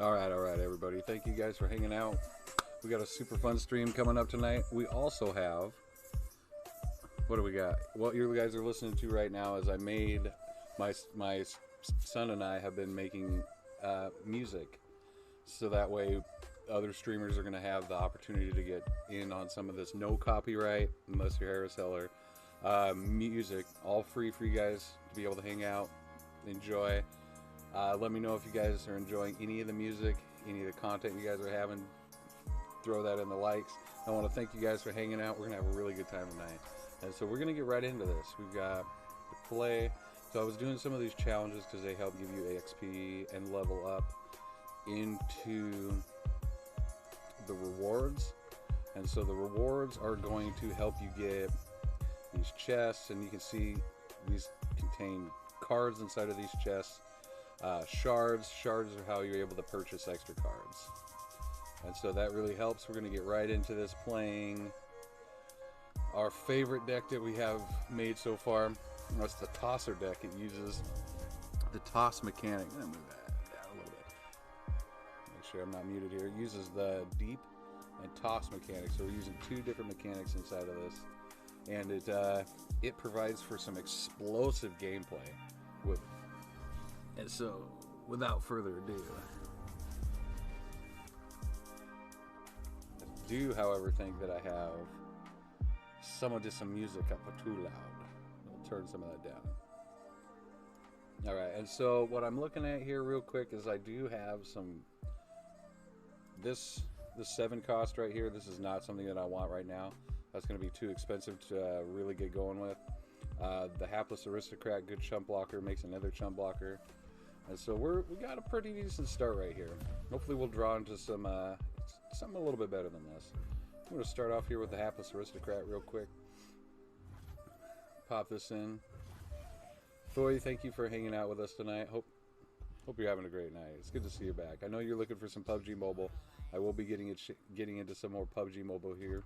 All right, everybody. Thank you guys for hanging out. We got a super fun stream coming up tonight. We also have, what do we got? What you guys are listening to right now is I made, my son and I have been making music. So that way other streamers are going to have the opportunity to get in on some of this no copyright, unless you're Harris Heller, music. All free for you guys to be able to hang out, enjoy. Let me know if you guys are enjoying any of the music, any of the content you guys are having. Throw that in the likes. I want to thank you guys for hanging out. We're going to have a really good time tonight. And so we're going to get right into this. We've got the play. So I was doing some of these challenges because they help give you AXP and level up into the rewards. And so the rewards are going to help you get these chests. And you can see these contain cards inside of these chests. Shards are how you're able to purchase extra cards, and so that really helps. We're going to get right into this, playing our favorite deck that we have made so far. That's the tosser deck. It uses the toss mechanic. I'm going to move that down a little bit, make sure I'm not muted here. It uses the deep and toss mechanic, so we're using two different mechanics inside of this, and it provides for some explosive gameplay with. And so, without further ado, I do, however, think that I have some music up too loud. I'll turn some of that down. Alright, and so what I'm looking at here real quick is I do have some... The 7 cost right here, this is not something that I want right now. That's going to be too expensive to really get going with. The Hapless Aristocrat, good chump blocker, makes another chump blocker. And so we got a pretty decent start right here. Hopefully we'll draw into some something a little bit better than this. I'm going to start off here with the Hapless Aristocrat real quick. Pop this in. Thoy, thank you for hanging out with us tonight. Hope you're having a great night. It's good to see you back. I know you're looking for some PUBG Mobile. I will be getting into some more PUBG Mobile here.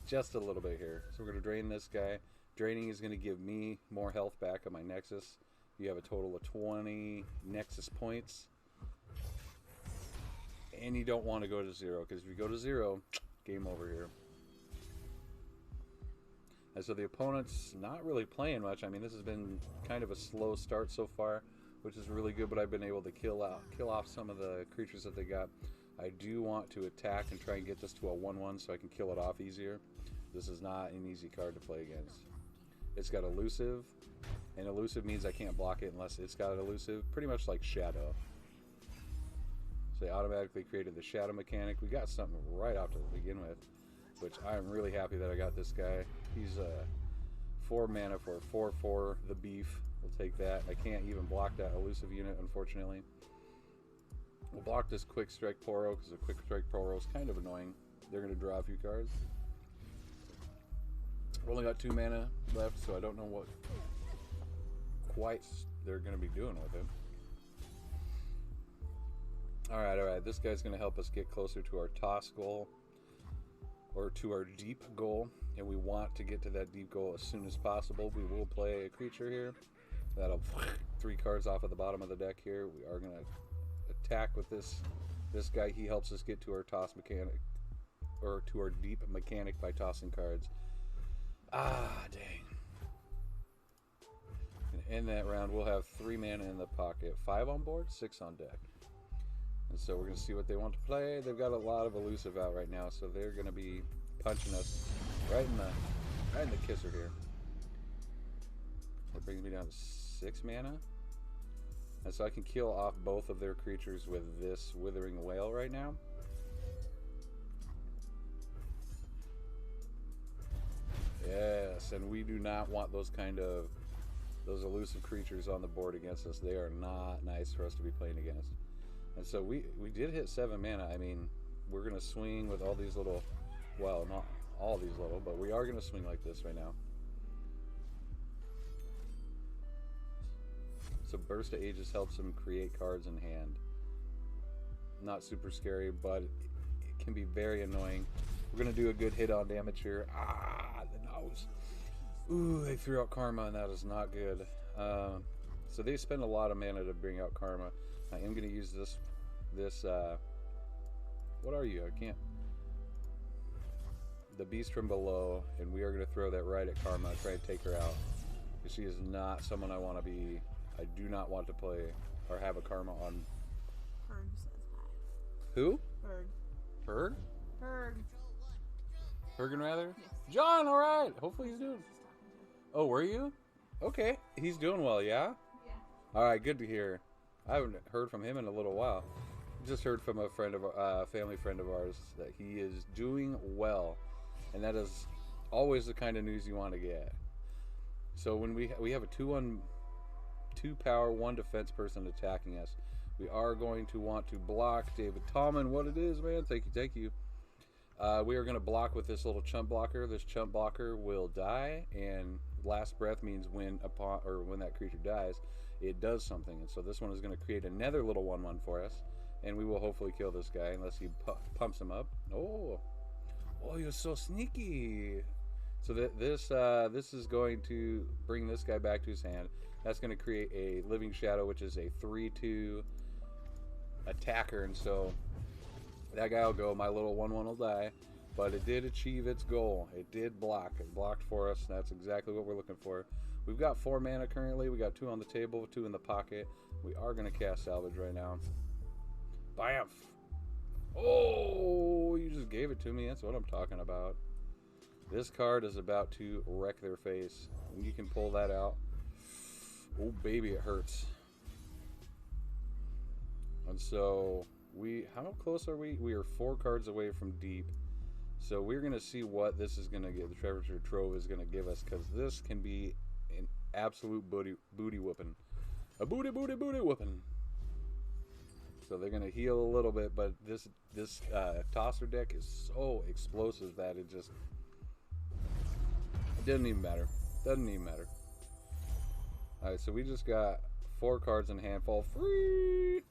Just a little bit here. So we're going to drain this guy. Draining is going to give me more health back on my Nexus. You have a total of 20 Nexus points. And you don't want to go to 0, because if you go to 0, game over here. And so the opponent's not really playing much. I mean, this has been kind of a slow start so far, which is really good, but I've been able to kill off some of the creatures that they got. I do want to attack and try and get this to a 1-1 so I can kill it off easier. This is not an easy card to play against. It's got elusive, and elusive means I can't block it unless it's got elusive, pretty much like Shadow. So they automatically created the Shadow mechanic. We got something right off to begin with, which I'm really happy that I got this guy. He's 4 mana for 4/4, the beef. We'll take that. I can't even block that elusive unit, unfortunately. We'll block this Quick Strike Poro, because the Quick Strike Poro is kind of annoying. They're going to draw a few cards. We've only got 2 mana left, so I don't know what quite they're going to be doing with him. Alright, this guy's going to help us get closer to our toss goal, or to our deep goal, and we want to get to that deep goal as soon as possible. We will play a creature here. That'll 3 cards off of the bottom of the deck here. We are going to attack with this guy. He helps us get to our toss mechanic, or to our deep mechanic, by tossing cards. Ah, dang. And in that round, we'll have 3 mana in the pocket. 5 on board, 6 on deck. And so we're going to see what they want to play. They've got a lot of elusive out right now, so they're going to be punching us right in the kisser here. That brings me down to 6 mana. And so I can kill off both of their creatures with this Withering Whale right now. Yes, and we do not want those elusive creatures on the board against us. They are not nice for us to be playing against. And so we did hit 7 mana. I mean, we're going to swing with all these little, well, not all these little, but we are going to swing like this right now. So Burst of Ages helps him create cards in hand. Not super scary, but it can be very annoying. We're going to do a good hit on damage here. Ah, the nose. Ooh, they threw out Karma, and that is not good. So they spend a lot of mana to bring out Karma. I am going to use this, what are you? I can't. The beast from below, and we are going to throw that right at Karma, try and take her out. She is not someone I want to be. I do not want to play or have a Karma on. Herg says that. Who? Herg. Herg? Herg. Hergen rather? Yes. John, alright. Hopefully he's doing. Oh, were you? Okay. He's doing well, yeah? Yeah. Alright, good to hear. I haven't heard from him in a little while. Just heard from a friend of family friend of ours that he is doing well. And that is always the kind of news you want to get. So when we have a 2 power, 1 defense person attacking us, we are going to want to block David Tallman. What it is, man. Thank you. We are going to block with this little chump blocker. This chump blocker will die, and last breath means when that creature dies, it does something. And so this one is going to create another little 1/1 for us, and we will hopefully kill this guy unless he pumps him up. Oh, you're so sneaky. So this is going to bring this guy back to his hand. That's going to create a Living Shadow, which is a 3/2 attacker, and so that guy will go. My little 1/1 will die, but it did achieve its goal. It did block. It blocked for us. That's exactly what we're looking for. We've got 4 mana currently. We got 2 on the table, 2 in the pocket. We are going to cast Salvage right now. Bam! Oh, you just gave it to me. That's what I'm talking about. This card is about to wreck their face. And you can pull that out. Oh, baby, it hurts. And so, how close are we? We are 4 cards away from deep. So we're going to see what this is going to get. The Treasure Trove is going to give us, because this can be an absolute booty whooping. A booty whooping. So they're going to heal a little bit, but this tosser deck is so explosive that it doesn't even matter. Alright, so we just got 4 cards in hand. Fall free.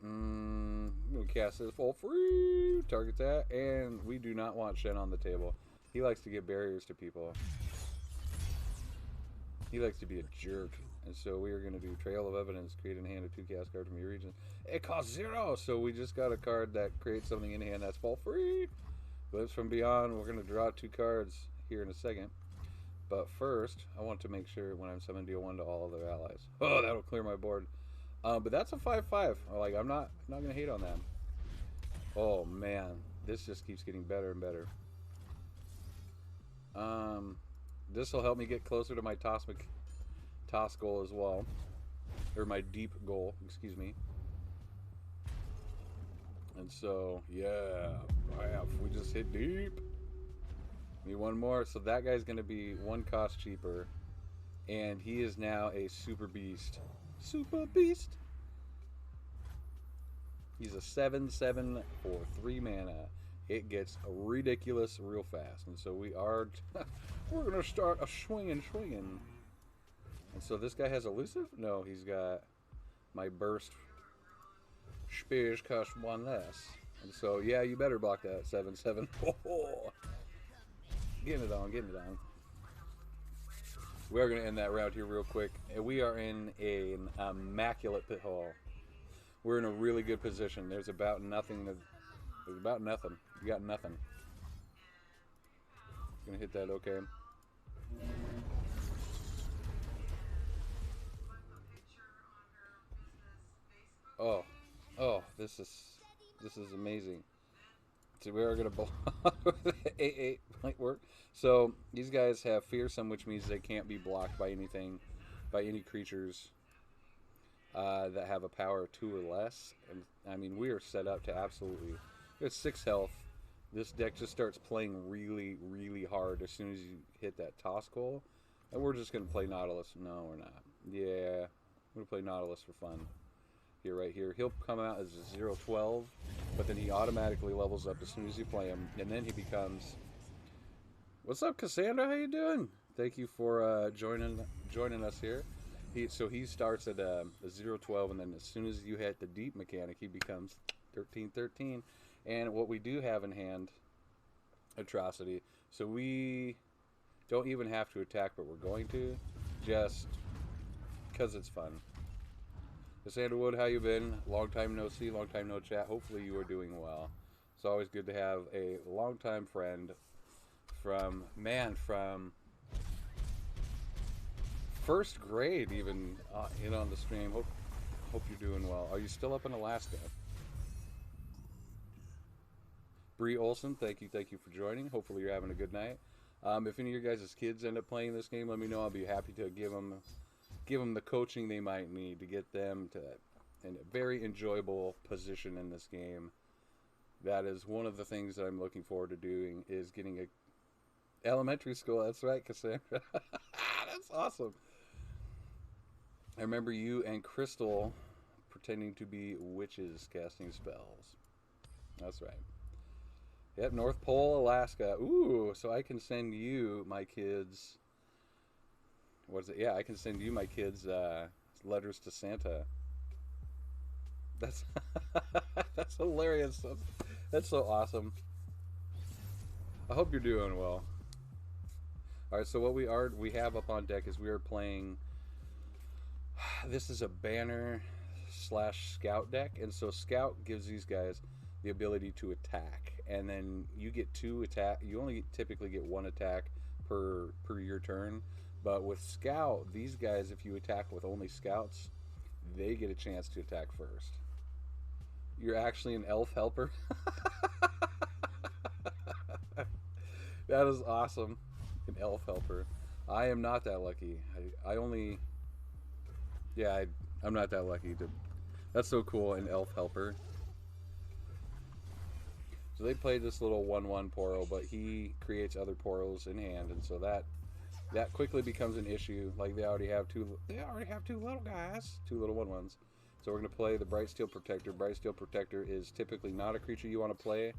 I'm going to cast this fall free. Target that. And we do not want Shen on the table. He likes to give barriers to people. He likes to be a jerk. And so we are going to do Trail of Evidence. Create in hand a 2 cast card from your region. It costs 0. So we just got a card that creates something in hand that's fall free. Glimpse from Beyond. We're going to draw 2 cards here in a second. But first, I want to make sure when I'm summoning deal 1 to all other allies. Oh, that'll clear my board. But that's a 5/5. Like, I'm not going to hate on that. Oh, man. This just keeps getting better and better. This will help me get closer to my toss goal as well. Or my deep goal, excuse me. And so, yeah. We just hit deep. Need 1 more. So that guy's going to be 1 cost cheaper. And he is now a super beast. Super beast. He's a 7/7 for 3 mana. It gets ridiculous real fast. And so we are... we're going to start a swinging. And so this guy has elusive? No, he's got my burst. Spears cost 1 less. And so, yeah, you better block that 7/7. Getting it on. We are going to end that round here real quick. We are in an immaculate pit hole. We're in a really good position. There's about nothing. You got nothing. Gonna hit that, okay. Oh, this is amazing. So we are gonna block. 8/8 might work. So these guys have fearsome, which means they can't be blocked by anything, by any creatures that have a power of 2 or less. And I mean, we are set up to absolutely. We have 6 health. This deck just starts playing really, really hard as soon as you hit that toss goal. And we're just gonna play Nautilus. No, we're not. Yeah, we're gonna play Nautilus for fun. Here, right here. He'll come out as a 0/12, but then he automatically levels up as soon as you play him, and then he becomes. What's up, Cassandra? How you doing? Thank you for joining us here. He starts at a 0/12, and then as soon as you hit the deep mechanic, he becomes 13/13. And what we do have in hand, Atrocity. So we don't even have to attack, but we're going to, just because it's fun. Cassandra Wood, how you been? Long time no see, long time no chat. Hopefully you are doing well. It's always good to have a longtime friend from first grade even in on the stream. Hope you're doing well. Are you still up in Alaska? Bree Olson, thank you for joining. Hopefully you're having a good night. If any of your guys' kids end up playing this game, let me know. I'll be happy to give them the coaching they might need to get them to a very enjoyable position in this game. That is one of the things that I'm looking forward to doing, is getting a elementary school. That's right, Cassandra. That's awesome. I remember you and Crystal pretending to be witches casting spells. That's right. Yep, North Pole, Alaska. Ooh, so I can send you my kids. What is it? Yeah, I can send you my kids letters to Santa. That's that's hilarious. That's so awesome. I hope you're doing well. All right, so what we have up on deck is we are playing. This is a banner / scout deck, and so scout gives these guys the ability to attack, and then you get 2 attack. You only typically get 1 attack per your turn, but with scout, these guys, if you attack with only scouts, they get a chance to attack first. You're actually an elf helper. That is awesome. An elf helper. I am not that lucky. I only. Yeah, I'm not that lucky to. That's so cool, an elf helper. So they played this little 1/1 Poro, but he creates other Poros in hand, and so that quickly becomes an issue. Like they already have two little guys, 2 little 1/1s. So we're going to play the Bright Steel Protector. Bright Steel Protector is typically not a creature you want to play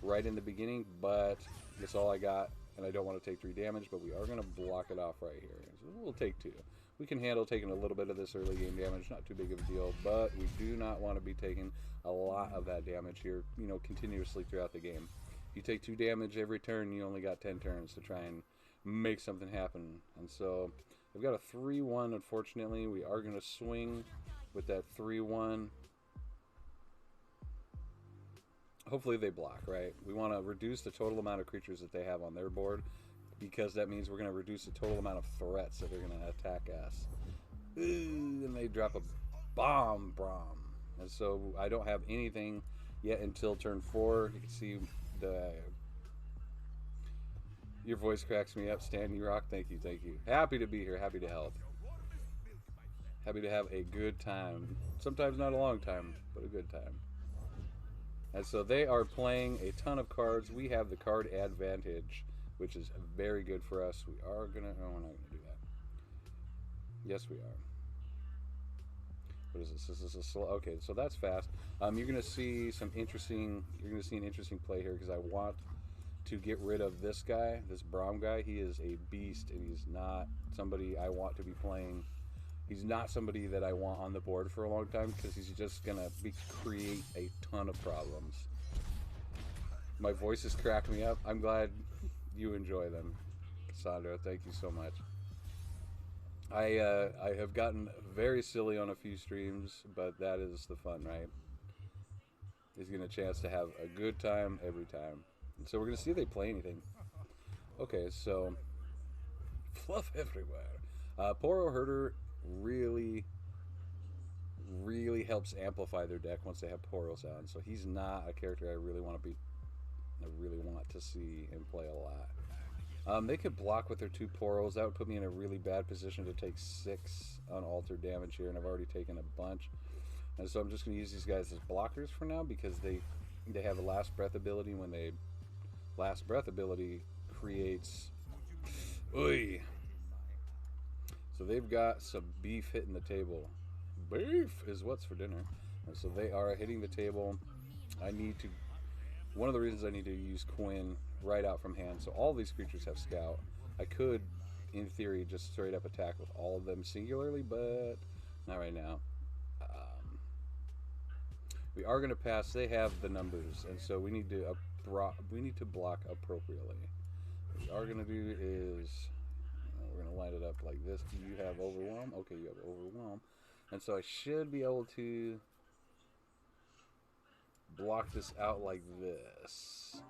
right in the beginning, but that's all I got, and I don't want to take 3 damage, but we are going to block it off right here. So we'll take 2. We can handle taking a little bit of this early game damage, not too big of a deal, but we do not want to be taking a lot of that damage here, continuously throughout the game. If you take 2 damage every turn, you only got 10 turns to try and make something happen. And so we've got a 3/1, unfortunately. We are going to swing with that 3/1. Hopefully they block, right? We want to reduce the total amount of creatures that they have on their board, because that means we're going to reduce the total amount of threats that they're going to attack us. Ooh, and they drop a bomb. And so I don't have anything yet until turn 4. You can see your voice cracks me up, Stan. You rock. Thank you. Happy to be here. Happy to help. Happy to have a good time. Sometimes not a long time, but a good time. And so they are playing a ton of cards. We have the card advantage, which is very good for us. We are gonna. Oh, we're not gonna do that. Yes, we are. What is this? This is a slow. Okay, so that's fast. You're gonna see some interesting. You're gonna see an interesting play here, because I want to get rid of this guy, this Braum guy. He is a beast, and he's not somebody I want to be playing. He's not somebody that I want on the board for a long time, because he's just gonna create a ton of problems. My voice is cracking me up. I'm glad you enjoy them, Cassandra. Thank you so much. I have gotten very silly on a few streams, but that is the fun, right? Is getting a chance to have a good time every time. And so we're going to see if they play anything. Okay, so fluff everywhere. Poro Herder really helps amplify their deck once they have Poros on. So he's not a character I really want to see him play a lot. They could block with their 2 Poros. That would put me in a really bad position to take 6 unaltered damage here, and I've already taken a bunch. And so I'm just going to use these guys as blockers for now, because they have a Last Breath ability. When they Last Breath ability creates... Oy! So they've got some beef hitting the table. Beef is what's for dinner. And so they are hitting the table. One of the reasons I need to use Quinn right out from hand. So all these creatures have Scout. I could, in theory, just straight up attack with all of them singularly, but not right now. We are going to pass. They have the numbers, and so we need to block appropriately. What we are going to do is we're going to line it up like this. Do you have Overwhelm? Okay, you have Overwhelm. And so I should be able to block this out like this.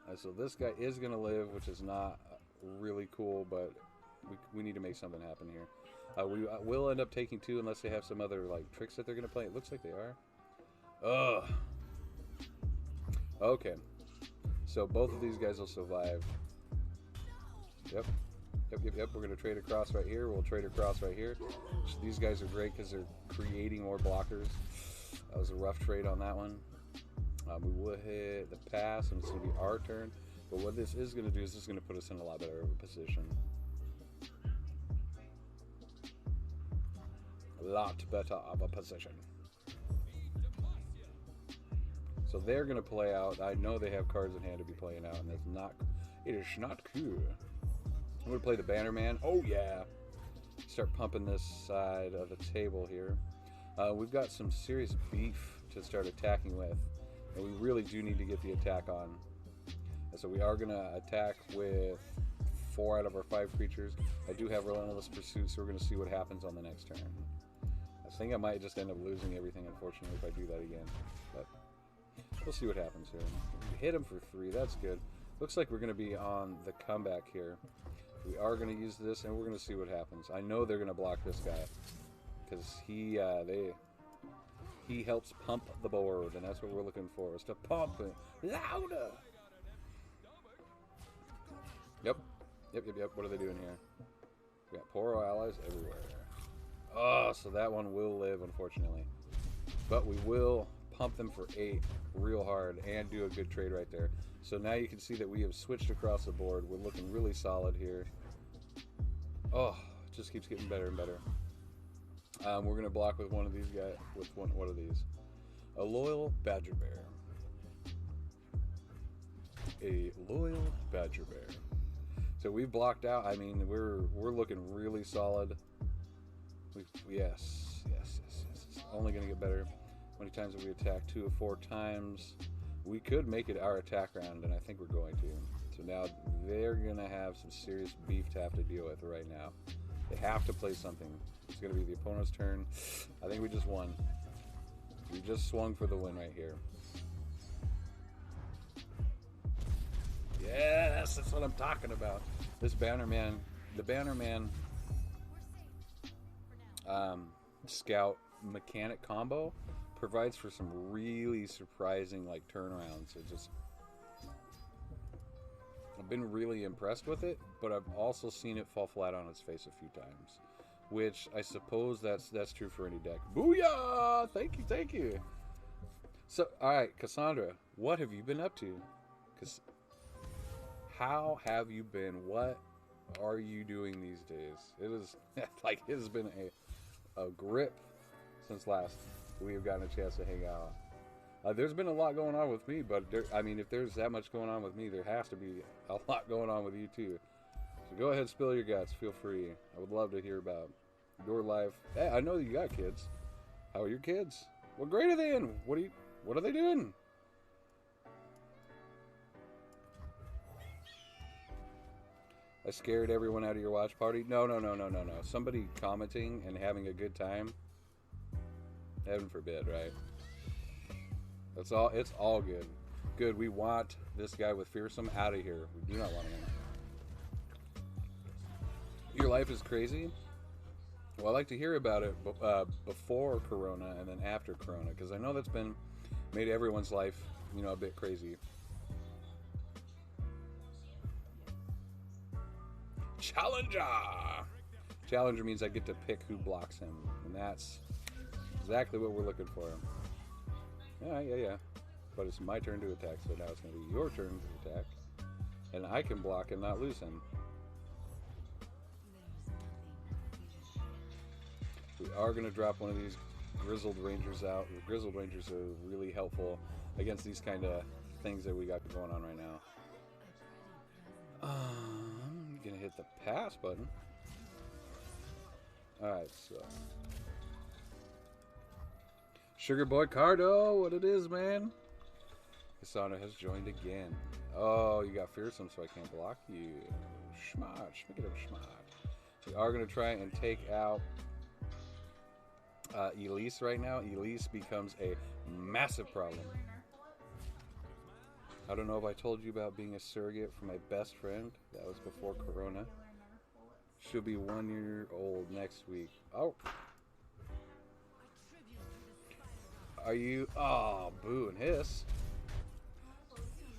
And so this guy is going to live, which is not really cool, but we need to make something happen here. We will end up taking 2 unless they have some other like tricks that they're going to play. It looks like they are. Ugh. Okay. So both of these guys will survive. Yep. Yep. We're going to trade across right here. We'll trade across right here. These guys are great because they're creating more blockers. That was a rough trade on that one. We will hit the pass, and it's going to be our turn. But what this is going to do is this is going to put us in a lot better of a position. A lot better of a position. So they're going to play out. I know they have cards in hand to be playing out, and that's not. It is not cool. I'm going to play the bannerman. Oh yeah. Start pumping this side of the table here. We've got some serious beef to start attacking with, and we really do need to get the attack on. And so we are going to attack with 4 out of our 5 creatures. I do have Relentless Pursuit, so we're going to see what happens on the next turn. I think I might just end up losing everything, unfortunately, if I do that again. But we'll see what happens here. We hit him for 3. That's good. Looks like we're going to be on the comeback here. We are going to use this, and we're going to see what happens. I know they're going to block this guy because he helps pump the board, and that's what we're looking for, is to pump it louder. Yep. What are they doing here? We got poor allies everywhere. Oh, so that one will live, unfortunately. But we will pump them for 8 real hard and do a good trade right there. So now you can see that we have switched across the board. We're looking really solid here. Oh, it just keeps getting better and better. We're going to block with one of these guys, with one of these. A loyal badger bear. A loyal badger bear. So we've blocked out. I mean, we're looking really solid. Yes. It's only going to get better. How many times have we attacked? 2 or 4 times. We could make it our attack round, and I think we're going to. So now they're going to have some serious beef to have to deal with right now. They have to play something. It's going to be the opponent's turn. I think we just won. We just swung for the win right here. Yes, that's what I'm talking about. This bannerman, the bannerman scout mechanic combo provides for some really surprising like turnarounds. I've been really impressed with it, but I've also seen it fall flat on its face a few times, which I suppose that's true for any deck. Booyah! Thank you. So, all right, Cassandra, what have you been up to? How have you been? What are you doing these days? It is like it has been a grip since last we have gotten a chance to hang out. There's been a lot going on with me, but if there's that much going on with me, there has to be a lot going on with you too. So go ahead, spill your guts. Feel free. I would love to hear about your life. Hey, I know you got kids. How are your kids? What grade are they in? What are they doing? I scared everyone out of your watch party? No. Somebody commenting and having a good time. Heaven forbid, right? It's all good. Good, we want this guy with Fearsome out of here. We do not want him. Your life is crazy? Well, I like to hear about it before Corona and then after Corona, because I know that's made everyone's life, a bit crazy. Challenger means I get to pick who blocks him, and that's exactly what we're looking for. Yeah. But it's my turn to attack, so now it's going to be your turn to attack, and I can block and not lose him. We are going to drop one of these Grizzled Rangers out. The Grizzled Rangers are really helpful against these kind of things that we got going on right now. I'm going to hit the pass button. Alright, so Sugar Boy Cardo, what it is, man? Cassandra has joined again. Oh, you got Fearsome, so I can't block you. Schmart, make it up schmart. We are going to try and take out Elise right now. Elise becomes a massive problem. I don't know if I told you about being a surrogate for my best friend. That was before Corona. She'll be 1 year old next week. Oh. Are you... Oh, boo and hiss.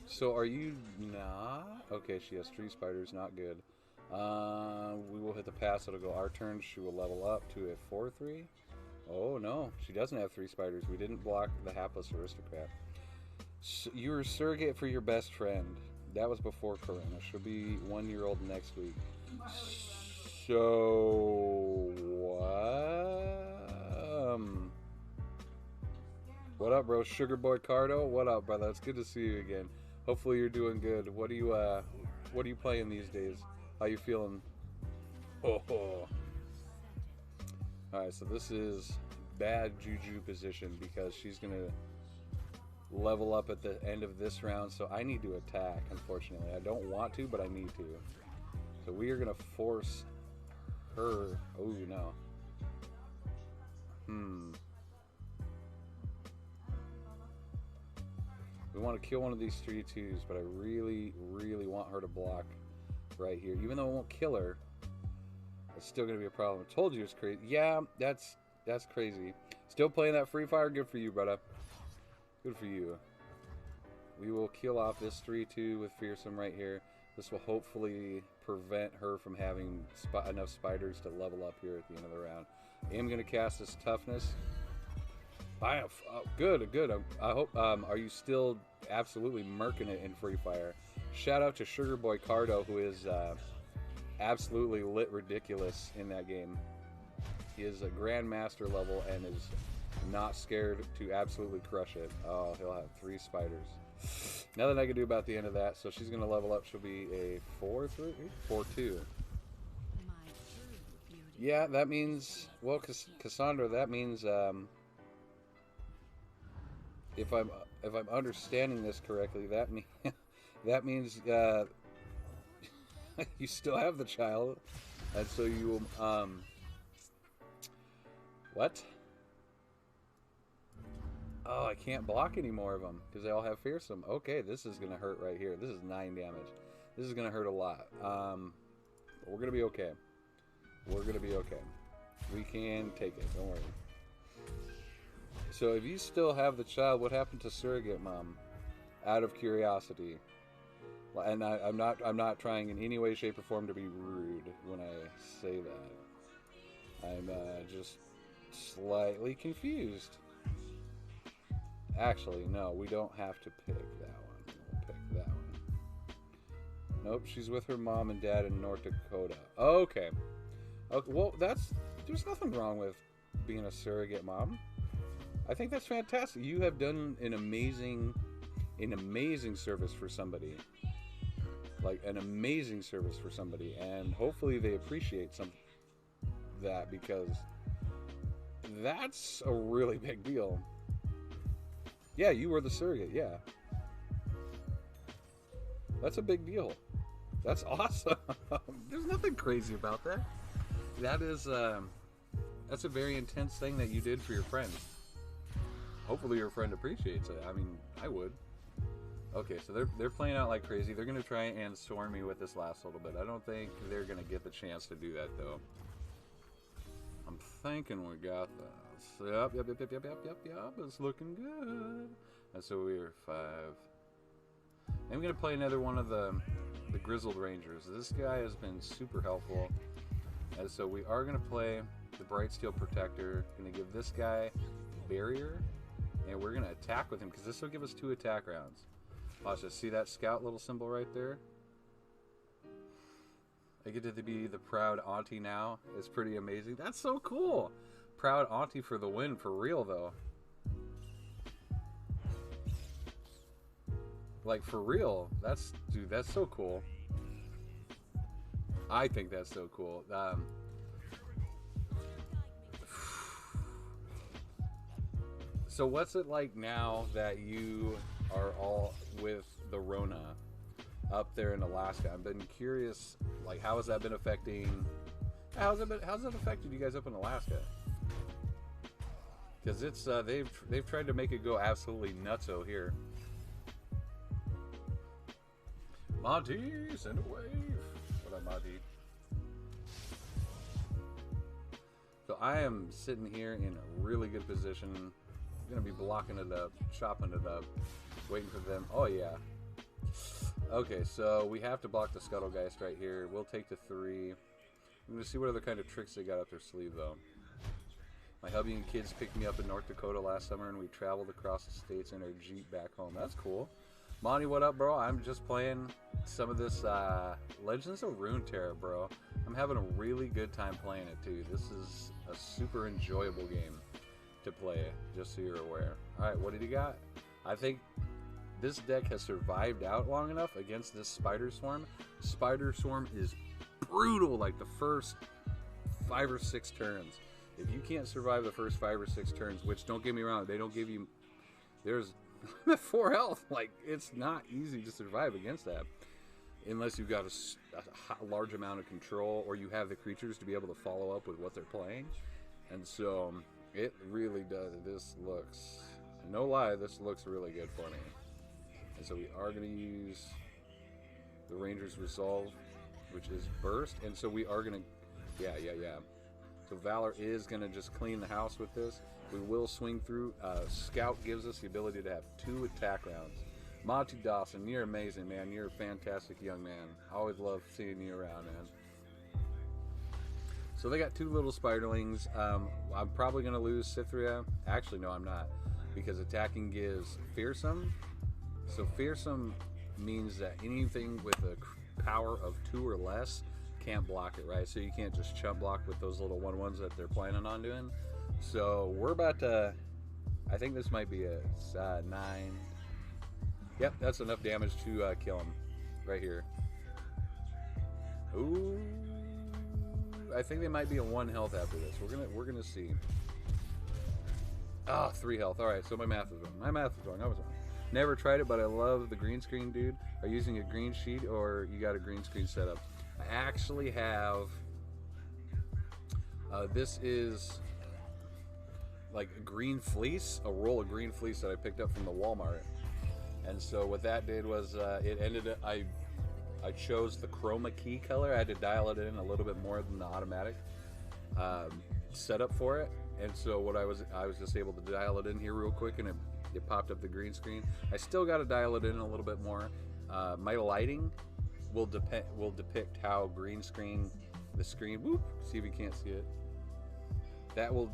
So are you not? Okay, she has 3 spiders. Not good. We will hit the pass. It'll go our turn. She will level up to a 4-3. Oh, no. She doesn't have 3 spiders. We didn't block the hapless aristocrat. So you're a surrogate for your best friend. That was before Corona. She'll be 1 year old next week. So what up, bro? Sugar Boy Cardo? What up, brother? It's good to see you again. Hopefully you're doing good. What are you playing these days? How you feeling? Oh. Alright, so this is bad juju position because she's gonna level up at the end of this round, so I need to attack, unfortunately. I don't want to, but I need to. So we are gonna force her. Oh no. We want to kill one of these 3/2s, but I really want her to block right here. Even though it won't kill her, it's still gonna be a problem. I told you it's crazy. Yeah, that's crazy. Still playing that Free Fire? Good for you, brother. Good for you. We will kill off this 3/2 with Fearsome right here. This will hopefully prevent her from having enough spiders to level up here at the end of the round. I am going to cast this Toughness. Good. I hope. Are you still absolutely murking it in Free Fire? Shout out to Sugar Boy Cardo, who is absolutely lit ridiculous in that game. He is a Grandmaster level and is not scared to absolutely crush it. Oh, he'll have 3 spiders. Nothing I can do about the end of that, so she's going to level up. She'll be a 4-3? 4-2. Yeah, that means... Well, Cassandra, that means... if I'm understanding this correctly, that means you still have the child, and so you will... What? Oh, I can't block any more of them because they all have Fearsome. Okay, this is going to hurt right here. This is 9 damage. This is going to hurt a lot. We're going to be okay. We're going to be okay. We can take it. Don't worry. So if you still have the child, what happened to Surrogate Mom? Out of curiosity. And I'm not trying in any way, shape, or form to be rude when I say that. I'm just slightly confused. Actually, no, we don't have to pick that one. We'll pick that one. Nope, she's with her mom and dad in North Dakota. Okay. Okay, well, there's nothing wrong with being a surrogate mom. I think that's fantastic. You have done an amazing service for somebody. Like, an amazing service for somebody. And hopefully they appreciate that, because that's a really big deal. Yeah, you were the surrogate, yeah. That's a big deal. That's awesome. There's nothing crazy about that. That is, that's a very intense thing that you did for your friend. Hopefully your friend appreciates it. I mean, I would. Okay, so they're playing out like crazy. They're going to try and storm me with this last little bit. I don't think they're going to get the chance to do that, though. I'm thinking we got this. Yep. It's looking good. And so we're 5. I'm going to play another one of the Grizzled Rangers. This guy has been super helpful. And so we are going to play the Bright Steel Protector. Going to give this guy Barrier. And we're going to attack with him, because this will give us 2 attack rounds. Watch this. See that scout little symbol right there? I get to be the proud auntie now. It's pretty amazing. That's so cool. Proud auntie for the win, for real though. Like, for real. Dude, that's so cool. I think that's so cool. So what's it like now that you are all with the Rona up there in Alaska? I've been curious, like, how has that been affecting How's it affected you guys up in Alaska? Because it's they've tried to make it go absolutely nutso here. Monty, send a wave. What up, Monty? So I am sitting here in a really good position. I'm gonna be blocking it up, chopping it up, waiting for them. Oh yeah. Okay, so we have to block the Scuttlegeist right here. We'll take the 3. I'm gonna see what other kind of tricks they got up their sleeve though. My hubby and kids picked me up in North Dakota last summer and we traveled across the states in our Jeep back home. That's cool. Monty, what up, bro? I'm just playing some of this Legends of Runeterra, bro. I'm having a really good time playing it too. This is a super enjoyable game to play, just so you're aware. Alright, what did he got? I think this deck has survived out long enough against this Spider Swarm. Spider Swarm is brutal like the first 5 or 6 turns. If you can't survive the first 5 or 6 turns, which don't get me wrong, they don't give you... I'm at 4 health. Like, it's not easy to survive against that. Unless you've got a large amount of control or you have the creatures to be able to follow up with what they're playing. And so, it really does. This looks... No lie, this looks really good for me. And so we are going to use the Ranger's Resolve, which is Burst. And so we are going to... Yeah. So Valor is going to just clean the house with this. We will swing through. Scout gives us the ability to have 2 attack rounds. Monty Dawson, you're amazing, man. You're a fantastic young man. I always love seeing you around, man. So they got 2 little spiderlings. I'm probably going to lose Cythria. Actually, no, I'm not. Because attacking gives Fearsome. So Fearsome means that anything with a power of 2 or less can't block it, right? So you can't just chump block with those little 1/1s that they're planning on doing. So we're about to... I think this might be a 9... Yep, that's enough damage to kill him right here. Ooh, I think they might be on 1 health after this. We're gonna see. Ah, 3 health. All right, so my math is wrong. I was wrong. Never tried it, but I love the green screen, dude. Are you using a green sheet or you got a green screen setup? I actually have. This is like a green fleece, a roll of green fleece that I picked up from the Walmart. And so what that did was it ended up, I chose the chroma key color. I had to dial it in a little bit more than the automatic setup for it. And so what I was just able to dial it in here real quick, and it popped up the green screen. I still got to dial it in a little bit more. My lighting will depict how green screen the screen. Whoop! See if you can't see it. That will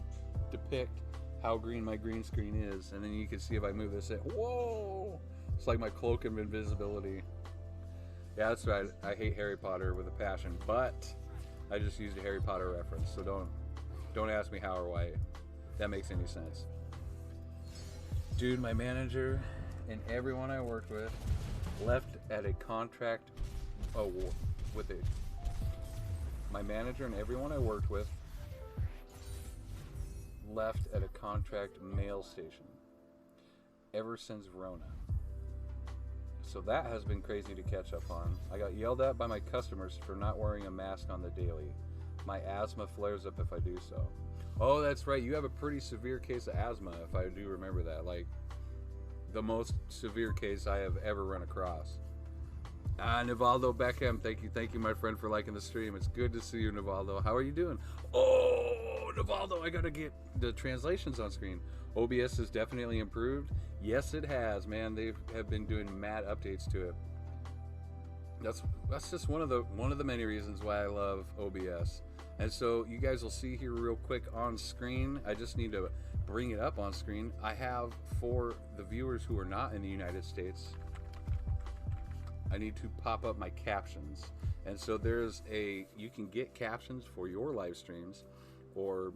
depict how green my green screen is, and then you can see if I move this. Whoa! It's like my cloak of invisibility. Yeah, that's right. I hate Harry Potter with a passion, but I just used a Harry Potter reference, so don't ask me how or why that makes any sense. Dude, my manager and everyone I worked with left at a contract with it. My manager and everyone I worked with left at a contract mail station ever since Rona. So that has been crazy to catch up on. I got yelled at by my customers for not wearing a mask on the daily. My asthma flares up if I do so. Oh, that's right. You have a pretty severe case of asthma, if I do remember that. Like, the most severe case I have ever run across. Nivaldo Beckham, thank you, my friend, for liking the stream. It's good to see you, Nivaldo. How are you doing? Oh, Nivaldo, I gotta get the translations on screen. OBS has definitely improved. Yes, it has, man. They have been doing mad updates to it. That's just one of the many reasons why I love OBS. And so you guys will see here real quick on screen. I just need to bring it up on screen. I have, for the viewers who are not in the United States, I need to pop up my captions. And so you can get captions for your live streams or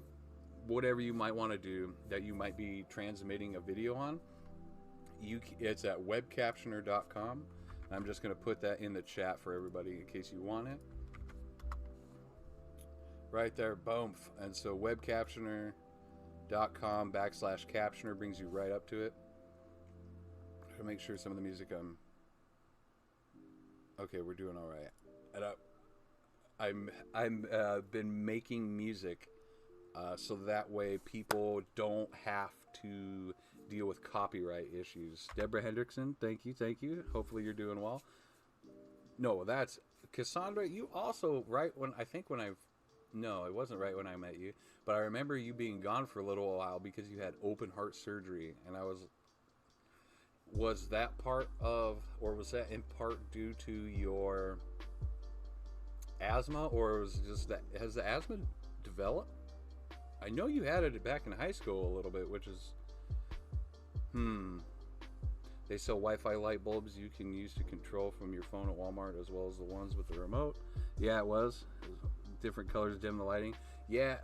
whatever you might want to do that you might be transmitting a video on. It's at webcaptioner.com. I'm just going to put that in the chat for everybody in case you want it. Right there, boom. And so webcaptioner.com/captioner brings you right up to it. To make sure some of the music okay, we're doing all right. And I'm been making music so that way people don't have to deal with copyright issues. Deborah Hendrickson, thank you, thank you. Hopefully you're doing well. No, that's Cassandra. You also right when I think when I've no, it wasn't right when I met you, but I remember you being gone for a little while because you had open heart surgery, and I was that part of, or was that in part due to your asthma, or was it just that has the asthma developed? I know you had it back in high school a little bit, which is They sell Wi-Fi light bulbs you can use to control from your phone at Walmart, as well as the ones with the remote. Yeah, it was different colors, dim the lighting. Yeah,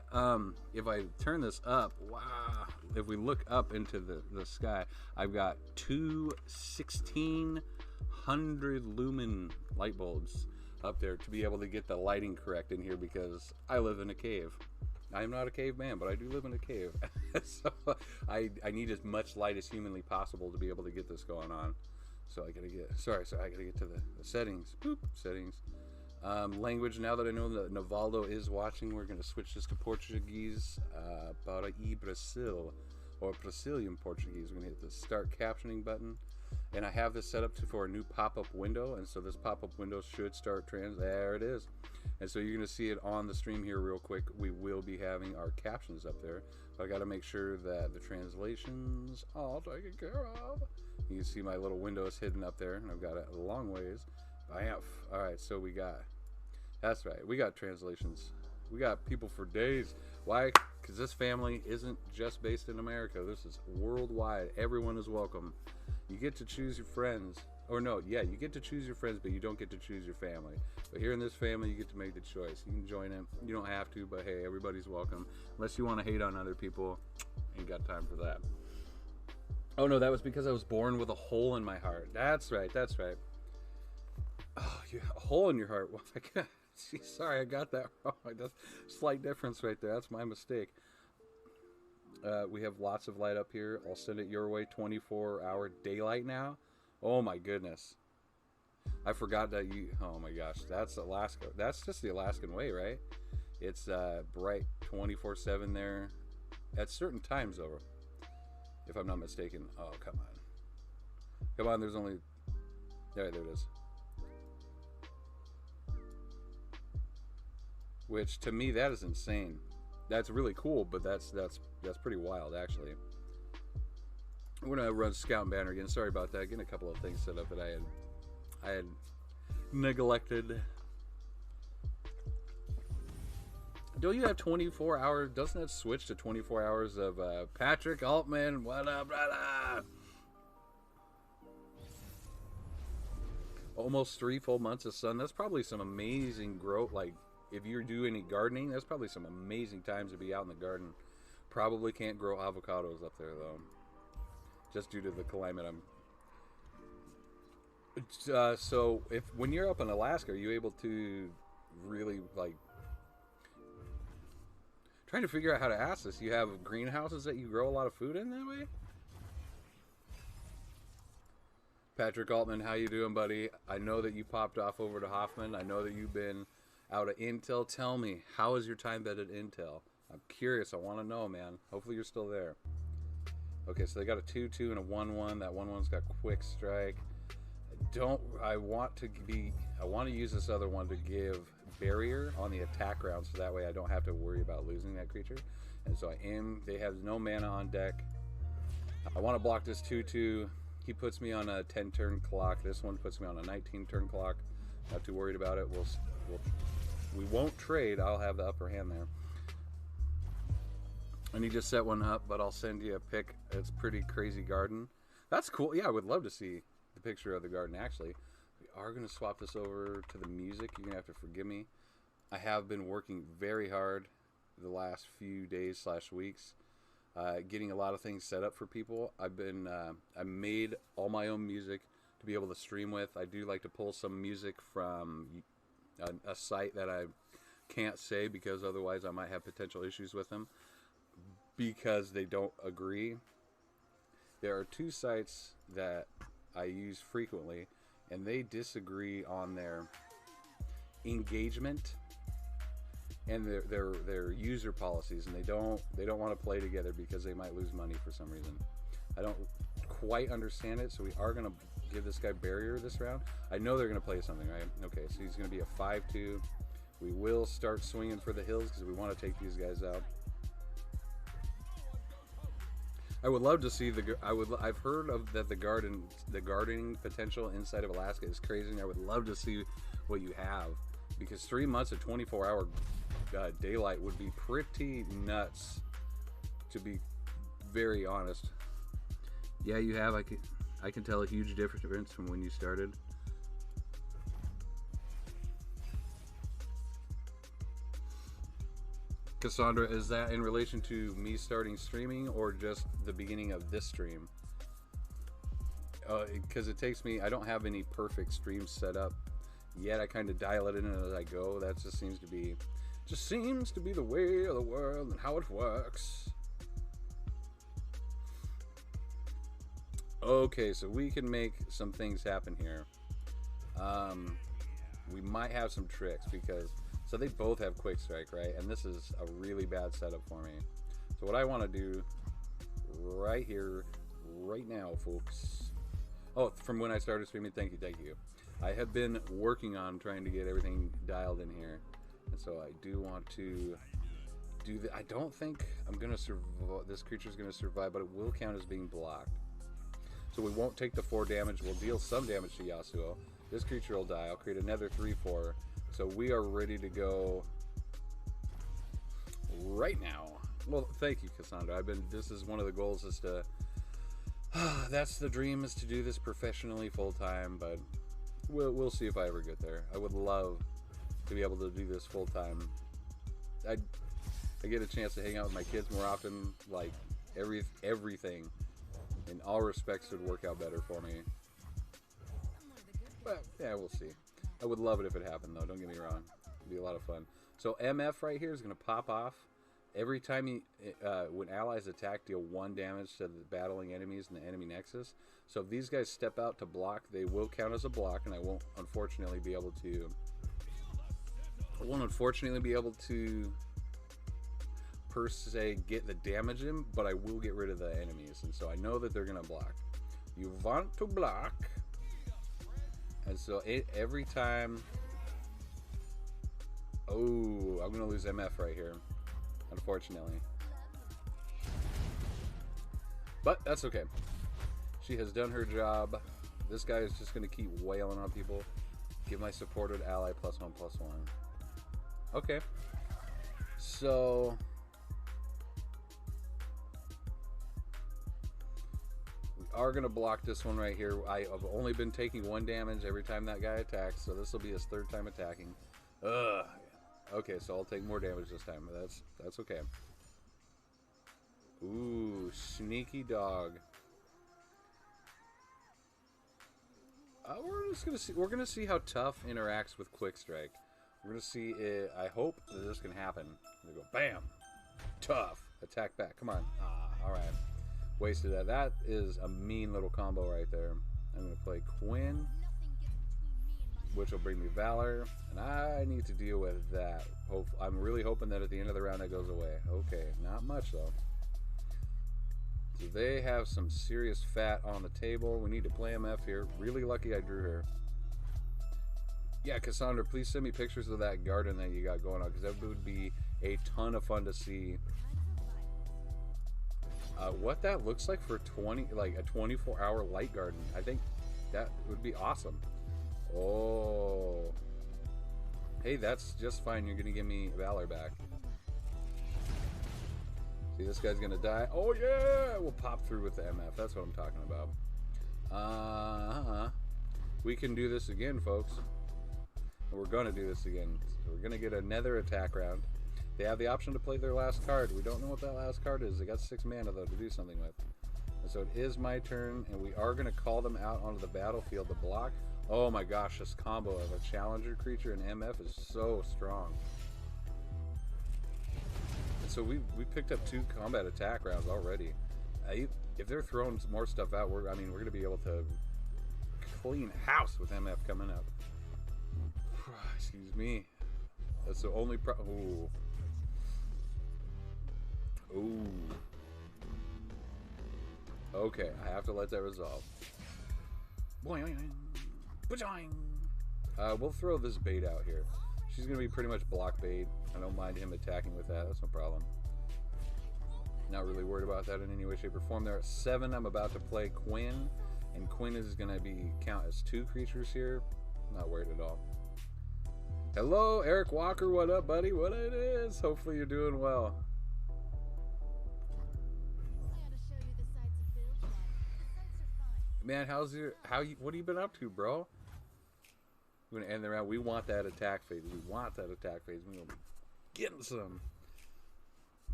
if I turn this up, wow, if we look up into the sky, I've got two 1600 lumen light bulbs up there to be able to get the lighting correct in here, because I live in a cave. I am not a caveman, but I do live in a cave. So I need as much light as humanly possible to be able to get this going on. So I gotta get, sorry, I gotta get to the settings. Boop, settings. Language, now that I know that Navaldo is watching, we're gonna switch this to Portuguese, para e Brasil, or Brazilian Portuguese. We're gonna hit the start captioning button. And I have this set up for a new pop-up window, and so this pop-up window should start there it is. And so you're going to see it on the stream here real quick. We will be having our captions up there, but I got to make sure that the translations all taken care of. You can see my little window is hidden up there, and I've got it a long ways. All right, so we got, that's right, we got translations. We got people for days. Why? Because this family isn't just based in America. This is worldwide. Everyone is welcome. You get to choose your friends. Or no, yeah, you get to choose your friends, but you don't get to choose your family. But here in this family, you get to make the choice. You can join in. You don't have to, but hey, everybody's welcome. Unless you want to hate on other people, ain't got time for that. Oh no, that was because I was born with a hole in my heart. That's right, that's right. Oh, you a hole in your heart. Well, sorry, I got that wrong. That's a slight difference right there. That's my mistake. We have lots of light up here. I'll send it your way. 24-hour daylight now. Oh my goodness. I forgot that you, oh my gosh, that's Alaska. That's just the Alaskan way, right? It's bright 24/7 there at certain times though, if I'm not mistaken. Oh, come on. Come on, there's only, there it is. Which to me, that is insane. That's really cool, but that's pretty wild actually. We're gonna run Scout and Banner again. Sorry about that. Getting a couple of things set up that I had neglected. Don't you have 24 hours? Doesn't that switch to 24 hours of Patrick Altman? What up, brother? Almost 3 full months of sun. That's probably some amazing growth. Like if you do any gardening, that's probably some amazing times to be out in the garden. Probably can't grow avocados up there though, just due to the climate. So if when you're up in Alaska, are you able to really like trying to figure out how to ask this? You have greenhouses that you grow a lot of food in that way? Patrick Altman, how you doing, buddy? I know that you popped off over to Hoffman. I know that you've been out of Intel. Tell me, how is your time bet at Intel? I'm curious. I want to know, man. Hopefully you're still there. Okay, so they got a 2-2 and a 1-1. That 1-1's got quick strike. I want to use this other one to give barrier on the attack round, so that way I don't have to worry about losing that creature. And so they have no mana on deck. I want to block this 2-2. He puts me on a 10 turn clock. This one puts me on a 19 turn clock. Not too worried about it. We won't trade. I'll have the upper hand there. And he just set one up, but I'll send you a pic. It's pretty crazy garden. That's cool. Yeah, I would love to see the picture of the garden, actually. We are going to swap this over to the music. You're going to have to forgive me. I have been working very hard the last few days / weeks, getting a lot of things set up for people. I made all my own music to be able to stream with. I do like to pull some music from a site that I can't say, because otherwise I might have potential issues with them, because they don't agree. There are 2 sites that I use frequently, and they disagree on their engagement and their user policies, and they don't want to play together because they might lose money for some reason. I don't quite understand it, so we are gonna give this guy barrier this round. I know they're gonna play something, right? Okay, so he's gonna be a 5-2. We will start swinging for the hills because we want to take these guys out. I would love to see I've heard of that the gardening potential inside of Alaska is crazy, and I would love to see what you have, because 3 months of 24-hour daylight would be pretty nuts, to be very honest. Yeah, you have. I can tell a huge difference from when you started. Cassandra, is that in relation to me starting streaming or just the beginning of this stream? Because it takes me, I don't have any perfect streams set up yet. I kind of dial it in as I go. That just seems to be the way of the world and how it works. Okay, so we can make some things happen here. We might have some tricks because, so they both have quick strike, right? And this is a really bad setup for me. So what I want to do right here, right now, folks. Oh, from when I started streaming, thank you. I have been working on trying to get everything dialed in here. And so I do want to do that. I don't think I'm going to survive. This creature's going to survive, but it will count as being blocked. So we won't take the 4 damage. We'll deal some damage to Yasuo. This creature will die. I'll create another 3/4. So we are ready to go right now. Well, thank you, Cassandra. This is one of the goals, is to, that's the dream, is to do this professionally full time, but we'll see if I ever get there. I would love to be able to do this full time. I get a chance to hang out with my kids more often, like everything in all respects would work out better for me. But yeah, we'll see. I would love it if it happened, though. Don't get me wrong. It'd be a lot of fun. So MF right here is going to pop off. Every time when allies attack, deal 1 damage to the battling enemies in the enemy nexus. So if these guys step out to block, they will count as a block, and I won't unfortunately be able to. Per se get the damage in, but I will get rid of the enemies, and so I know that they're going to block. You want to block. And so every time, oh, I'm gonna lose MF right here, unfortunately. But that's okay. She has done her job. This guy is just gonna keep wailing on people. Give my supported ally +1/+1. Okay. So are going to block this one right here. I have only been taking 1 damage every time that guy attacks, so this will be his 3rd time attacking. Ugh. Okay, so I'll take more damage this time. That's okay. Ooh, sneaky dog. We're gonna see how tough interacts with quick strike. We're gonna see it. I hope that this can happen. We go bam, tough. Attack back. Come on. All right. Wasted that. That is a mean little combo right there. I'm going to play Quinn, which will bring me Valor, and I need to deal with that. I'm really hoping that at the end of the round that goes away. Okay, not much though. So they have some serious fat on the table. We need to play MF here. Really lucky I drew her. Yeah, Cassandra, please send me pictures of that garden that you got going on, because that would be a ton of fun to see. What that looks like for a 24-hour light garden. I think that would be awesome. Oh, hey, that's just fine. You're gonna give me Valor back. See, this guy's gonna die. Oh yeah, we'll pop through with the MF. That's what I'm talking about. We can do this again, folks. We're gonna do this again. So we're gonna get another attack round. They have the option to play their last card. We don't know what that last card is. They got 6 mana, though, to do something with. And so it is my turn, and we are going to call them out onto the battlefield to block. Oh my gosh, this combo of a challenger creature and MF is so strong. And so we picked up 2 combat attack rounds already. If they're throwing more stuff out, we're going to be able to clean house with MF coming up. Excuse me. That's the only Ooh. Ooh. Okay, I have to let that resolve. We'll throw this bait out here. She's going to be pretty much block bait. I don't mind him attacking with that. That's no problem. Not really worried about that in any way, shape, or form. They're at 7. I'm about to play Quinn. And Quinn is going to be count as 2 creatures here. Not worried at all. Hello, Eric Walker. What up, buddy? What it is? Hopefully you're doing well. Man, what have you been up to, bro? We're gonna end the round. We want that attack phase. We want that attack phase. We're gonna be getting some.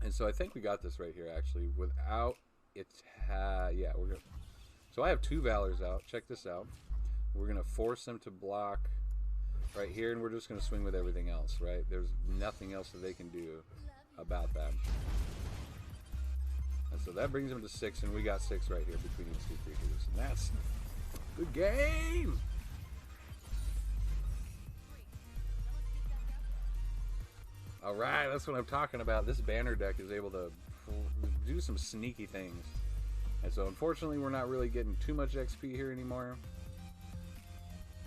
And so I think we got this right here, actually, without it. Yeah, we're gonna. So I have 2 Valors out. Check this out. We're gonna force them to block right here, and we're just gonna swing with everything else. Right? There's nothing else that they can do about that. And so that brings them to 6, and we got 6 right here between these 2 creatures. And that's good game. All right, that's what I'm talking about. This banner deck is able to do some sneaky things. And so unfortunately, we're not really getting too much XP here anymore.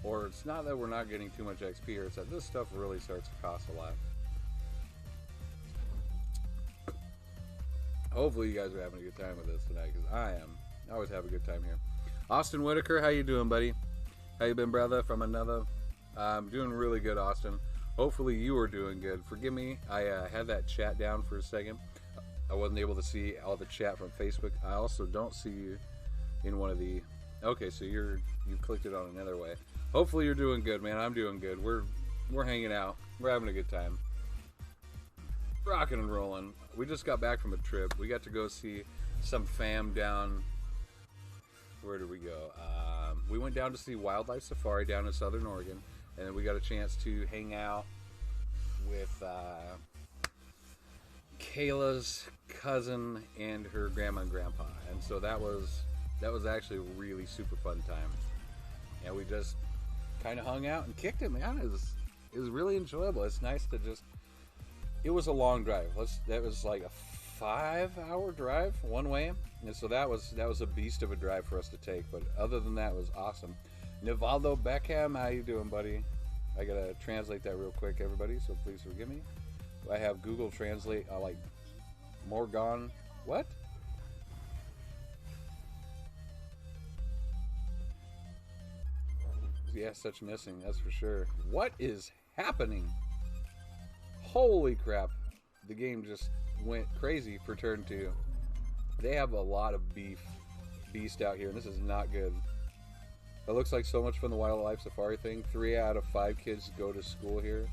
Or it's not that we're not getting too much XP here, it's that this stuff really starts to cost a lot. Hopefully you guys are having a good time with this tonight, because I am. I always have a good time here. Austin Whitaker, how you doing, buddy? How you been, brother? From another. I'm doing really good, Austin. Hopefully you are doing good. Forgive me, I had that chat down for a second. I wasn't able to see all the chat from Facebook. I also don't see you in one of the... Okay, so you clicked it on another way. Hopefully you're doing good, man. I'm doing good. We're hanging out. We're having a good time. Rocking and rolling. We just got back from a trip. We got to go see some fam down... Where did we go? We went down to see Wildlife Safari down in Southern Oregon. And then we got a chance to hang out with Kayla's cousin and her grandma and grandpa. And so that was actually a really super fun time. And we just kind of hung out and kicked it, man. It was really enjoyable. It's nice to just... It was a long drive. That was like a 5-hour drive one way. And so that was a beast of a drive for us to take. But other than that, it was awesome. Nivaldo Beckham, how you doing, buddy? I gotta translate that real quick, everybody, so please forgive me. I have Google Translate, like, Morgan, what? Yeah, such missing, that's for sure. What is happening? Holy crap. The game just went crazy for turn 2. They have a lot of beast out here, and this is not good. It looks like so much fun, the Wildlife Safari thing. 3 out of 5 kids go to school here.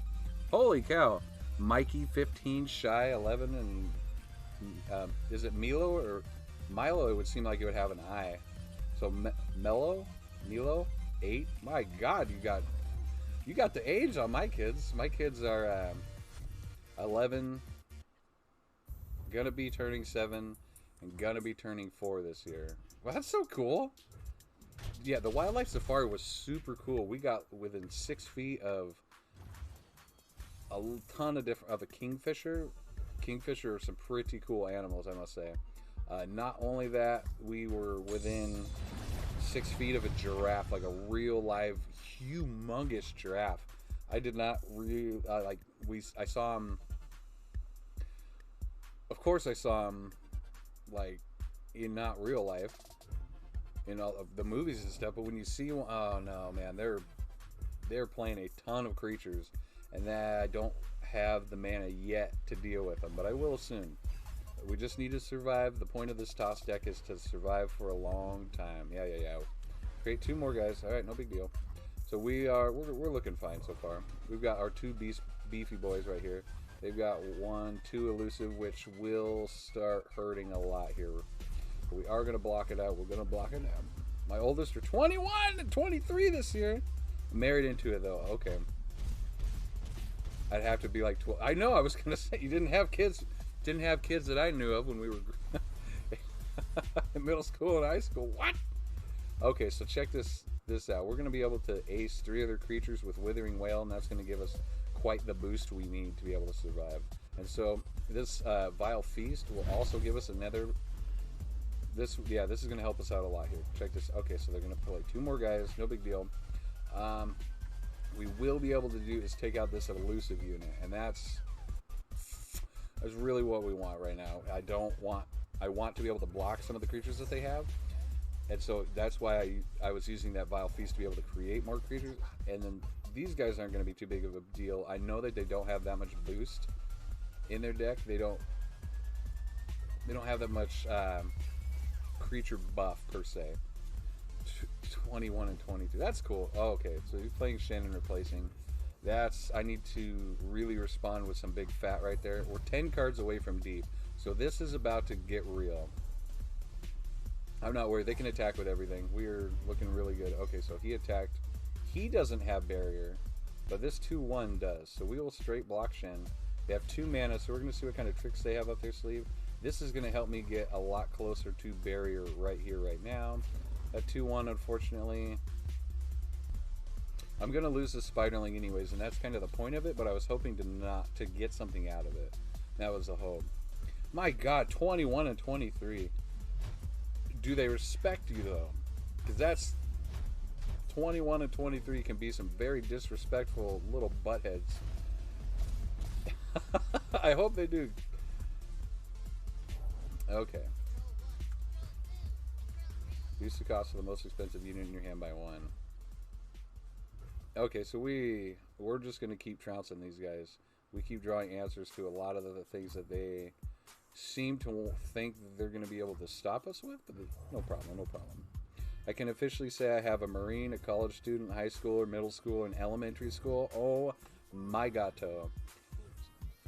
Holy cow. Mikey, 15, Shy, 11, and is it Milo or Milo? It would seem like it would have an I. So Milo, 8. My God, you got the age on my kids. My kids are 11, gonna be turning 7, and gonna be turning 4 this year. Well, that's so cool. Yeah, the Wildlife Safari was super cool. We got within 6 feet of a ton of different... Of a kingfisher. Kingfisher are some pretty cool animals, I must say. Not only that, we were within 6 feet of a giraffe, like a real live, humongous giraffe. I did not really... I saw him... Of course I saw him, like, in not real life. In all of the movies and stuff, but when you see one, oh no, man, they're playing a ton of creatures, and that I don't have the mana yet to deal with them, but I will soon. We just need to survive. The point of this toss deck is to survive for a long time. Yeah. Create 2 more guys. All right, no big deal. So we're looking fine so far. We've got our 2 beefy boys right here. They've got 1, 2 elusive, which will start hurting a lot here. We are going to block it out. We're going to block it out. My oldest are 21 and 23 this year. Married into it, though. Okay. I'd have to be like 12. I know, I was going to say, you didn't have kids. Didn't have kids that I knew of when we were in middle school and high school. What? Okay, so check this out. We're going to be able to ace 3 other creatures with Withering Wail, and that's going to give us quite the boost we need to be able to survive. And so this Vile Feast will also give us another. This is going to help us out a lot here. Check this. Okay, so they're going to play 2 more guys. No big deal. We will be able to do is take out this elusive unit, and that's really what we want right now. I want to be able to block some of the creatures that they have, and so that's why I was using that Vile Feast to be able to create more creatures. And then these guys aren't going to be too big of a deal. I know that they don't have that much boost in their deck. They don't have that much creature buff per se. 21 and 22. That's cool. Oh, okay, so you're playing Shen and replacing. I need to really respond with some big fat right there. We're 10 cards away from deep, so this is about to get real. I'm not worried. They can attack with everything. We're looking really good. Okay, so he attacked. He doesn't have barrier, but this 2/1 does. So we will straight block Shen. They have 2 mana, so we're going to see what kind of tricks they have up their sleeve. This is going to help me get a lot closer to barrier right here, right now. At 2/1, unfortunately. I'm going to lose this Spiderling anyways, and that's kind of the point of it, but I was hoping to get something out of it. That was the hope. My God, 21 and 23. Do they respect you, though? Because that's 21 and 23 can be some very disrespectful little buttheads. I hope they do. Okay. Reduce the cost of the most expensive unit in your hand by 1. Okay, so we're just going to keep trouncing these guys. We keep drawing answers to a lot of the things that they seem to think that they're going to be able to stop us with, but no problem, no problem. I can officially say I have a Marine, a college student, high schooler, middle schooler, and elementary school. Oh my gato.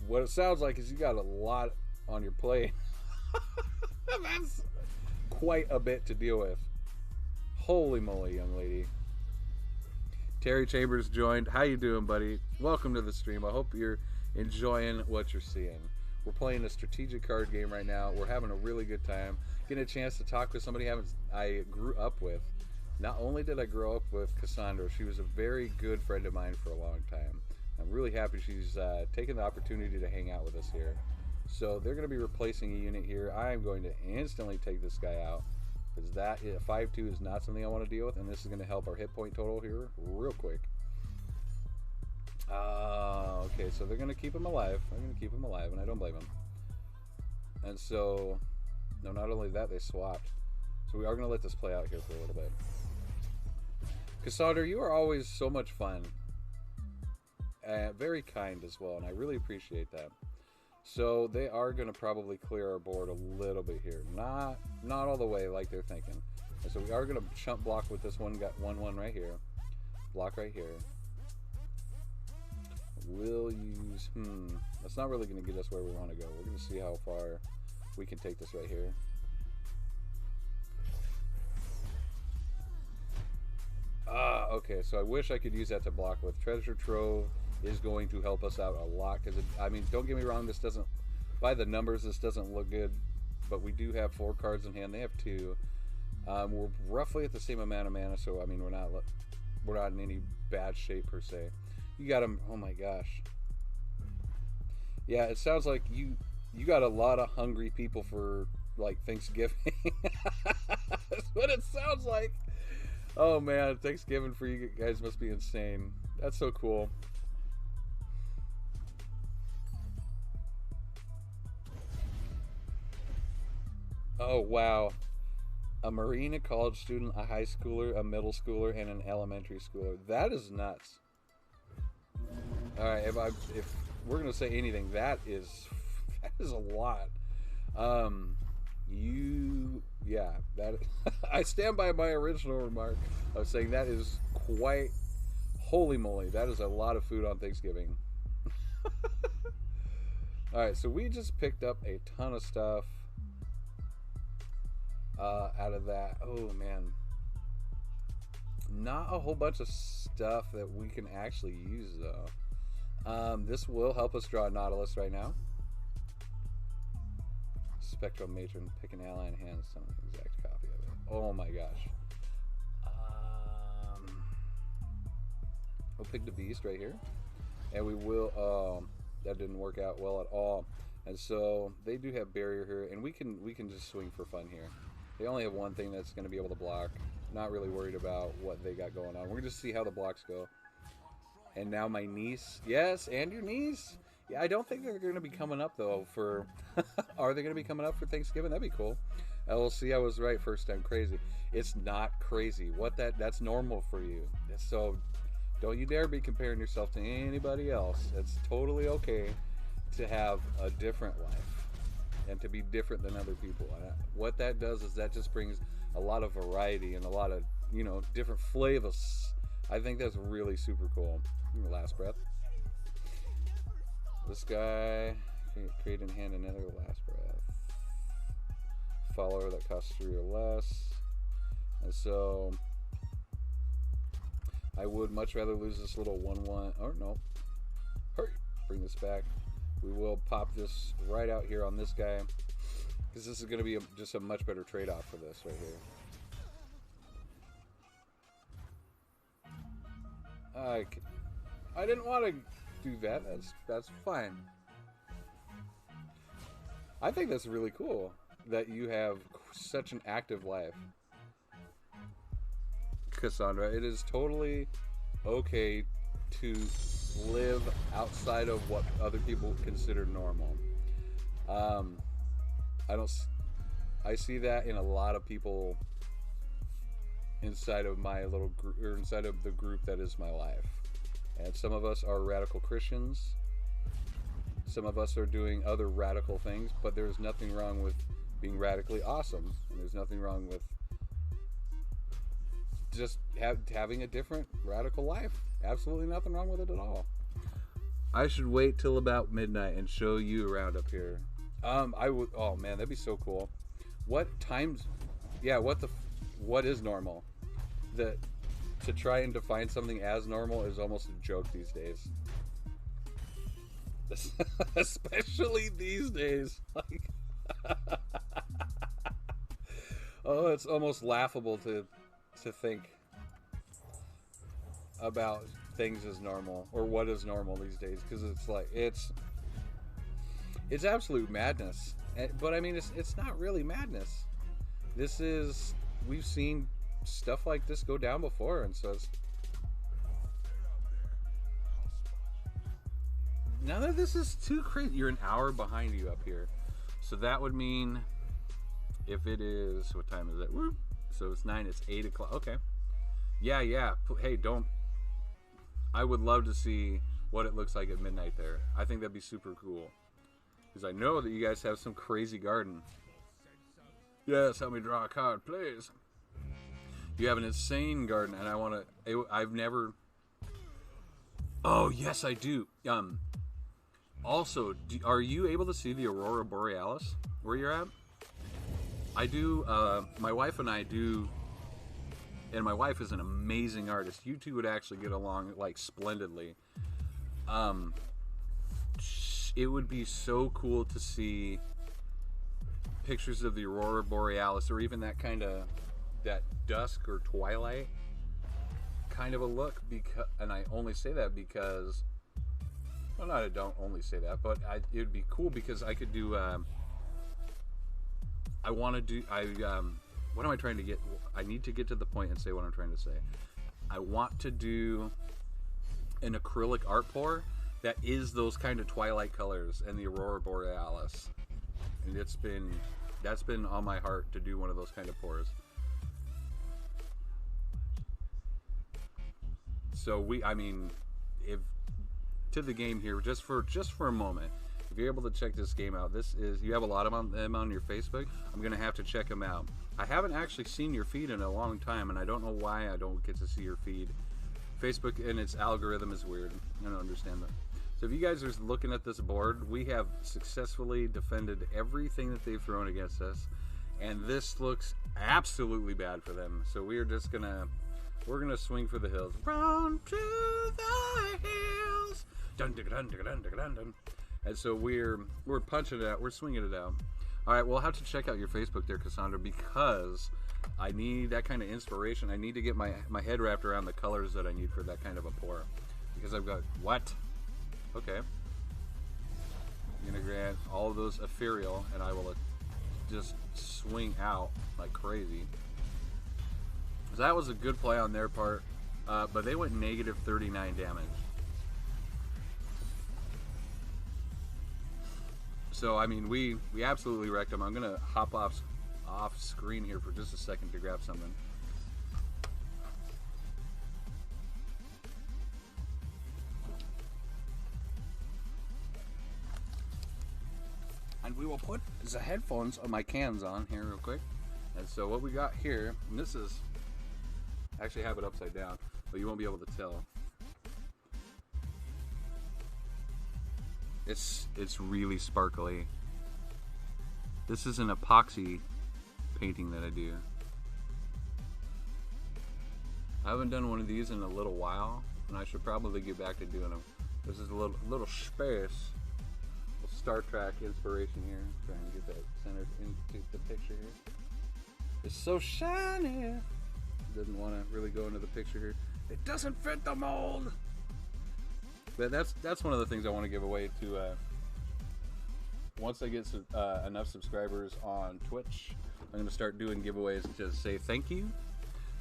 What it sounds like is you got a lot on your plate. That's quite a bit to deal with. Holy moly, young lady. Terry Chambers joined. How you doing, buddy? Welcome to the stream. I hope you're enjoying what you're seeing. We're playing a strategic card game right now. We're having a really good time. Getting a chance to talk with somebody I grew up with. Not only did I grow up with Cassandra, she was a very good friend of mine for a long time. I'm really happy she's taken the opportunity to hang out with us here. So they're going to be replacing a unit here. I'm going to instantly take this guy out, because that 5/2 is not something I want to deal with, and this is going to help our hit point total here real quick. Okay, so they're going to keep him alive. I'm going to keep him alive, and I don't blame him. And so, no, not only that, they swapped. So we are going to let this play out here for a little bit. Cassandra, you are always so much fun. Very kind as well, and I really appreciate that. So they are going to probably clear our board a little bit here. Not all the way like they're thinking. And so we are going to chump block with this one. Got 1/1 right here. Block right here. We'll use... That's not really going to get us where we want to go. We're going to see how far we can take this right here. Okay, so I wish I could use that to block with. Treasure Trove is going to help us out a lot, because I mean, don't get me wrong, this doesn't, by the numbers, this doesn't look good, but we do have 4 cards in hand. They have 2. We're roughly at the same amount of mana, so I mean, we're not in any bad shape per se. You got him. Oh my gosh. Yeah, it sounds like you got a lot of hungry people for like Thanksgiving. That's what it sounds like. Oh man, Thanksgiving for you guys must be insane. That's so cool. Oh wow. A Marine, a college student, a high schooler, a middle schooler, and an elementary schooler. That is nuts. Alright, if we're gonna say anything, that is a lot. Yeah, that I stand by my original remark of saying that is quite, holy moly, that is a lot of food on Thanksgiving. Alright, so we just picked up a ton of stuff out of that. Oh man, not a whole bunch of stuff that we can actually use though. This will help us draw a Nautilus right now. Spectral Matron, pick an ally in hand, some exact copy of it. Oh my gosh. We'll pick the Beast right here. and we will. That didn't work out well at all, and so they do have barrier here, and we can just swing for fun here. They only have one thing that's going to be able to block. Not really worried about what they got going on. We're going to see how the blocks go. And now my niece. Yes, and your niece. Yeah, I don't think they're going to be coming up, though, for... Are they going to be coming up for Thanksgiving? That'd be cool. LLC, I was right first time. Crazy. It's not crazy. That's normal for you. So don't you dare be comparing yourself to anybody else. It's totally okay to have a different life and to be different than other people. What that does is that just brings a lot of variety and a lot of, different flavors. I think that's really super cool. Your last breath. This guy, create and hand another last breath. Follower that costs 3 or less. And so, I would much rather lose this little 1-1. Or no. Hurry. Bring this back. We will pop this right out here on this guy. Because this is going to be just a much better trade-off for this right here. I didn't want to do that. That's fine. I think that's really cool that you have such an active life, Cassandra. It is totally okay to live outside of what other people consider normal. I see that in a lot of people inside of my little group, or inside of the group that is my life. And some of us are radical Christians. Some of us are doing other radical things, but there's nothing wrong with being radically awesome. And there's nothing wrong with just having a different radical life. Absolutely nothing wrong with it at all. I should wait till about midnight and show you around up here. I would. Oh man, that'd be so cool. What times? Yeah. What is normal? To try and define something as normal is almost a joke these days. Especially these days. Like, oh, it's almost laughable to think about things as normal, or what is normal these days, because it's like it's absolute madness. But I mean, it's not really madness. We've seen stuff like this go down before, and so none of this is too crazy. You're an hour behind you up here, so that would mean if it is, what time is it? Woo. So it's 9. It's 8 o'clock. Okay. Yeah. Hey, I would love to see what it looks like at midnight there. I think that'd be super cool, because I know that you guys have some crazy garden. Yes, help me draw a card, please. You have an insane garden, and I've never... Oh, yes, I do. Also, are you able to see the Aurora Borealis where you're at? I do. My wife and I do, and my wife is an amazing artist. You two would actually get along, like, splendidly. It would be so cool to see pictures of the Aurora Borealis, or even that kind of... that dusk or twilight kind of a look, and I only say that because, well, I don't only say that, but it would be cool because I could do what am I trying to get? I need to get to the point and say what I'm trying to say. I want to do an acrylic art pour that is those kind of twilight colors and the Aurora Borealis, and that's been on my heart to do one of those kind of pours. So if to the game here, just for a moment, if you're able to check this game out, you have a lot of them on your Facebook. I'm gonna have to check them out. I haven't actually seen your feed in a long time, and I don't know why I don't get to see your feed. Facebook and its algorithm is weird. I don't understand that. So if you guys are looking at this board, we have successfully defended everything that they've thrown against us, and this looks absolutely bad for them. So we're gonna swing for the hills. Run to the hills. Dun dun dun dun dun dun dun. And so we're punching it out. We're swinging it out. All right, we'll have to check out your Facebook there, Cassandra, because I need that kind of inspiration. I need to get my head wrapped around the colors that I need for that kind of a pour. Because I've got what? Okay. You're gonna grant all of those ethereal, and I will just swing out like crazy. So that was a good play on their part, but they went negative 39 damage. So I mean, we absolutely wrecked them. I'm gonna hop off screen here for just a second to grab something. And we will put the headphones on my cans on here real quick. And so what we got here, and this is, actually have it upside down, but you won't be able to tell. It's really sparkly. This is an epoxy painting that I do. I haven't done one of these in a little while, and I should probably get back to doing them. This is a little space. Star Trek inspiration here. Trying to get that centered into the picture here. It's so shiny. Doesn't want to really go into the picture here. It doesn't fit the mold. But that's one of the things I want to give away to. Once I get enough subscribers on Twitch, I'm going to start doing giveaways to say thank you.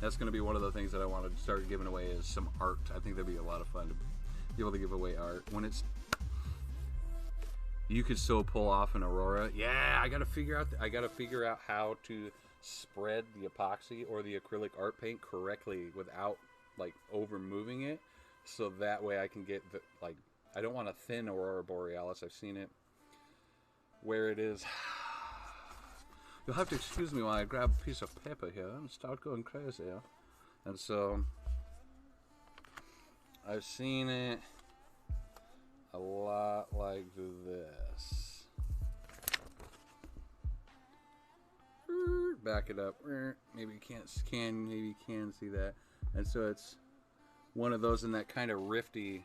That's going to be one of the things that I want to start giving away is some art. I think that'd be a lot of fun to be able to give away art when it's. You could so pull off an Aurora. Yeah, I gotta figure out how to spread the epoxy or the acrylic art paint correctly without like over moving it, so that way I can get the like. I don't want a thin Aurora Borealis. I've seen it where it is. You'll have to excuse me while I grab a piece of paper here and start going crazy. And so I've seen it a lot like this. Back it up. Maybe you can see that. And so it's one of those in that kind of rifty.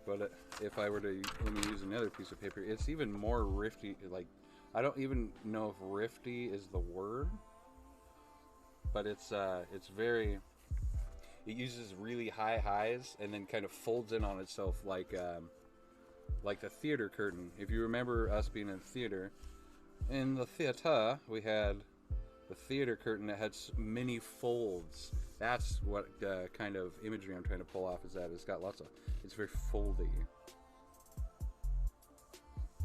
But if I were to let me use another piece of paper, it's even more rifty. Like I don't even know if rifty is the word, but it's very. It uses really high highs and then kind of folds in on itself like the theater curtain. If you remember us being in theater, in the theater we had the theater curtain that had many folds. That's what kind of imagery I'm trying to pull off. Is that it's got lots of. It's very foldy.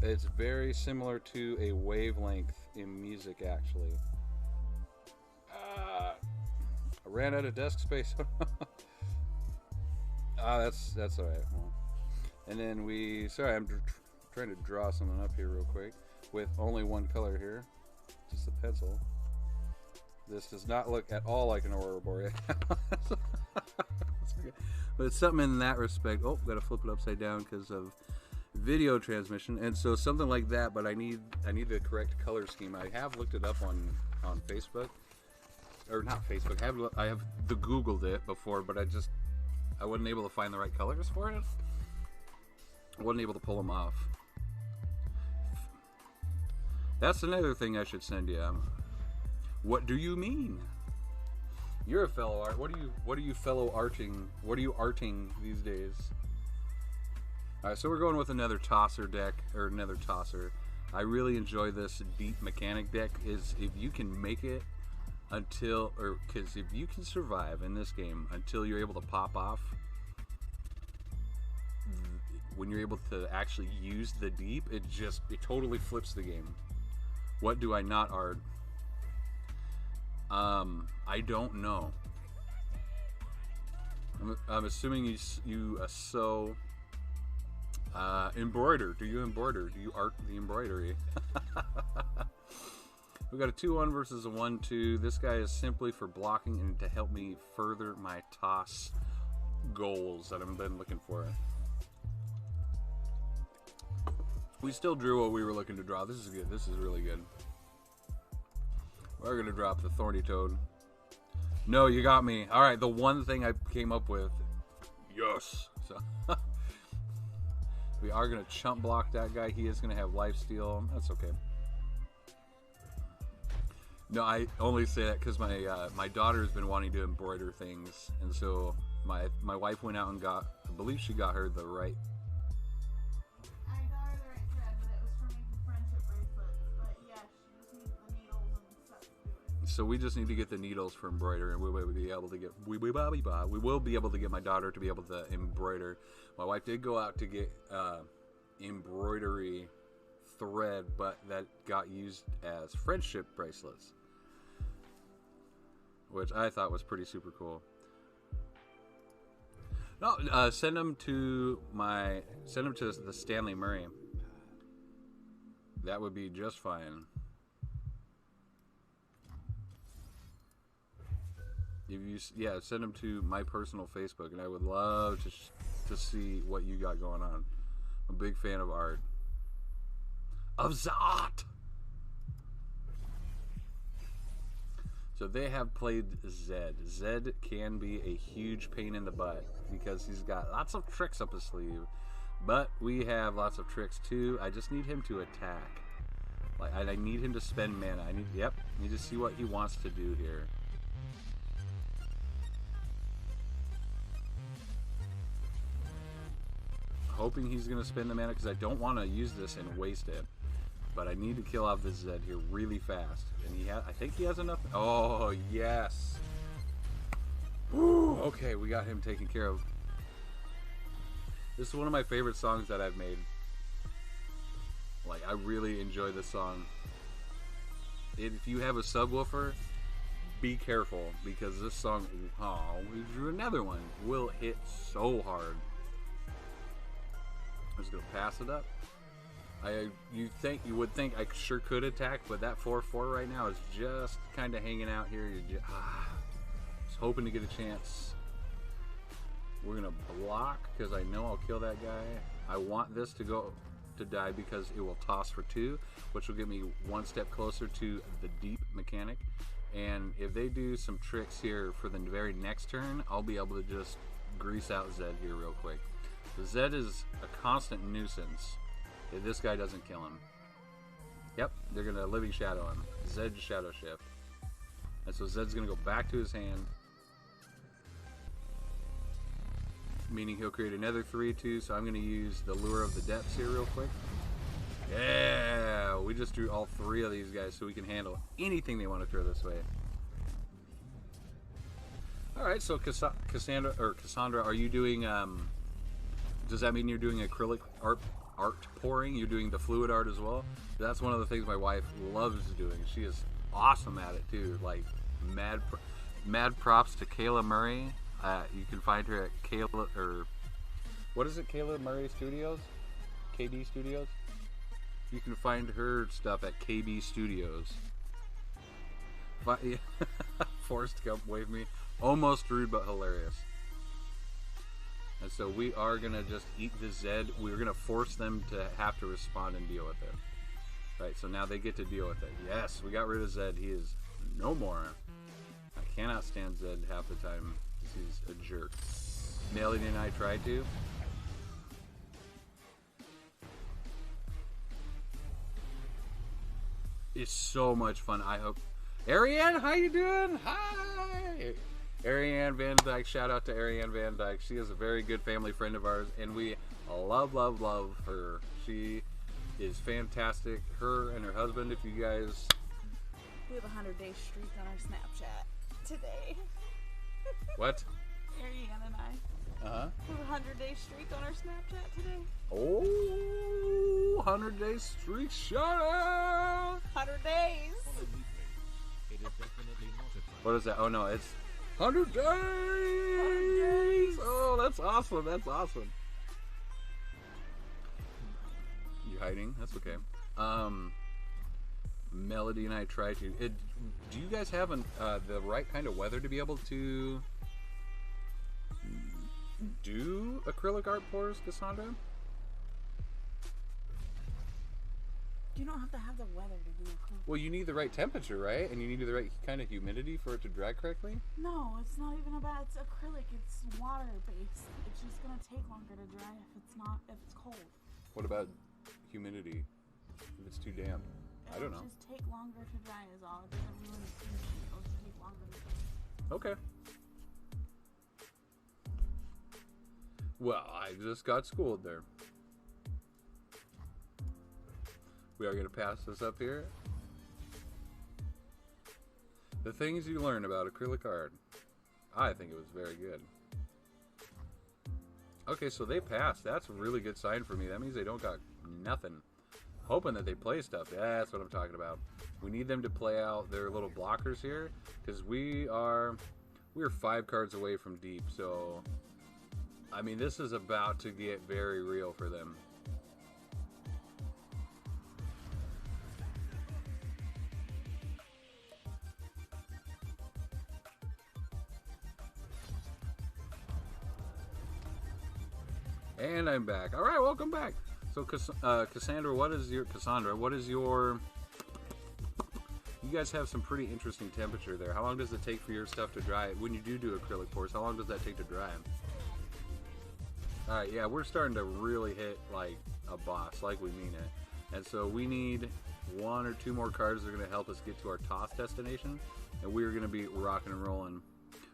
It's very similar to a wavelength in music, actually. I ran out of desk space. That's all right. Well, and then sorry, I'm trying to draw something up here real quick with only one color here, just a pencil. This does not look at all like an Aurora Borealis. But it's something in that respect. Oh, gotta flip it upside down because of video transmission. And so something like that, but I need the correct color scheme. I have looked it up on Facebook. Or not Facebook. I have Googled it before, but I wasn't able to find the right colors for it. I wasn't able to pull them off. That's another thing I should send you. What do you mean? You're a fellow art. What are you fellow arting? What are you arting these days? All right, so we're going with another tosser deck or another tosser. I really enjoy this deep mechanic deck. Is if you can make it because if you can survive in this game until you're able to pop off, when you're able to actually use the deep, it totally flips the game. What do I not art? I don't know. I'm assuming you sew, embroider. Do you embroider? Do you art the embroidery? We got a 2-1 versus a 1-2. This guy is simply for blocking and to help me further my toss goals that I've been looking for. We still drew what we were looking to draw. This is good. This is really good. We're gonna drop the Thorny Toad. No, you got me. All right, the one thing I came up with. Yes. So we are gonna chump block that guy. He is gonna have lifesteal. That's okay. No, I only say that because my daughter has been wanting to embroider things, and so my wife went out and got. I believe she got her the right so we just need to get the needles for embroider, and we will be able to get we will be able to get my daughter to be able to embroider. My wife did go out to get embroidery thread, but that got used as friendship bracelets, which I thought was pretty super cool. No, send them to the Stanley Murray. That would be just fine. Yeah, send them to my personal Facebook, and I would love to see what you got going on. I'm a big fan of art. Of the art! So they have played Zed. Zed can be a huge pain in the butt because he's got lots of tricks up his sleeve. But we have lots of tricks too. I just need him to attack. Like I need him to spend mana. I need to see what he wants to do here. Hoping he's gonna spend the mana because I don't want to use this and waste it. But I need to kill off this Zed here really fast. And I think he has enough. Oh yes. Woo, okay, we got him taken care of. This is one of my favorite songs that I've made. Like, I really enjoy this song. If you have a subwoofer, be careful because this song, another one, will hit so hard. I'm just gonna pass it up. You would think I sure could attack, but that 4/4 right now is just kind of hanging out here. You're just hoping to get a chance. We're gonna block because I know I'll kill that guy. I want this to die because it will toss for 2, which will get me one step closer to the deep mechanic. And if they do some tricks here for the very next turn, I'll be able to just grease out Zed here real quick. The Zed is a constant nuisance if this guy doesn't kill him. Yep, they're gonna Living Shadow him. Zed Shadow Shift. And so Zed's gonna go back to his hand, meaning he'll create another 3/2, so I'm going to use the Lure of the Depths here real quick. Yeah, we just drew all 3 of these guys so we can handle anything they want to throw this way. Alright, so Cassandra, are you doing, does that mean you're doing acrylic art pouring? You're doing the fluid art as well? That's one of the things my wife loves doing. She is awesome at it too. Like, mad props to Kayla Murray. You can find her at Kayla, or what is it, Kayla Murray Studios? KD Studios? You can find her stuff at KB Studios. Forrest Gump waved me. Almost rude, but hilarious. And so we are going to just eat the Zed. We're going to force them to have to respond and deal with it. Right, so now they get to deal with it. Yes, we got rid of Zed. He is no more. I cannot stand Zed half the time. He's a jerk. Melody and I tried to. It's so much fun. I hope. Ariane, how you doing? Hi! Ariane Van Dyke. Shout out to Ariane Van Dyke. She is a very good family friend of ours, and we love her. She is fantastic. Her and her husband, if you guys... We have a 100-day streak on our Snapchat today. What? Ariane and I. Uh-huh. We have a 100-day streak on our Snapchat today. Oh, 100-day streak, shout out! 100 days! What is that? Oh no, it's 100 days! 100 days! Oh, that's awesome, that's awesome. You hiding? That's okay. Melody and I tried to... do you guys have the right kind of weather to be able to do acrylic art pours, Cassandra? You don't have to have the weather to do acrylic. Well, you need the right temperature, right? And you need the right kind of humidity for it to dry correctly? No, it's not even about... It's acrylic. It's water-based. It's just going to take longer to dry if it's cold. What about humidity? If it's too damp? I don't know. It'll just take longer to dry is all. It doesn't ruin the finish. It'll just take longer to dry. Okay. Well, I just got schooled there. We are going to pass this up here. The things you learn about acrylic art. I think it was very good. Okay, so they passed. That's a really good sign for me. That means they don't got nothing. Hoping that they play stuff. That's what I'm talking about. We need them to play out their little blockers here, because we're 5 cards away from deep. So, I mean, this is about to get very real for them. And I'm back. All right, welcome back. So, Cassandra, what is your... You guys have some pretty interesting temperature there. How long does it take for your stuff to dry? When you do acrylic pours, how long does that take to dry? All right, yeah, we're starting to really hit like a boss, like we mean it. And so we need 1 or 2 more cards that are going to help us get to our toss destination. And we're going to be rocking and rolling.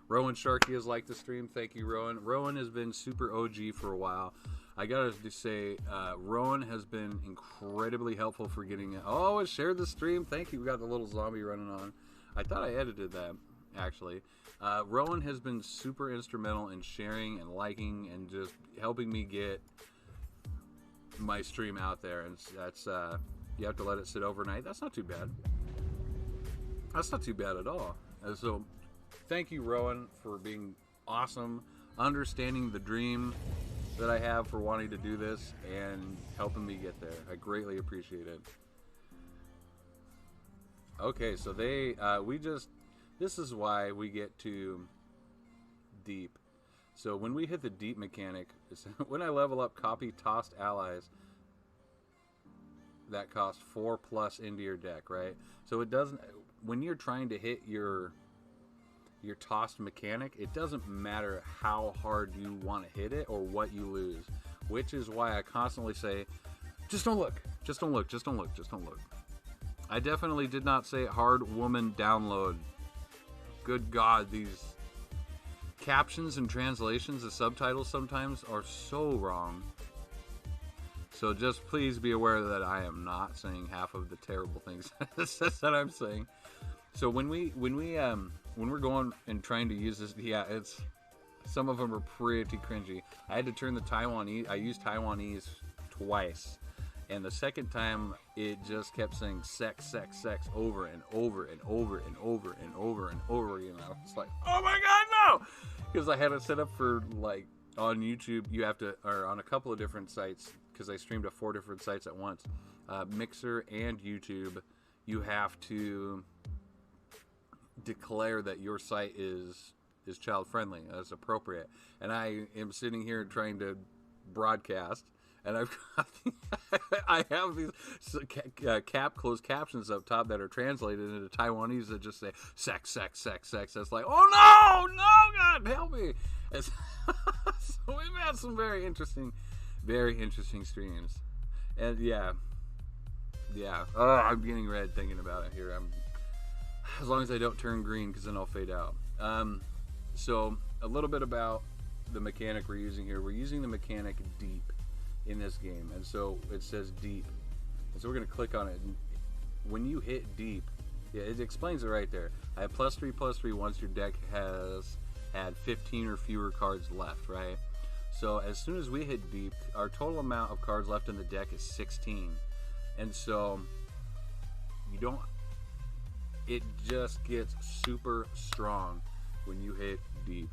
Rowan Sharkey has liked the stream. Thank you, Rowan. Rowan has been super OG for a while. I gotta say, Rowan has been incredibly helpful for getting it. Oh, it shared the stream. Thank you. We got the little zombie running on. I thought I edited that, actually. Rowan has been super instrumental in sharing and liking and just helping me get my stream out there. And that's, you have to let it sit overnight. That's not too bad. That's not too bad at all. So, thank you, Rowan, for being awesome, understanding the dream that I have for wanting to do this and helping me get there. I greatly appreciate it. Okay, so this is why we get to deep. So when we hit the deep mechanic, when I level up copy tossed allies, that cost 4+ into your deck, right? So it doesn't, when you're trying to hit your tossed mechanic, it doesn't matter how hard you want to hit it or what you lose, which is why I constantly say, just don't look, just don't look, just don't look, just don't look. I definitely did not say hard woman download. Good God, these captions and translations, the subtitles sometimes are so wrong. So just please be aware that I am not saying half of the terrible things that I'm saying. So when we're going and trying to use this, yeah, it's, some of them are pretty cringy. I had to turn the Taiwanese, I used Taiwanese twice. And the second time, it just kept saying sex, sex, sex over and over and over and over and over and over again. I was like, oh my God, no! Because I had it set up for, like, on YouTube, you have to, or on a couple of different sites, because I streamed to 4 different sites at once, Mixer and YouTube, you have to declare that your site is child friendly, as appropriate. And I am sitting here trying to broadcast, and I have these closed captions up top that are translated into Taiwanese that just say sex, sex, sex, sex. That's like, oh no, God help me. So we've had some very interesting streams, and yeah. Oh, I'm getting red thinking about it here. As long as I don't turn green, because then I'll fade out. So a little bit about the mechanic we're using here. We're using the mechanic deep in this game, and so it says deep, and so we're going to click on it. And when you hit deep, yeah, it explains it right there. I have +3/+3 once your deck has had 15 or fewer cards left, right? So as soon as we hit deep, our total amount of cards left in the deck is 16, and so you don't, it just gets super strong when you hit deep.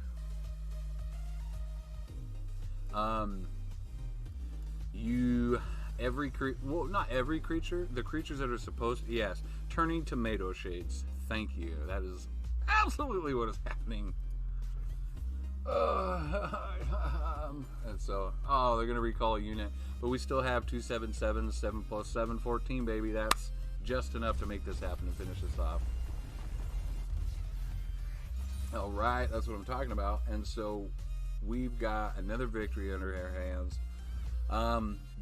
Well, not every creature, the creatures that are supposed to, yes, turning tomato shades. Thank you. That is absolutely what is happening. And so, oh, they're going to recall a unit, but we still have 2/7/7, 7 + 7, 14, baby. That's just enough to make this happen and finish this off. All right, that's what I'm talking about. And so we've got another victory under our hands.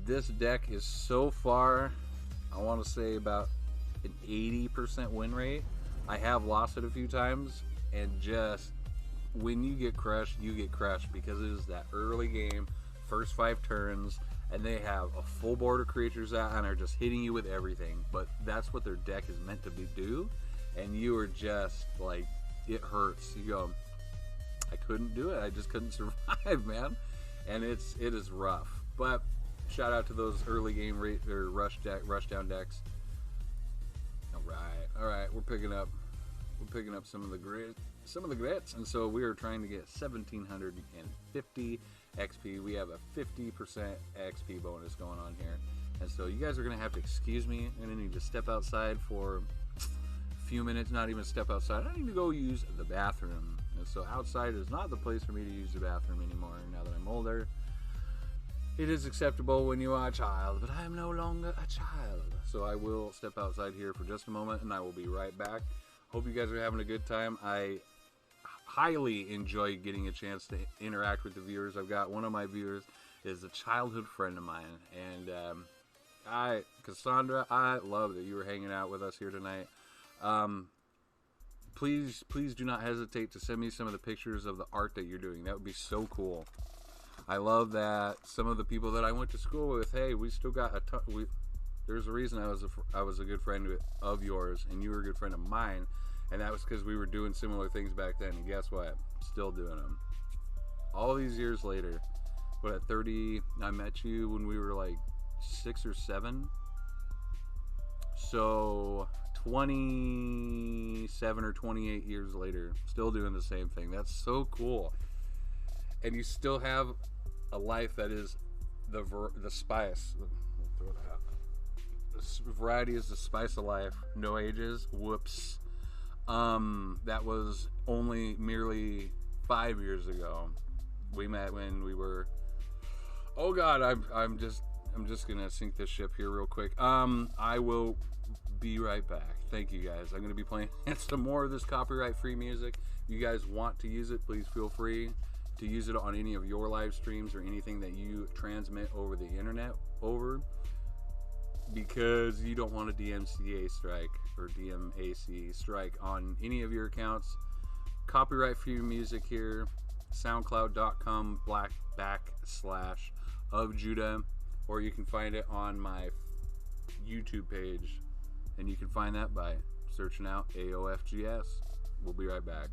This deck is so far, I want to say about an 80% win rate. I have lost it a few times, and just when you get crushed because it is that early game, first 5 turns, and they have a full board of creatures out and are just hitting you with everything. But that's what their deck is meant to do, and you were just like, it hurts. You go, I couldn't do it. I just couldn't survive, man. And it is rough. But shout out to those early game rush down decks. All right, we're picking up some of the grits, and so we are trying to get 1,750 XP. We have a 50% XP bonus going on here, and so you guys are gonna have to excuse me. I'm gonna need to step outside for a few minutes. Not even step outside. I need to go use the bathroom, and so outside is not the place for me to use the bathroom anymore. Now that I'm older, it is acceptable when you are a child, but I am no longer a child. So I will step outside here for just a moment, and I will be right back. Hope you guys are having a good time. I highly enjoy getting a chance to interact with the viewers. I've got one of my viewers is a childhood friend of mine, and Cassandra, I love that you were hanging out with us here tonight. Please do not hesitate to send me some of the pictures of the art that you're doing. That would be so cool. I love that some of the people that I went to school with, hey, we still got a ton. There's a reason I was a good friend of yours, and you were a good friend of mine, and that was because we were doing similar things back then. And guess what? Still doing them. All these years later, what, at 30, I met you when we were like 6 or 7. So 27 or 28 years later, still doing the same thing. That's so cool. And you still have a life that is the spice. Throw it out. The variety is the spice of life. No ages. Whoops. That was only merely 5 years ago. We met when we were. Oh God, I'm just gonna sink this ship here real quick. I will be right back. Thank you guys. I'm gonna be playing some more of this copyright-free music. If you guys want to use it, please feel free to use it on any of your live streams or anything that you transmit over the internet because you don't want a DMCA strike or DMAC strike on any of your accounts. Copyright free music here, soundcloud.com/of Judah, or you can find it on my YouTube page, and you can find that by searching out AOFGS. We'll be right back.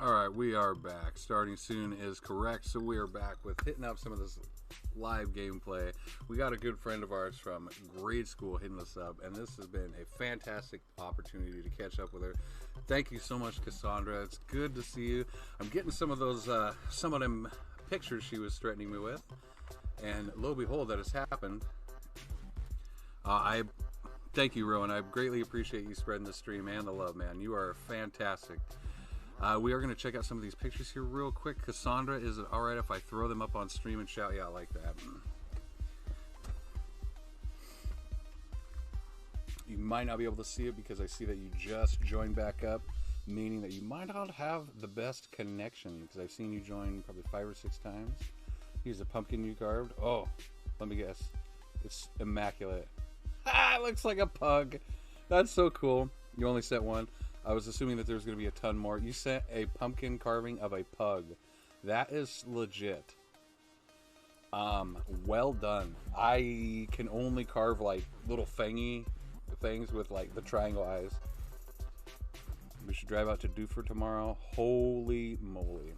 All right, we are back. Starting soon is correct, so we are back with hitting up some of this live gameplay. We got a good friend of ours from grade school hitting us up, and this has been a fantastic opportunity to catch up with her. Thank you so much, Cassandra. It's good to see you. I'm getting some of those, some of them pictures she was threatening me with, and lo and behold, that has happened. I thank you, Rowan. I greatly appreciate you spreading the stream and the love, man. You are fantastic. We are going to check out some of these pictures here real quick. Cassandra, is it alright if I throw them up on stream and shout you out like that? You might not be able to see it because I see that you just joined back up, meaning that you might not have the best connection, because I've seen you join probably 5 or 6 times. Here's a pumpkin you carved. Oh, let me guess. It's immaculate. Ah, it looks like a pug. That's so cool. You only sent one. I was assuming that there's going to be a ton more. You sent a pumpkin carving of a pug. That is legit. Well done. I can only carve like little fangy things with like the triangle eyes. We should drive out to Dufur tomorrow. Holy moly.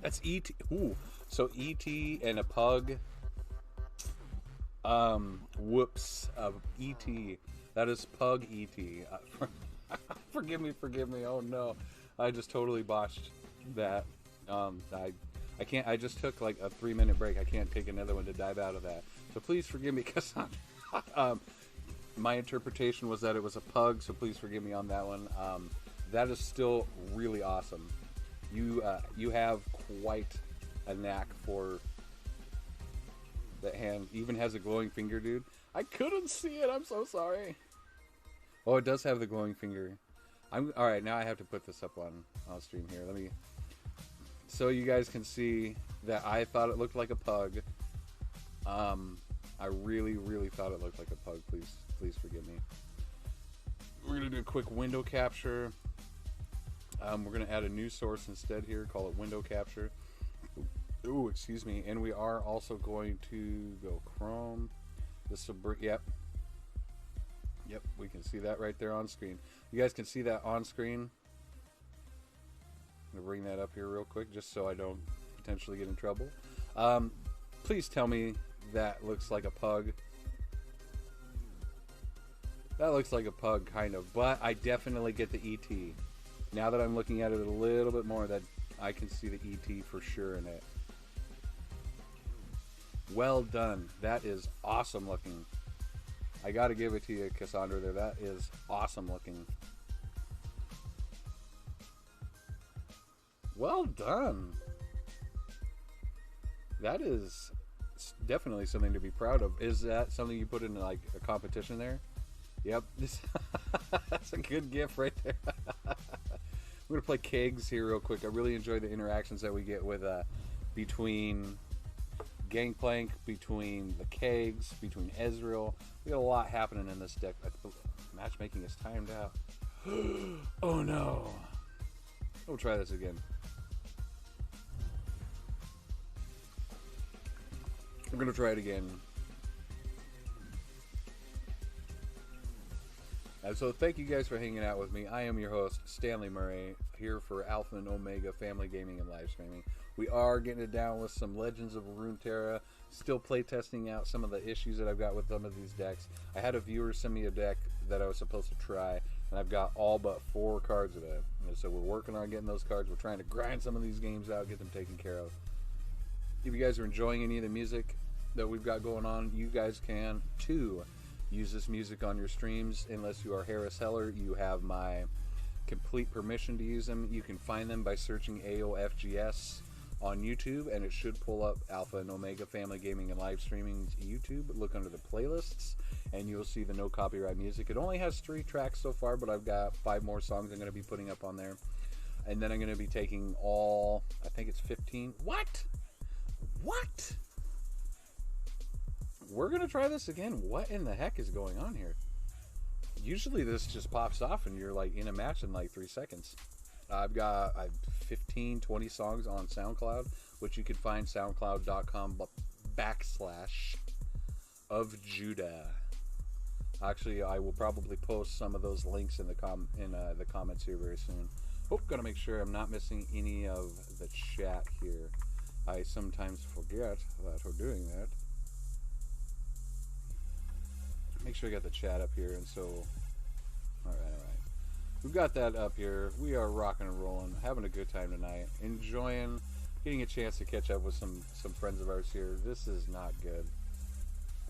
That's E.T. Ooh. So E.T. and a pug. Whoops. E.T. That is Pug E.T. Forgive me. Oh no, I just totally botched that. I can't. I just took like a 3-minute break. I can't take another one to dive out of that. So please forgive me, Cassandra. My interpretation was that it was a pug, so please forgive me on that one. That is still really awesome. You have quite a knack for that hand. Even has a glowing finger, dude. I couldn't see it. I'm so sorry. Oh, it does have the glowing finger. All right. Now I have to put this up on stream here. Let me, so you guys can see that I thought it looked like a pug. I really thought it looked like a pug. Please forgive me. We're gonna do a quick window capture. We're gonna add a new source instead here. Call it window capture. Ooh, excuse me. And we are also going to go Chrome. This will bring, yep, we can see that right there on screen. You guys can see that on screen. I'm gonna bring that up here real quick just so I don't potentially get in trouble. Please tell me that looks like a pug. That looks like a pug, kind of, but I definitely get the ET. Now that I'm looking at it a little bit more, that I can see the ET for sure in it. Well done. That is awesome looking. I gotta give it to you, Cassandra, there. That is awesome looking. Well done. That is definitely something to be proud of. Is that something you put in like a competition there? Yep. That's a good gift right there. I'm gonna play kegs here real quick. I really enjoy the interactions that we get with between Gangplank, between the kegs, between Ezreal. We got a lot happening in this deck. Matchmaking is timed out. Oh no. We'll try this again. We're gonna try it again. And so thank you guys for hanging out with me. I am your host, Stanley Murray, here for Alpha and Omega Family Gaming and Live Streaming. We are getting it down with some Legends of Runeterra, still playtesting out some of the issues that I've got with some of these decks. I had a viewer send me a deck that I was supposed to try, and I've got all but 4 cards of it. And so we're working on getting those cards. We're trying to grind some of these games out, get them taken care of. If you guys are enjoying any of the music that we've got going on, you guys can too. Use this music on your streams. Unless you are Harris Heller, you have my complete permission to use them. You can find them by searching AOFGS on YouTube, and it should pull up Alpha and Omega Family Gaming and Live Streaming's YouTube. Look under the playlists, and you'll see the no copyright music. It only has 3 tracks so far, but I've got 5 more songs I'm going to be putting up on there. And then I'm going to be taking all, I think it's 15. What? We're going to try this again. What in the heck is going on here? Usually this just pops off and you're like in a match in like 3 seconds. I've 15, 20 songs on SoundCloud, which you can find soundcloud.com/of Judah. Actually, I will probably post some of those links in the the comments here very soon. Oh, gotta make sure I'm not missing any of the chat here. I sometimes forget that we're doing that. Make sure I got the chat up here, and so, all right. We've got that up here. We are rocking and rolling, having a good time tonight, enjoying, getting a chance to catch up with some friends of ours here. This is not good.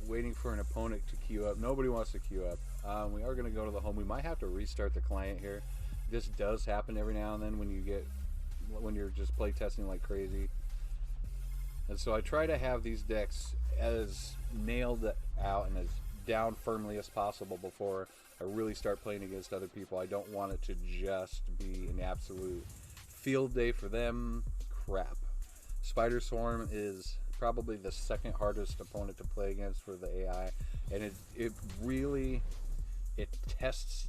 Waiting for an opponent to queue up. Nobody wants to queue up. We are going to go to the home. We might have to restart the client here. This does happen every now and then when you're just play testing like crazy. And so I try to have these decks as nailed out and as down firmly as possible before I really start playing against other people. I don't want it to just be an absolute field day for them. Crap. Spider Swarm is probably the second hardest opponent to play against for the AI, and it really tests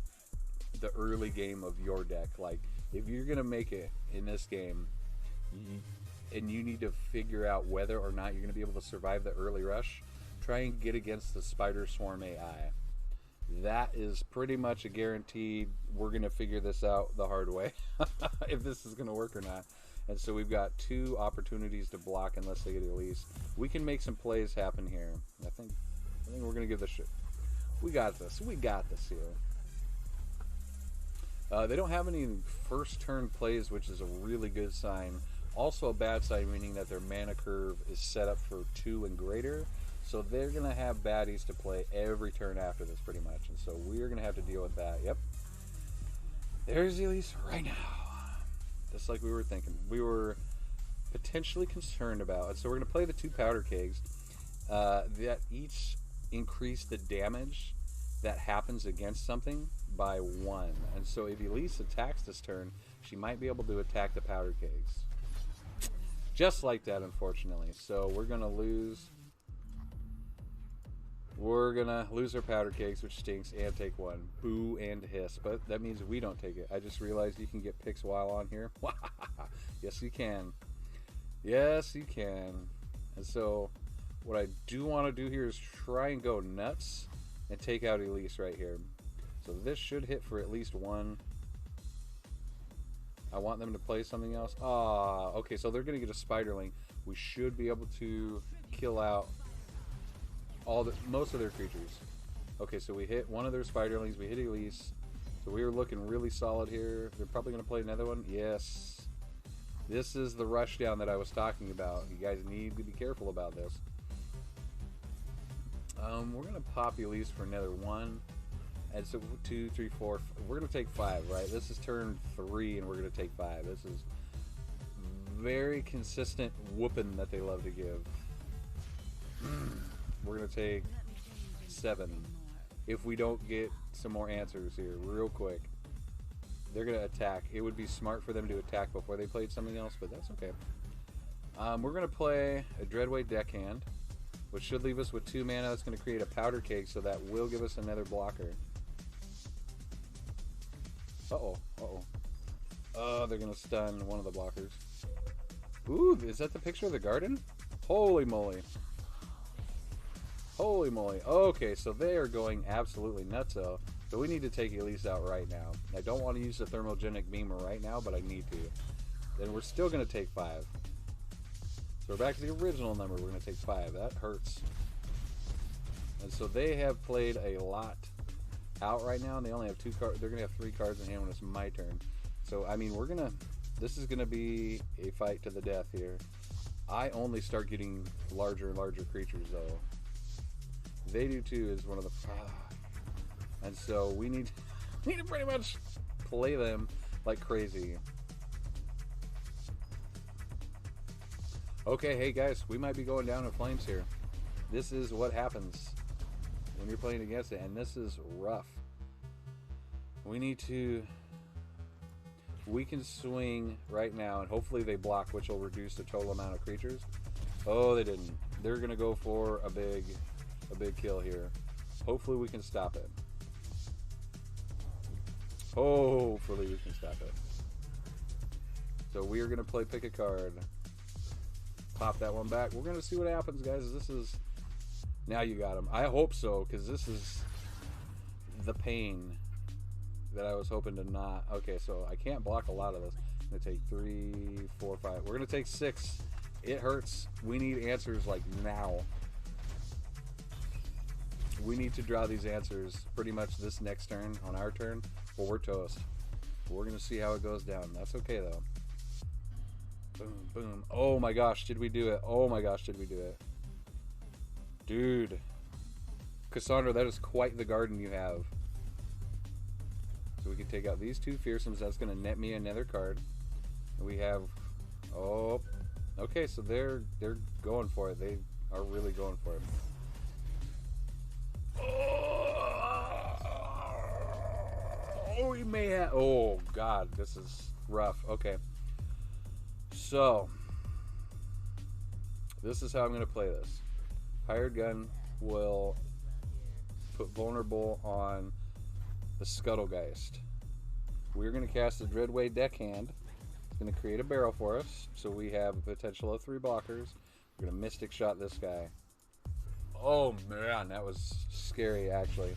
the early game of your deck. Like, if you're gonna make it in this game, and you need to figure out whether or not you're gonna be able to survive the early rush, try and get against the Spider Swarm AI. That is pretty much a guaranteed. We're gonna figure this out the hard way if this is gonna work or not. And so we've got 2 opportunities to block unless they get released. We can make some plays happen here. I think we're gonna give this shit. We got this. We got this here. They don't have any first turn plays, which is a really good sign. Also a bad sign, meaning that their mana curve is set up for 2 and greater. So they're gonna have baddies to play every turn after this, pretty much. And so we're gonna have to deal with that. Yep. There's Elise right now. Just like we were thinking. We were potentially concerned about. And so we're going to play the 2 powder kegs that each increase the damage that happens against something by 1. And so if Elise attacks this turn, she might be able to attack the powder kegs. Just like that, unfortunately. So we're going to lose. We're going to lose our powder kegs, which stinks, and take 1. Boo and hiss. But that means we don't take it. I just realized you can get picks while on here. Yes, you can. Yes, you can. And so what I do want to do here is try and go nuts and take out Elise right here. So this should hit for at least 1. I want them to play something else. Ah, okay, so they're going to get a Spiderling. We should be able to kill out most of their creatures. Okay, so we hit one of their Spiderlings. We hit Elise. So we are looking really solid here. They're probably going to play another one. Yes. This is the rush down that I was talking about. You guys need to be careful about this. We're going to pop Elise for another 1. And so 2, 3, 4. We're going to take 5, right? This is turn 3, and we're going to take 5. This is very consistent whooping that they love to give. We're going to take 7. If we don't get some more answers here real quick, they're going to attack. It would be smart for them to attack before they played something else, but that's okay. We're going to play a Dreadweight Deckhand, which should leave us with 2 mana. That's going to create a powder keg, so that will give us another blocker. Uh-oh, uh-oh. Oh, they're going to stun one of the blockers. Ooh, is that the picture of the garden? Holy moly. Holy moly. Okay, so they are going absolutely nutso. So we need to take Elise out right now. I don't want to use the thermogenic beamer right now, but I need to. Then we're still going to take 5. So we're back to the original number. We're going to take 5. That hurts. And so they have played a lot out right now, and they only have 2 cards. They're going to have 3 cards in hand when it's my turn. So, I mean, this is going to be a fight to the death here. I only start getting larger and larger creatures, though. They do too, is one of the... And so we need to pretty much play them like crazy. Okay, hey guys, we might be going down in flames here. This is what happens when you're playing against it, and this is rough. We can swing right now, and hopefully they block, which will reduce the total amount of creatures. Oh, they didn't. They're gonna go for a big kill here. Hopefully we can stop it. Hopefully we can stop it. So we are gonna play pick a card. Pop that one back. We're gonna see what happens, guys. This is... Now you got him. I hope so, because this is... the pain that I was hoping to not. Okay, so I can't block a lot of this. I'm going to take 3, 4, 5. We're going to take 6. It hurts. We need answers like now. We need to draw these answers pretty much this next turn on our turn, or we're toast. We're going to see how it goes down. That's okay, though. Boom, boom. Oh my gosh, did we do it? Oh my gosh, did we do it? Dude. Cassandra, that is quite the garden you have. So we can take out these 2 fearsomes. That's going to net me another card. And we have... Oh. Okay, so they're going for it. They are really going for it. Oh, we may have... Oh, God. This is rough. Okay. So, this is how I'm going to play this. Hired Gun will put vulnerable on the Scuttlegeist. We're going to cast the Dreadway Deckhand. It's going to create a barrel for us, so we have a potential of 3 blockers. We're going to Mystic Shot this guy. Oh man, that was scary actually.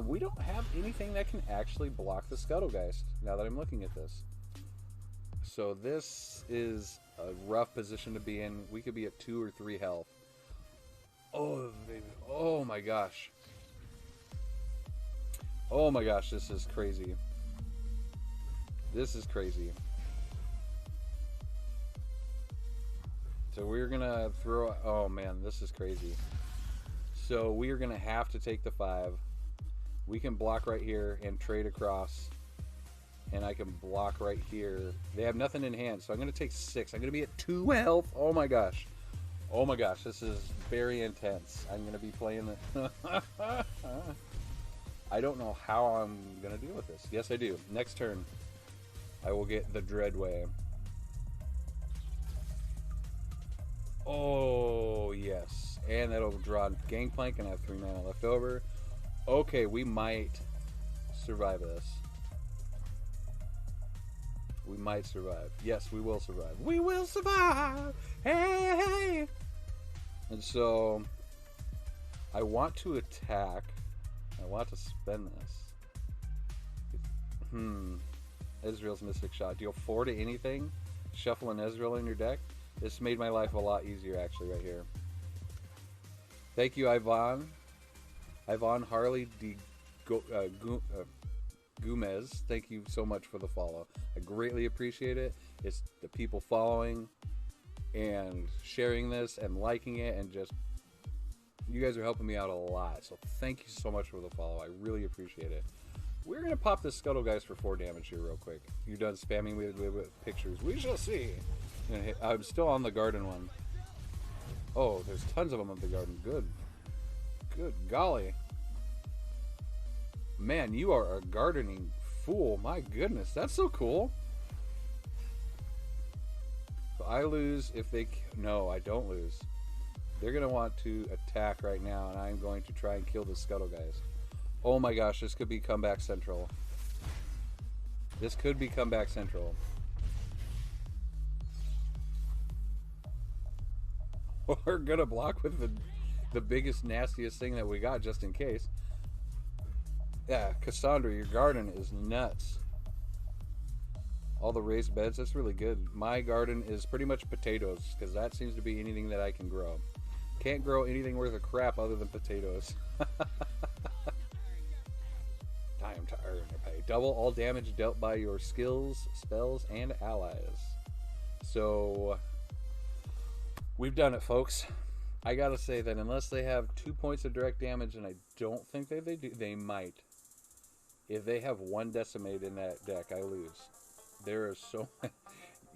We don't have anything that can actually block the Scuttlegeist, now that I'm looking at this. So this is a rough position to be in. We could be at 2 or 3 health. Oh, baby. Oh my gosh. Oh my gosh, this is crazy. This is crazy. So we're gonna throw... Oh man, this is crazy. So we are gonna have to take the 5. We can block right here and trade across. And I can block right here. They have nothing in hand, so I'm going to take 6. I'm going to be at 2 health. Oh my gosh. Oh my gosh, this is very intense. I'm going to be playing the... I don't know how I'm going to deal with this. Yes, I do. Next turn, I will get the Dreadway. Oh, yes. And that'll draw Gangplank, and I have 3 mana left over. Okay, we might survive this. We might survive. Yes, we will survive. We will survive! Hey, hey! And so, I want to attack. I want to spend this. Ezreal's Mystic Shot. Deal 4 to anything. Shuffle an Ezreal in your deck. This made my life a lot easier, actually, right here. Thank you, Ivan. Ivan Harley D. Gomez, thank you so much for the follow. I greatly appreciate it. It's the people following and sharing this and liking it, and just, you guys are helping me out a lot. So thank you so much for the follow. I really appreciate it. We're going to pop this Scuttlegeist for 4 damage here real quick. You're done spamming me with pictures. We shall see. I'm still on the garden one. Oh, there's tons of them on the garden. Good. Good golly. Man, you are a gardening fool. My goodness, that's so cool. So I lose if they... No, I don't lose. They're going to want to attack right now, and I'm going to try and kill the Scuttlegeist. Oh my gosh, this could be Comeback Central. This could be Comeback Central. We're going to block with the biggest, nastiest thing that we got, just in case. Yeah, Cassandra, your garden is nuts. All the raised beds, that's really good. My garden is pretty much potatoes, because that seems to be anything that I can grow. Can't grow anything worth a crap other than potatoes. Time to earn your pay. Double all damage dealt by your skills, spells, and allies. So, we've done it, folks. I gotta say that unless they have 2 points of direct damage, and I don't think they do, they might. If they have 1 decimate in that deck, I lose. There is so many.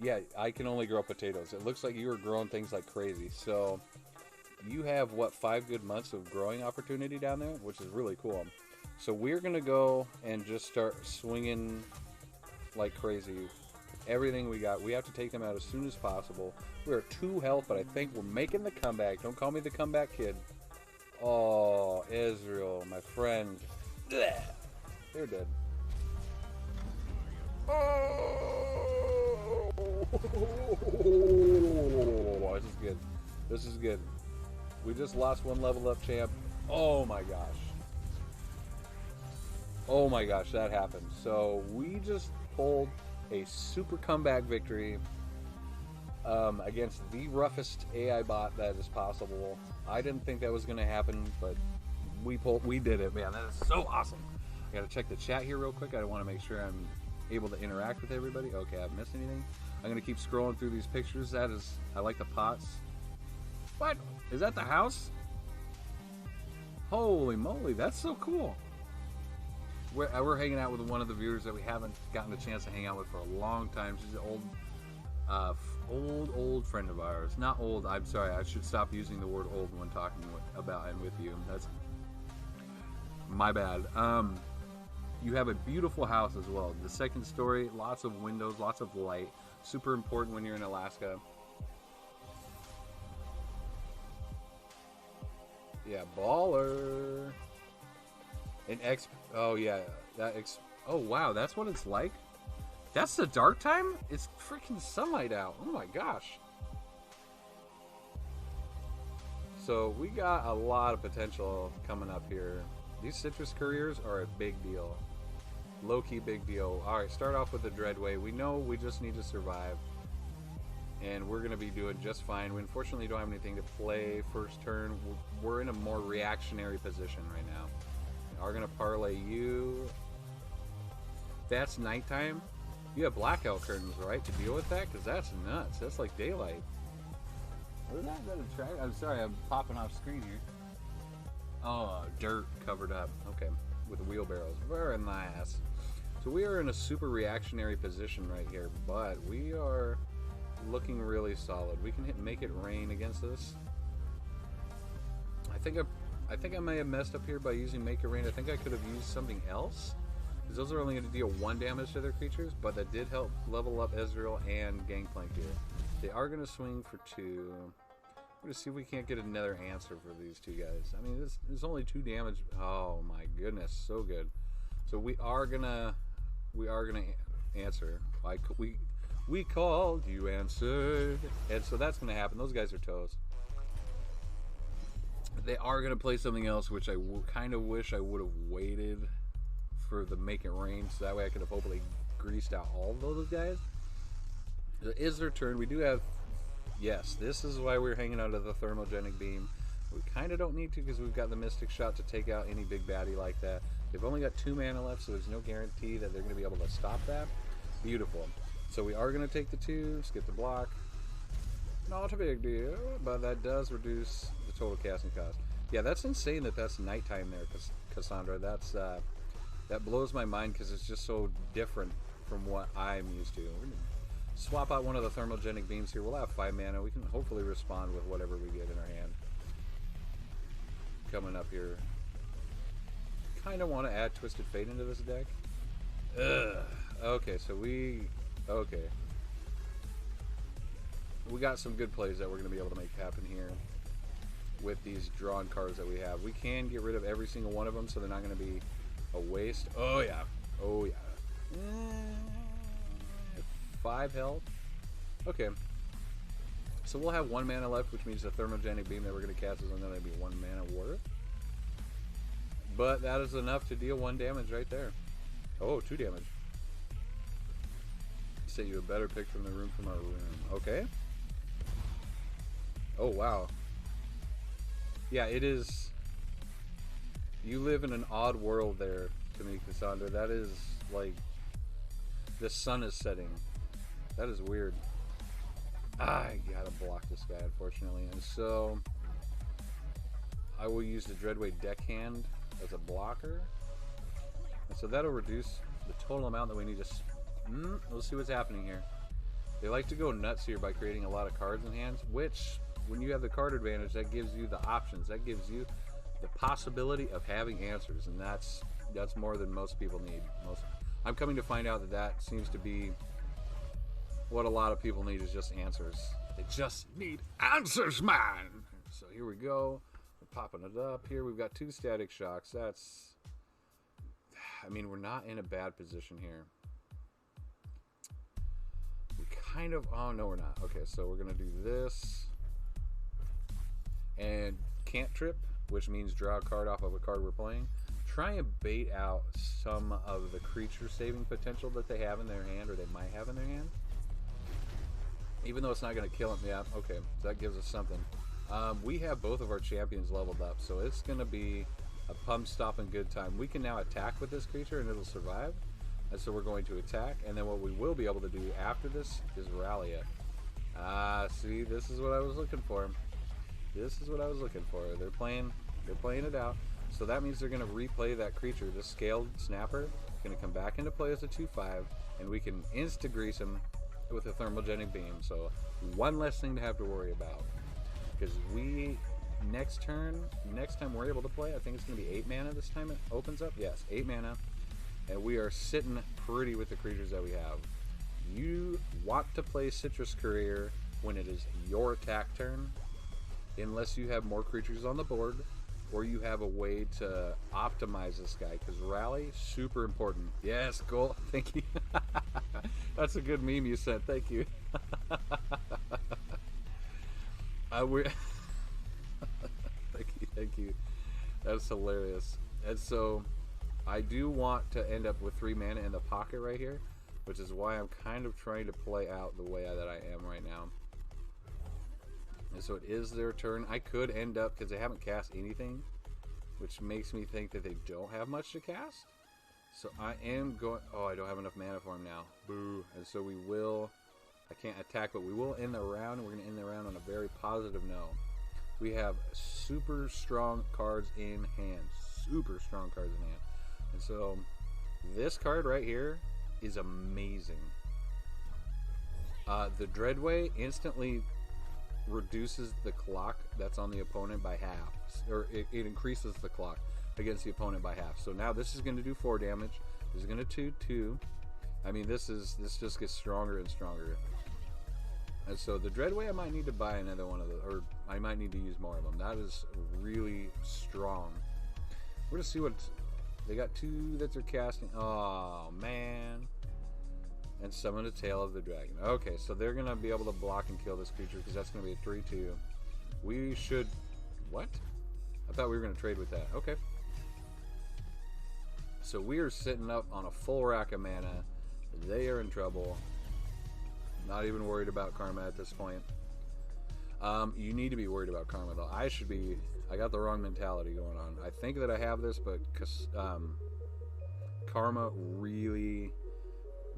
Yeah, I can only grow potatoes. It looks like you were growing things like crazy. So, you have, what, 5 good months of growing opportunity down there, which is really cool. So we're going to go and just start swinging like crazy. Everything we got. We have to take them out as soon as possible. We're at 2 health, but I think we're making the comeback. Don't call me the comeback kid. Oh, Ezreal, my friend. Blech. They're dead. Oh, this is good. This is good. We just lost 1 level up champ. Oh my gosh. Oh my gosh, that happened. So we just pulled a super comeback victory against the roughest AI bot that is possible. I didn't think that was going to happen, but we did it, man. That is so awesome. I got to check the chat here real quick. I want to make sure I'm able to interact with everybody. Okay, I haven't missed anything. I'm going to keep scrolling through these pictures. I like the pots. What? Is that the house? Holy moly, that's so cool. We're hanging out with one of the viewers that we haven't gotten a chance to hang out with for a long time. She's an old friend of ours. Not old, I'm sorry, I should stop using the word old when talking about and with you. That's my bad. You have a beautiful house as well. The second story, lots of windows, lots of light. Super important when you're in Alaska. Yeah, baller. Oh yeah, oh wow, that's what it's like? That's the dark time? It's freaking sunlight out. Oh my gosh. So we got a lot of potential coming up here. These citrus couriers are a big deal. Low-key big deal. Alright, start off with the Dreadway. We know we just need to survive. And we're going to be doing just fine. We unfortunately don't have anything to play first turn. We're in a more reactionary position right now. We are going to parlay you. That's nighttime. You have blackout curtains, right, to deal with that? Because that's nuts. That's like daylight. What is that? Is that a track? I'm sorry, I'm popping off screen here. Oh, dirt covered up. Okay, with the wheelbarrows. Very nice. So we are in a super reactionary position right here, but we are looking really solid. We can make it rain against this. I think I may have messed up here by using make it rain. I think I could have used something else, because those are only going to deal 1 damage to their creatures, but that did help level up Ezreal and Gangplank here. They are going to swing for 2. We're going to see if we can't get another answer for these two guys. I mean, there's only 2 damage. Oh my goodness, so good. So we are gonna answer. We called, you answered, and so that's going to happen. Those guys are toast. They are going to play something else, which I kind of wish I would have waited for the make it rain, so that way I could have hopefully greased out all of those guys. It is their turn. We do have, yes, this is why we're hanging out of the thermogenic beam. We kind of don't need to, because we've got the Mystic Shot to take out any big baddie like that. They've only got 2 mana left, so there's no guarantee that they're going to be able to stop that. Beautiful. So we are going to take the 2, skip the block. Not a big deal, but that does reduce the total casting cost. Yeah, that's insane that that's nighttime there, Cassandra. That blows my mind, because it's just so different from what I'm used to. We're going to swap out one of the thermogenic beams here. We'll have 5 mana. We can hopefully respond with whatever we get in our hand. Coming up here. Kind of want to add Twisted Fate into this deck. Ugh. Okay, so okay. We got some good plays that we're going to be able to make happen here with these drawn cards that we have. We can get rid of every single one of them, so they're not going to be a waste. Oh yeah. Oh yeah. 5 health. Okay. So we'll have 1 mana left, which means the thermogenic beam that we're going to cast is only going to be 1 mana worth. But that is enough to deal 1 damage right there. Oh, 2 damage. Sent you a better pick from the room from our room. Okay. Oh, wow. Yeah, it is. You live in an odd world there, to me, Cassandra. That is like the sun is setting. That is weird. I gotta block this guy, unfortunately. And so I will use the Dreadway Deckhand as a blocker. And so that'll reduce the total amount that we need to. Let's see what's happening here. They like to go nuts here by creating a lot of cards in hands, which, when you have the card advantage, that gives you the options. That gives you the possibility of having answers, and that's more than most people need. I'm coming to find out that seems to be what a lot of people need, is just answers. They just need answers, man! So here we go. We're popping it up here. We've got 2 Static Shocks. I mean, we're not in a bad position here. Kind of, oh no, we're not. Okay, so we're gonna do this and cantrip, which means draw a card off of a card we're playing. try and bait out some of the creature saving potential that they have in their hand, or they might have in their hand. Even though it's not going to kill them. Yeah, okay, so that gives us something. We have both of our champions leveled up, so it's going to be a pump stopping good time. We can now attack with this creature and it'll survive. And so we're going to attack, and then what we will be able to do after this is rally it. Ah, see, this is what I was looking for. This is what I was looking for. They're playing it out. So that means they're going to replay that creature. This scaled snapper is going to come back into play as a 2/5, and we can insta-grease him with a thermogenic beam. So one less thing to have to worry about. Because next time we're able to play, I think it's going to be 8 mana this time it opens up. Yes, 8 mana. And we are sitting pretty with the creatures that we have. You want to play Citrus Courier when it is your attack turn, unless you have more creatures on the board, or you have a way to optimize this guy, because rally, super important. Yes, goal. Thank you. That's a good meme you sent. Thank you. Thank you. That's hilarious. And so I do want to end up with 3 mana in the pocket right here, which is why I'm kind of trying to play out the way that I am right now. And so it is their turn. I could end up, because they haven't cast anything, which makes me think that they don't have much to cast. So I am going... Oh, I don't have enough mana for him now. Boo. And so we will... I can't attack, but we will end the round. We're going to end the round on a very positive note. We have super strong cards in hand. Super strong cards in hand. And so this card right here is amazing. The Dreadway instantly reduces the clock that's on the opponent by half, or it increases the clock against the opponent by half. So now this is going to do 4 damage. This is going to 2. I mean, this just gets stronger and stronger. And so the Dreadway, I might need to buy another one of those, or I might need to use more of them. That is really strong. We're going to see what they got. 2 that they're casting. Oh man. And summon a Tail of the Dragon. Okay, so they're going to be able to block and kill this creature, because that's going to be a 3/2. We should... What? I thought we were going to trade with that. Okay. So we are sitting up on a full rack of mana. They are in trouble. Not even worried about karma at this point. You need to be worried about karma, though. I should be... I got the wrong mentality going on. I think that I have this, but karma really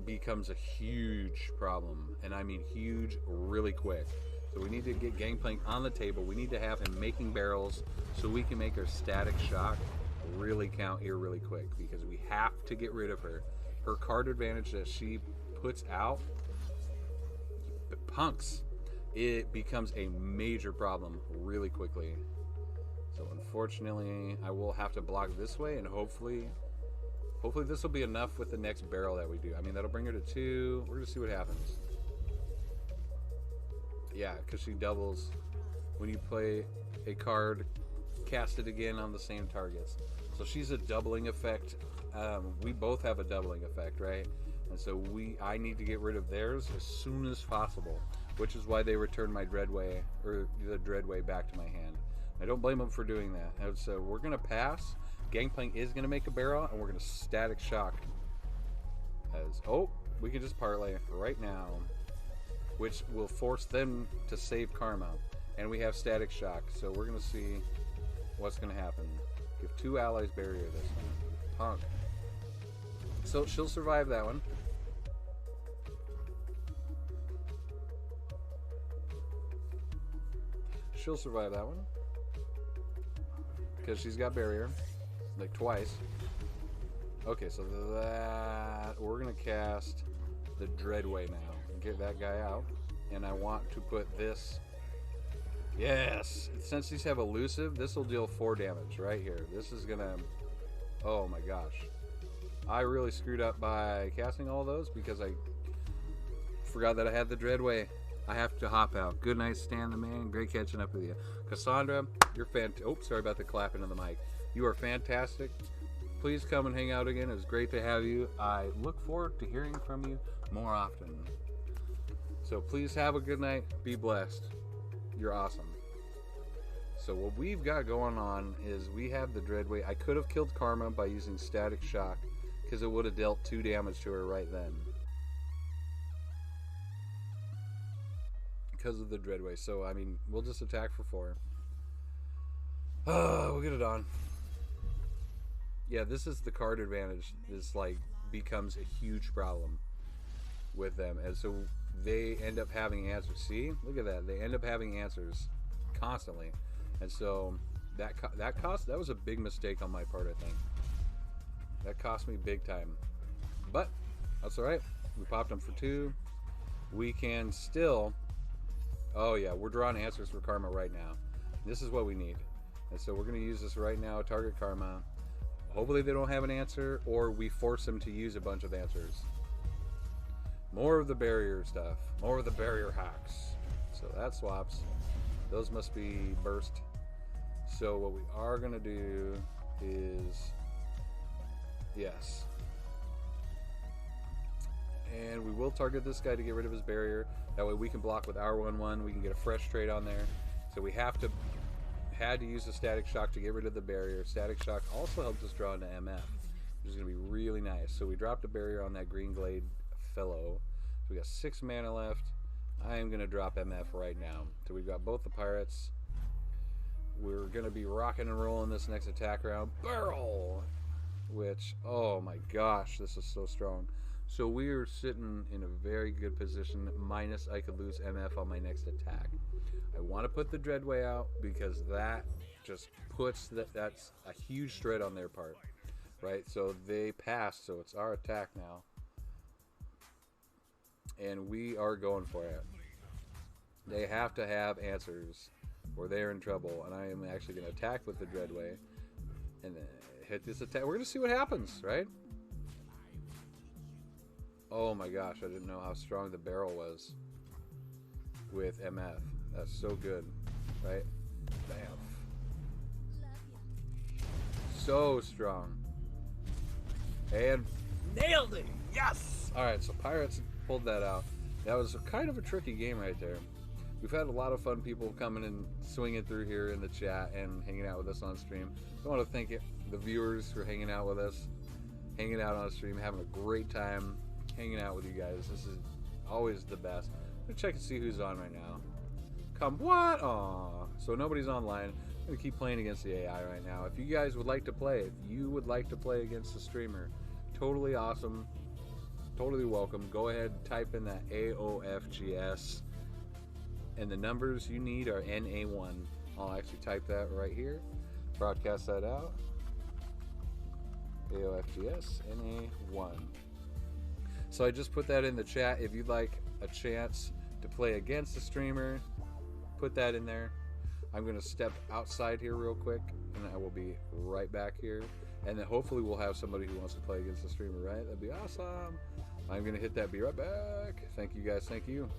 becomes a huge problem, and I mean huge really quick. So we need to get Gangplank on the table. We need to have him making barrels so we can make our Static Shock really count here really quick, because we have to get rid of her. Her card advantage that she puts out, punks, it becomes a major problem really quickly. So unfortunately I will have to block this way, and hopefully this will be enough with the next barrel that we do. I mean, that'll bring her to 2. We're going to see what happens. Yeah, because she doubles when you play a card, cast it again on the same targets. So she's a doubling effect. We both have a doubling effect, right? And so I need to get rid of theirs as soon as possible, which is why they returned my Dreadway, or the Dreadway, back to my hand. I don't blame them for doing that. And so we're going to pass. Gangplank is going to make a barrel, and we're going to Static Shock. We can just parlay right now, which will force them to save karma. And we have Static Shock, so we're going to see what's going to happen. Give 2 allies barrier this one. Punk. So she'll survive that one. She'll survive that one, because she's got barrier. Like twice. Okay, so that we're gonna cast the Dreadway now and get that guy out. And I want to put this. Yes, since these have elusive, this will deal 4 damage right here. This is gonna... Oh my gosh. I really screwed up by casting all those, because I forgot that I had the Dreadway. I have to hop out. Good night, Stan the man. Great catching up with you. Cassandra, you're fantastic. Oh, sorry about the clapping in the mic. You are fantastic. Please come and hang out again. It was great to have you. I look forward to hearing from you more often. So please have a good night. Be blessed. You're awesome. So what we've got going on is we have the Dreadway. I could have killed Karma by using Static Shock because it would have dealt 2 damage to her right then. Because of the Dreadway. So, I mean, we'll just attack for 4. We'll get it on. Yeah, this is the card advantage. This, like, becomes a huge problem with them. And so they end up having answers. See? Look at that. They end up having answers constantly. And so that was a big mistake on my part, I think. That cost me big time. But that's all right. We popped them for 2. We can still... Oh, yeah. We're drawing answers for Karma right now. This is what we need. And so we're going to use this right now. Target Karma. Hopefully they don't have an answer, or we force them to use a bunch of answers. More of the barrier stuff. More of the barrier hacks. So that swaps. Those must be burst. So what we are going to do is... Yes. And we will target this guy to get rid of his barrier. That way we can block with our 1/1. We can get a fresh trade on there. So we had to use the Static Shock to get rid of the barrier. Static Shock also helped us draw into MF, which is going to be really nice. So we dropped a barrier on that Green Glade fellow. So we got 6 mana left. I am going to drop MF right now. So we've got both the pirates. We're going to be rocking and rolling this next attack round. Barrel! Which, oh my gosh, this is so strong. So we are sitting in a very good position, minus I could lose MF on my next attack. I want to put the Dreadway out because that just puts that's a huge threat on their part, right? So they passed, so it's our attack now. And we are going for it. They have to have answers or they're in trouble. And I am actually going to attack with the Dreadway and then hit this attack. We're going to see what happens, right? Oh my gosh, I didn't know how strong the barrel was with MF. That's so good, right? Bam. So strong. And nailed it! Yes! Alright, so Pirates pulled that out. That was kind of a tricky game right there. We've had a lot of fun people coming and swinging through here in the chat and hanging out with us on stream. I want to thank the viewers for hanging out with us, hanging out on stream, having a great time hanging out with you guys. This is always the best. I'm going to check and see who's on right now. Come what? Aw. So nobody's online. I'm going to keep playing against the AI right now. If you guys would like to play, if you would like to play against the streamer, totally awesome. Totally welcome. Go ahead and type in that AOFGS. And the numbers you need are NA1. I'll actually type that right here. Broadcast that out. AOFGS NA1. So I just put that in the chat. If you'd like a chance to play against the streamer, put that in there. I'm going to step outside here real quick, and I will be right back here. And then hopefully we'll have somebody who wants to play against the streamer, right? That'd be awesome. I'm going to hit that. Be right back. Thank you guys. Thank you.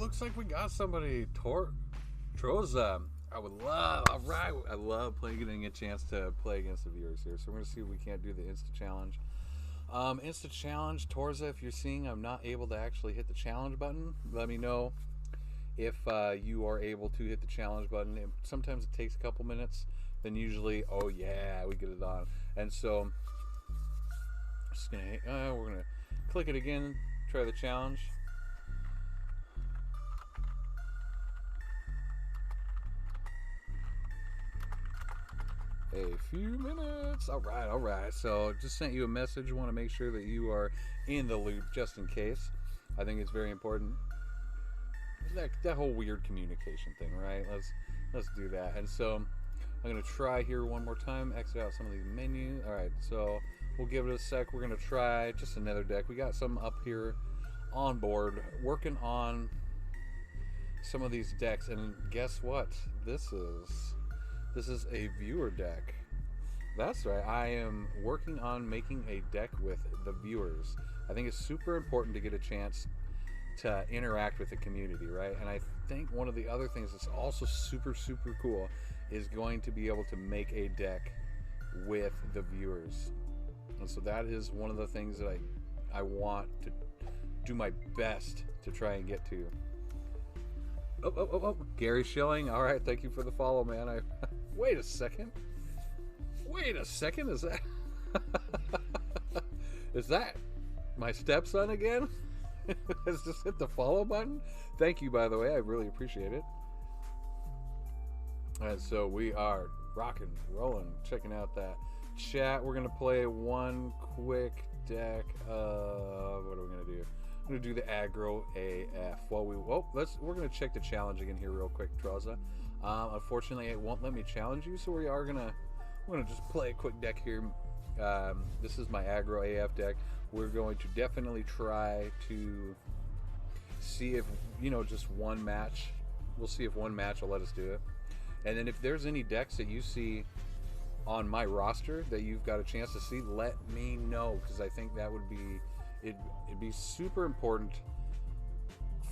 looks like we got somebody. Troza. I would love. All right, I love getting a chance to play against the viewers here. So we're gonna see if we can't do the Insta challenge. Insta challenge, Torza. If you're seeing I'm not able to actually hit the challenge button, let me know if you are able to hit the challenge button. Sometimes it takes a couple minutes. Then usually, oh yeah, we get it on. And so, just gonna we're gonna click it again. Try the challenge. A few minutes. All right, all right. So just sent you a message. Want to make sure that you are in the loop just in case. I think it's very important. That whole weird communication thing, right? Let's do that. And so I'm gonna try here one more time. Exit out some of these menus. All right. So we'll give it a sec. We're gonna try just another deck. We got some up here on board, working on some of these decks. And guess what? This is a viewer deck. That's right. I am working on making a deck with the viewers. I think it's super important to get a chance to interact with the community, right? And I think one of the other things that's also super, super cool is going to be able to make a deck with the viewers. And so that is one of the things that I want to do my best to try and get to. Oh. Gary Schilling. All right. Thank you for the follow, man. Wait a second. Is that is that my stepson again? Has just hit the follow button. Thank you, by the way. I really appreciate it. And so we are rocking, rolling, checking out that chat. We're gonna play one quick deck of what are we gonna do? I'm gonna do the aggro AF. We're gonna check the challenge again here real quick, Traza. Unfortunately, it won't let me challenge you, so we're gonna just play a quick deck here. This is my aggro AF deck. We're going to definitely try to see if just one match. We'll see if one match will let us do it. And then if there's any decks that you see on my roster that you've got a chance to see, let me know, because I think that would be it'd be super important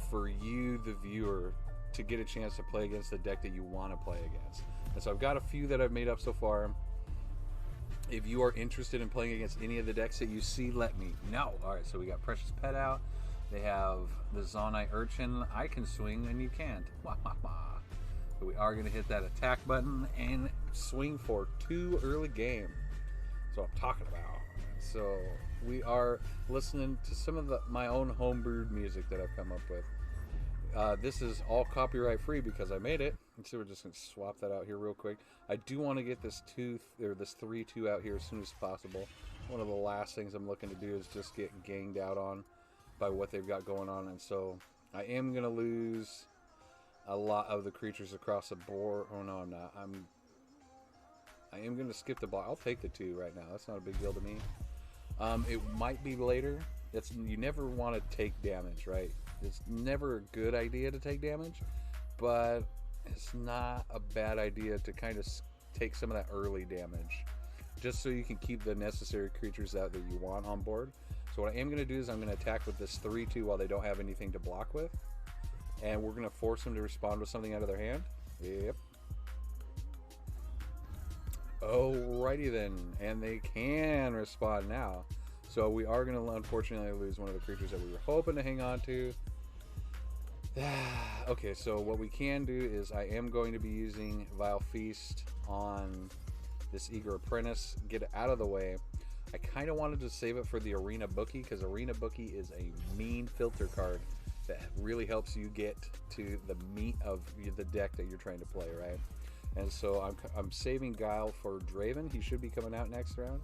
for you, the viewer, to get a chance to play against the deck that you want to play against. And so I've got a few that I've made up so far. If you are interested in playing against any of the decks that you see, let me know. All right, so we got Precious Pet out. They have the Zonai Urchin. I can swing and you can't. But we are going to hit that attack button and swing for 2 early game. That's what I'm talking about. So we are listening to some of my own homebrewed music that I've come up with. This is all copyright free because I made it. And so we're just going to swap that out here real quick. I do want to get this 3-2 out here as soon as possible. One of the last things I'm looking to do is just get ganged out on by what they've got going on. And so I am going to lose a lot of the creatures across the board. Oh no, I'm not. I am going to skip the block. I'll take the 2 right now. That's not a big deal to me. It might be later. You never want to take damage, right? It's never a good idea to take damage, but it's not a bad idea to kind of take some of that early damage, just so you can keep the necessary creatures out that you want on board. So what I am going to do is I'm going to attack with this 3-2 while they don't have anything to block with, and we're going to force them to respond with something out of their hand. Yep. Alrighty then, and they can respond now. So we are going to unfortunately lose one of the creatures that we were hoping to hang on to. Okay, so what we can do is I am going to be using Vile Feast on this Eager Apprentice. Get it out of the way. I kind of wanted to save it for the Arena Bookie, because Arena Bookie is a mean filter card that really helps you get to the meat of the deck that you're trying to play, right? And so I'm saving Guile for Draven. He should be coming out next round.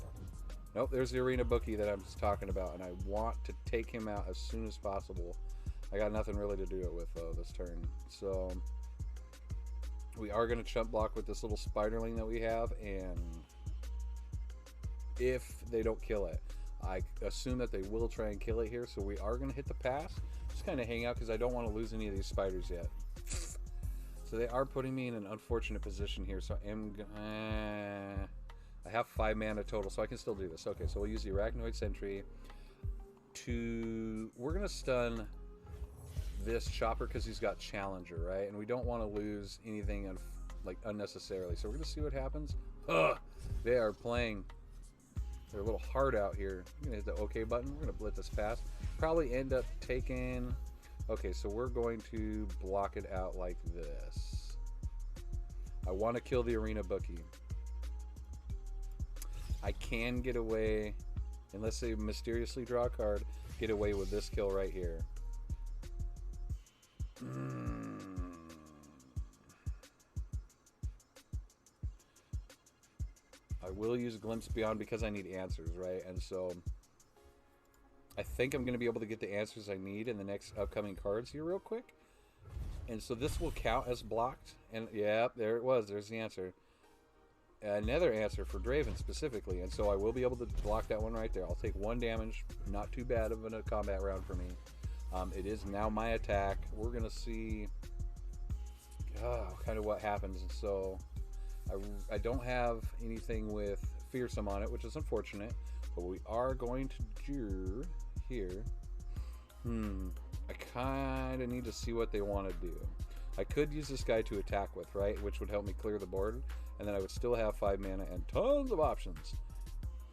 Nope, there's the Arena Bookie that I'm just talking about, and I want to take him out as soon as possible. I got nothing really to do it with, though, this turn. So we are going to chump block with this little spiderling that we have, and if they don't kill it, I assume that they will try and kill it here, so we are going to hit the pass. Just kind of hang out because I don't want to lose any of these spiders yet. So they are putting me in an unfortunate position here, so I have 5 mana total, so I can still do this. Okay, so we'll use the Arachnoid Sentry we're going to stun this chopper because he's got Challenger, right? And we don't want to lose anything like unnecessarily. So we're gonna see what happens. Ugh, they are playing. They're a little hard out here. I'm gonna hit the OK button. We're gonna blitz this past. Probably end up taking. Okay, so we're going to block it out like this. I want to kill the arena bookie. I can get away, unless they mysteriously draw a card, get away with this kill right here. I will use Glimpse Beyond because I need answers, right? And so I think I'm going to be able to get the answers I need in the next upcoming cards here real quick. And so this will count as blocked. And yeah, there it was. There's the answer. Another answer for Draven specifically. And so I will be able to block that one right there. I'll take 1 damage. Not too bad of a combat round for me. It is now my attack. We're going to see kind of what happens. And so I don't have anything with Fearsome on it, which is unfortunate. But we are going to do here. I kind of need to see what they want to do. I could use this guy to attack with, right? Which would help me clear the board. And then I would still have 5 mana and tons of options.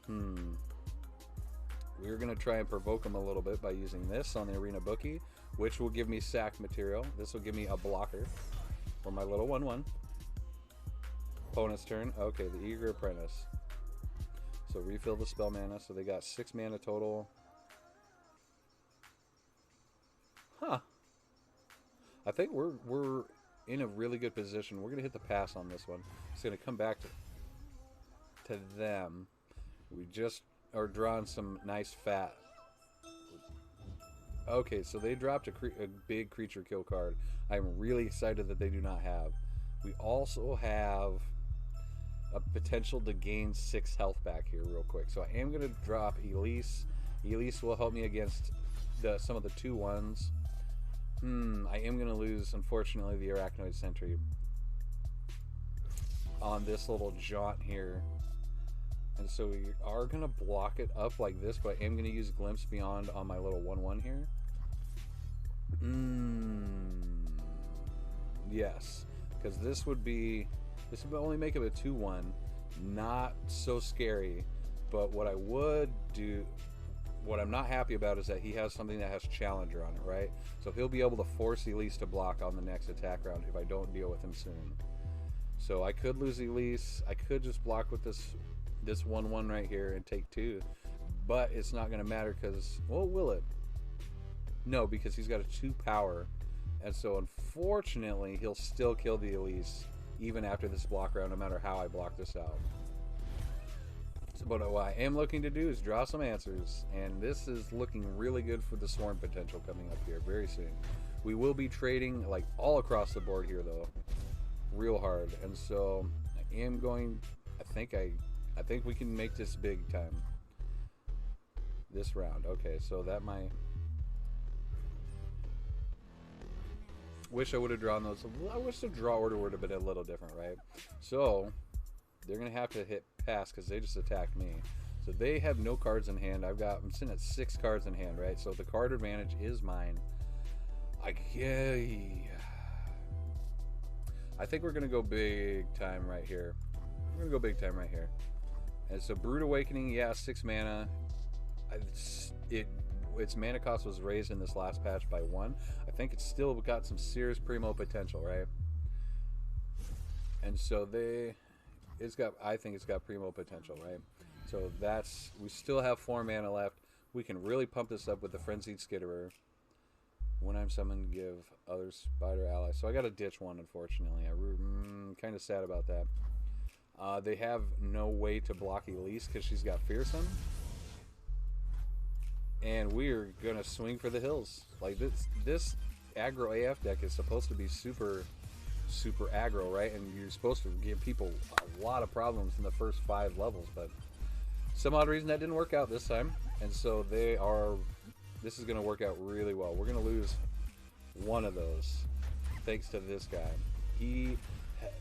We're going to try and provoke him a little bit by using this on the arena bookie, which will give me sack material. This will give me a blocker for my little 1/1. Opponent's turn. Okay, the Eager Apprentice. So refill the spell mana. So they got 6 mana total. Huh. I think we're in a really good position. We're going to hit the pass on this one. It's going to come back to them. We just are drawing some nice fat. Okay, so they dropped a big creature kill card. I'm really excited that they do not have. We also have a potential to gain 6 health back here real quick. So I am going to drop Elise. Elise will help me against some of the 2/1s. I am going to lose, unfortunately, the Arachnoid Sentry on this little jaunt here. And so we are going to block it up like this, but I am going to use Glimpse Beyond on my little 1/1 here. Yes, because this would only make it a 2/1. Not so scary, but what I would do... What I'm not happy about is that he has something that has Challenger on it, right? So he'll be able to force Elise to block on the next attack round if I don't deal with him soon. So I could lose Elise. I could just block with this 1/1 right here and take 2. But it's not going to matter because... Well, will it? No, because he's got a 2 power. And so unfortunately, he'll still kill the Elise even after this block round, no matter how I block this out. But what I am looking to do is draw some answers, and this is looking really good for the Swarm potential coming up here very soon. We will be trading like all across the board here though, real hard, and so I am going. I think we can make this big time this round. Okay, so that might. Wish I would have drawn those. I wish the draw order would have been a little different, right? So they're gonna have to hit pass because they just attacked me. So they have no cards in hand. I'm sitting at 6 cards in hand, right? So the card advantage is mine. I think we're gonna go big time right here. We're gonna go big time right here. And so Brood Awakening, yeah, 6 mana. Its mana cost was raised in this last patch by 1. I think it's still got some serious primo potential, right? And so I think it's got primo potential, right? So we still have 4 mana left. We can really pump this up with the Frenzied Skitterer. When I'm summoned, give other spider allies. So I got to ditch one, unfortunately. I'm kind of sad about that. They have no way to block Elise because she's got Fearsome. And we're going to swing for the hills. Like this aggro AF deck is supposed to be super aggro, right? And you're supposed to give people a lot of problems in the first 5 levels, but some odd reason that didn't work out this time. And so this is going to work out really well. We're going to lose one of those thanks to this guy. He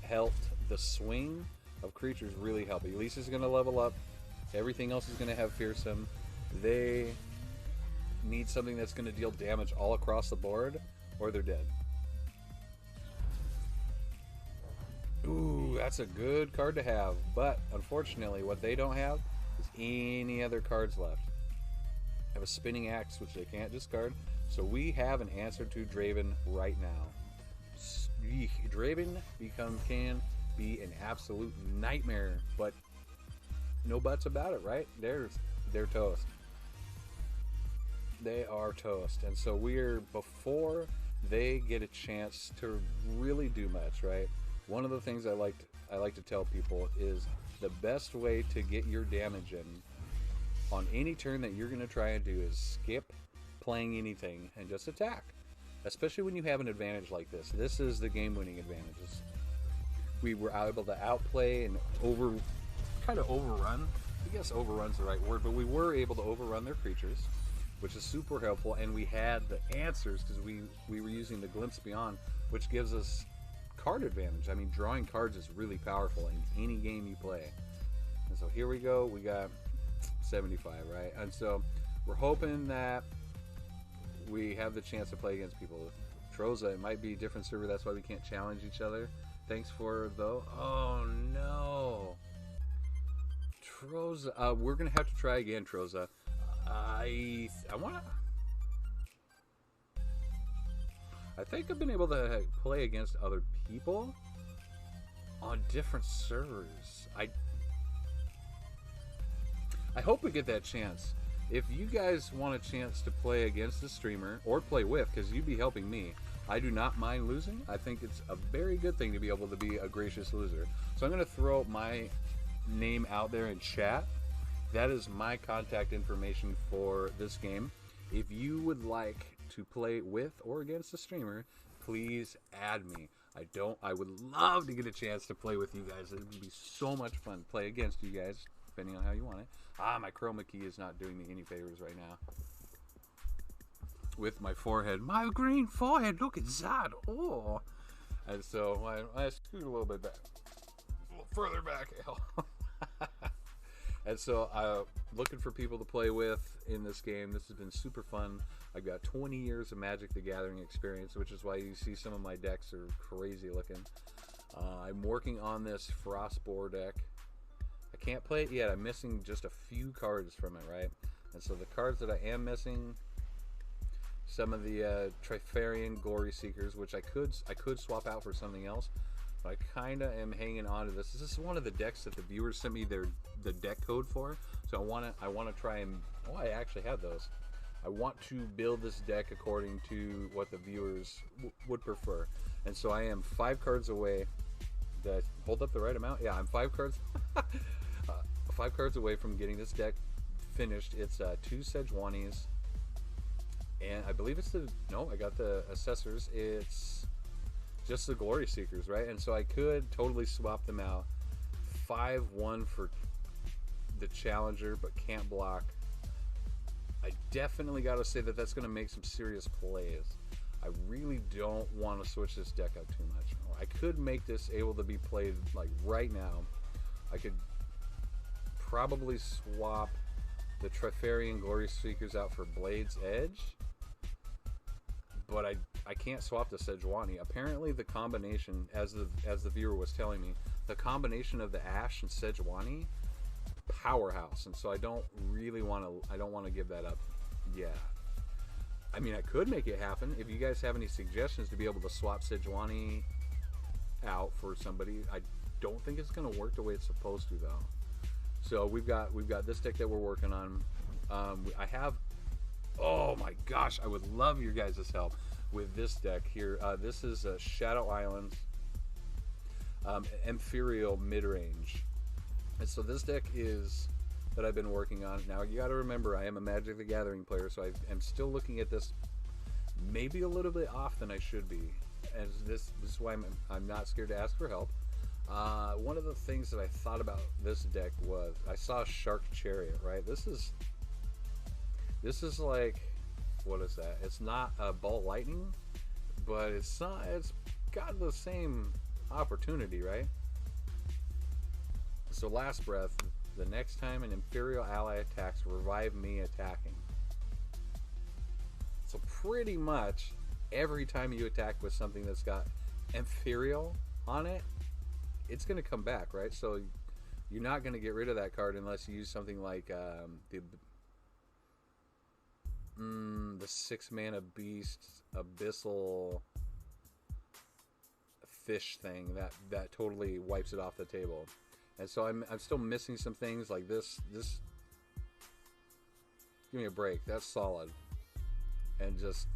helped the swing of creatures really help. Elise is going to level up. Everything else is going to have Fearsome. They need something that's going to deal damage all across the board, or they're dead. Ooh, that's a good card to have. But unfortunately, what they don't have is any other cards left. They have a spinning axe, which they can't discard. So we have an answer to Draven right now. Draven can be an absolute nightmare, but no buts about it, right? They're toast. They are toast. And so we're, before they get a chance to really do much, right? One of the things I like to tell people is the best way to get your damage in on any turn that you're going to try and do is skip playing anything and just attack. Especially when you have an advantage like this. This is the game-winning advantages. We were able to outplay and kind of overrun. I guess overrun's the right word, but we were able to overrun their creatures, which is super helpful. And we had the answers because we were using the Glimpse Beyond, which gives us card advantage. I mean, drawing cards is really powerful in any game you play. And so here we go. We got 75, right? And so we're hoping that we have the chance to play against people. Troza, it might be a different server, that's why we can't challenge each other. Thanks for though. Oh no, Troza. We're gonna have to try again, Troza. I think I've been able to play against other people on different servers. I hope we get that chance. If you guys want a chance to play against the streamer or play with, because you'd be helping me, I do not mind losing. I think it's a very good thing to be able to be a gracious loser. So I'm going to throw my name out there in chat. That is my contact information for this game. If you would like to play with or against the streamer, please add me. I would love to get a chance to play with you guys. It would be so much fun to play against you guys, depending on how you want it. My chroma key is not doing me any favors right now. With my forehead. My green forehead, look at that. Oh. And so I scoot a little bit back. A little further back. And so looking for people to play with in this game. This has been super fun. I've got 20 years of Magic the Gathering experience, which is why you see some of my decks are crazy looking. I'm working on this Frostboar deck. I can't play it yet. I'm missing just a few cards from it, right? And so the cards that I am missing, some of the Trifarian Glory Seekers, which I could swap out for something else, but I kind of am hanging on to this. This is one of the decks that the viewers sent me the deck code for. So I want to try and I actually have those. I want to build this deck according to what the viewers would prefer. And so I am 5 cards away. Did I hold up the right amount? Yeah, I'm 5 cards. 5 cards away from getting this deck finished. It's 2 Sejuanis, and I believe it's I got the Assessors. It's just the Glory Seekers, right? And so I could totally swap them out. 5-1 for the Challenger, but can't block. I definitely got to say that that's going to make some serious plays. I really don't want to switch this deck up too much. I could make this able to be played like right now. I could probably swap the Trifarian Glory Seekers out for Blade's Edge, but I can't swap the Sejuani. Apparently the combination, as the viewer was telling me, the combination of the Ash and Sejuani, powerhouse. And so I don't want to give that up. Yeah. I mean, I could make it happen. If you guys have any suggestions to be able to swap Sejuani out for somebody, I don't think it's going to work the way it's supposed to, though. So we've got this deck that we're working on. I have, oh my gosh, I would love your guys' help with this deck here. This is Shadow Islands, Imperial mid-range. And so this deck is that I've been working on. Now you got to remember, I am a Magic the Gathering player, so I'm still looking at this maybe a little bit off than I should be. And this is why I'm not scared to ask for help. One of the things that I thought about this deck was I saw Shark Chariot, right? This is like, what is that? It's not a Ball Lightning, but it's got the same opportunity, right? So Last Breath, the next time an Imperial ally attacks, revive me attacking. So pretty much every time you attack with something that's got Ethereal on it, it's going to come back, right? So you're not going to get rid of that card unless you use something like the 6-mana beast abyssal fish thing that totally wipes it off the table. And so I'm still missing some things like this. Give me a break. That's solid. And just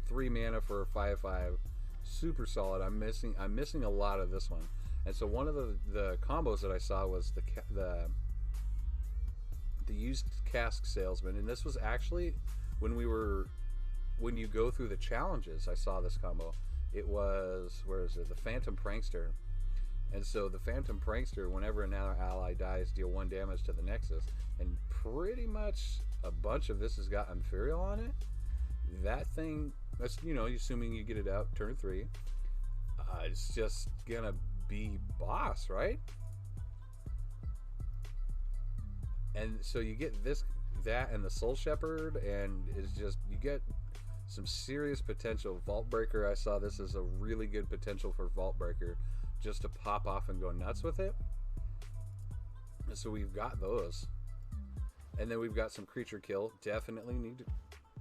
3 mana for a 5/5, super solid. I'm missing a lot of this one. And so one of the combos that I saw was the used cask salesman, and this was actually when you go through the challenges. I saw this combo. It was, where is it? The Phantom Prankster. And so the Phantom Prankster, whenever another ally dies, deal 1 damage to the Nexus, and pretty much a bunch of this has got Ethereal on it. That thing, that's, you know, assuming you get it out turn 3, it's just gonna be boss, right? And so you get that and the Soul Shepherd, and it's just, you get some serious potential. Vault Breaker, I saw this as a really good potential for Vault Breaker, just to pop off and go nuts with it. And so we've got those. And then we've got some creature kill. Definitely need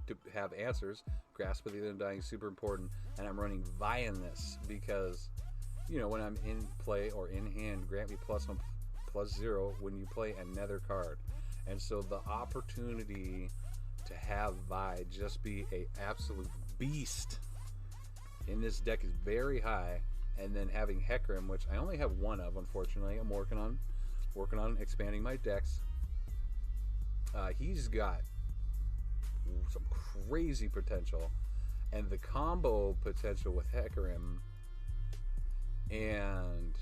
to have answers. Grasp of the Undying, super important. And I'm running Vian this because, you know, when I'm in play or in hand, grant me +1, +0 when you play another card. And so the opportunity to have Vi just be a absolute beast in this deck is very high. And then having Hecarim, which I only have one of, unfortunately. I'm working on expanding my decks. He's got some crazy potential, and the combo potential with Hecarim and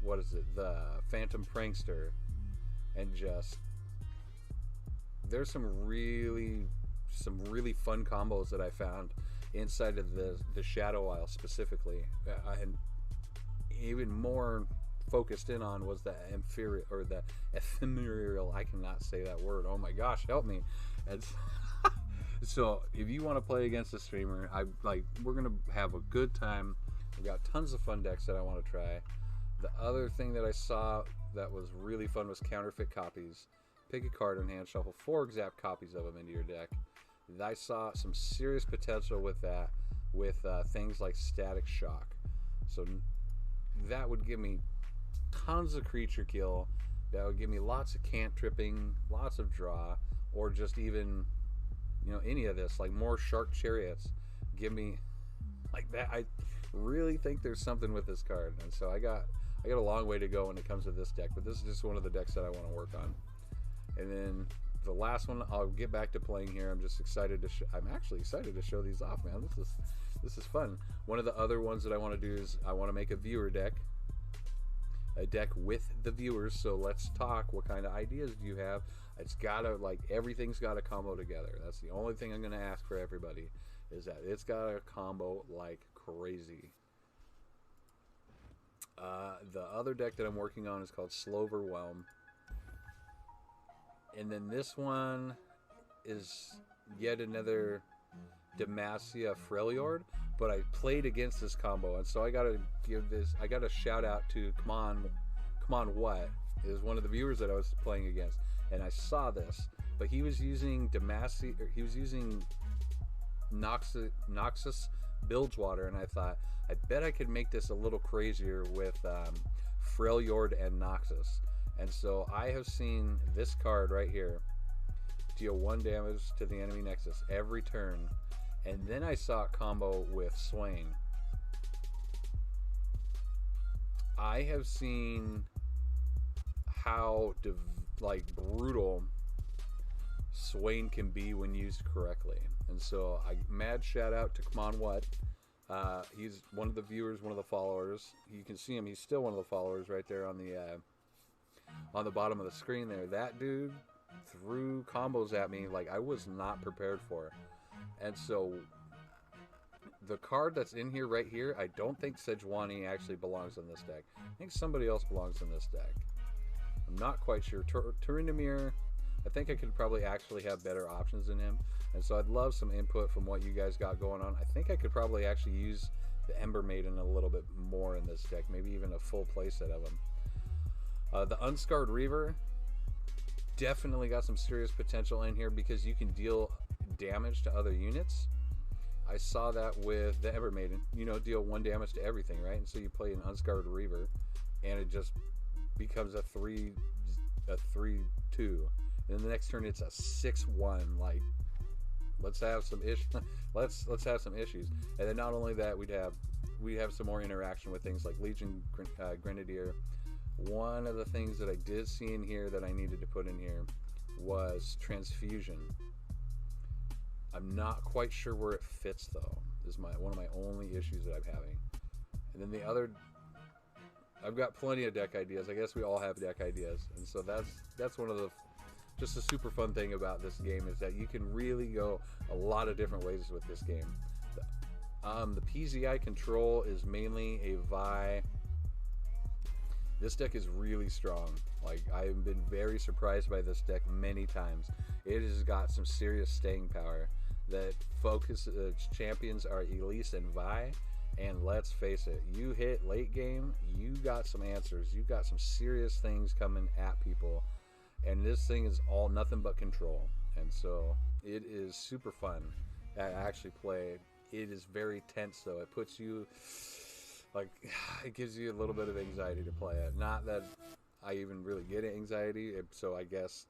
what is it, the Phantom Prankster, and just there's some really fun combos that I found inside of the Shadow Isle specifically, and even more focused in on was the ephemeral. I cannot say that word. Oh my gosh, help me! And so if you want to play against a streamer, we're gonna have a good time. We got tons of fun decks that I want to try. The other thing that I saw that was really fun was counterfeit copies. Pick a card in hand, shuffle 4 exact copies of them into your deck. I saw some serious potential with that, with things like Static Shock. So that would give me tons of creature kill. That would give me lots of cantripping, lots of draw, or just even, you know, any of this, like more Shark Chariots. Give me like that. I really think there's something with this card, and so I got a long way to go when it comes to this deck, but this is just one of the decks that I want to work on. And then the last one, I'll get back to playing here. I'm just excited to I'm actually excited to show these off, man. This is fun. One of the other ones that I want to do is I want to make a viewer deck. A deck with the viewers, so let's talk. What kind of ideas do you have? It's gotta, like, everything's gotta combo together. That's the only thing I'm gonna ask for everybody, is that it's gotta combo like crazy. The other deck that I'm working on is called Sloverwhelm. And then this one is yet another Demacia Freljord, but I played against this combo, and so I gotta shout out to Come on What is one of the viewers that I was playing against, and I saw this, but he was using Noxus Bilgewater, and I thought, I bet I could make this a little crazier with Freljord and Noxus. And so I have seen this card right here deal 1 damage to the enemy Nexus every turn. And then I saw it combo with Swain. I have seen how brutal Swain can be when used correctly. And so mad shout out to Come On What. He's one of the viewers, one of the followers. You can see him. He's still one of the followers right there on the bottom of the screen there. That dude threw combos at me like I was not prepared for. And so the card that's in here right here, I don't think Sejuani actually belongs in this deck. I think somebody else belongs in this deck. I'm not quite sure. Turindamir, I think I could probably actually have better options than him. And so I'd love some input from what you guys got going on. I think I could probably actually use the Ember Maiden a little bit more in this deck, maybe even a full playset of him. The Unscarred Reaver definitely got some serious potential in here because you can deal damage to other units. I saw that with the Ember Maiden, you know, deal 1 damage to everything, right? And so you play an Unscarred Reaver and it just becomes a 3-2. And then the next turn it's a 6-1. Like, let's have some let's have some issues. And then not only that, we'd have some more interaction with things like Legion Grenadier. One of the things that I did see in here that I needed to put in here was Transfusion. I'm not quite sure where it fits though. Is one of my only issues that I'm having. And then the other, I've got plenty of deck ideas. I guess we all have deck ideas, and so that's one of the just a super fun thing about this game is that you can really go a lot of different ways with this game. The PZI control is mainly a Vi. This deck is really strong. Like, I've been very surprised by this deck many times. It has got some serious staying power. That focus champions are Elise and Vi, and let's face it, you hit late game, you got some answers. You got some serious things coming at people, and this thing is all nothing but control. And so it is super fun to actually play. It is very tense though. It puts you like, it gives you a little bit of anxiety to play it. Not that I even really get anxiety, so I guess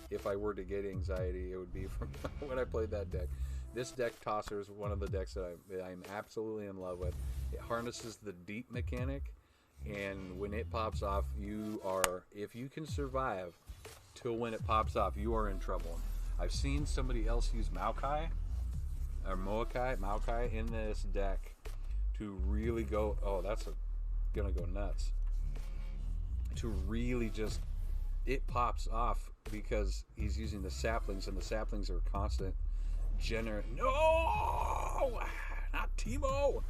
if I were to get anxiety, it would be from when I played that deck. This deck tosser is one of the decks that I'm absolutely in love with. It harnesses the deep mechanic, and when it pops off, if you can survive till when it pops off, you are in trouble. I've seen somebody else use Maokai in this deck to really go, oh, that's gonna go nuts. To really just, it pops off because he's using the saplings, and the saplings are constant no, not Teemo.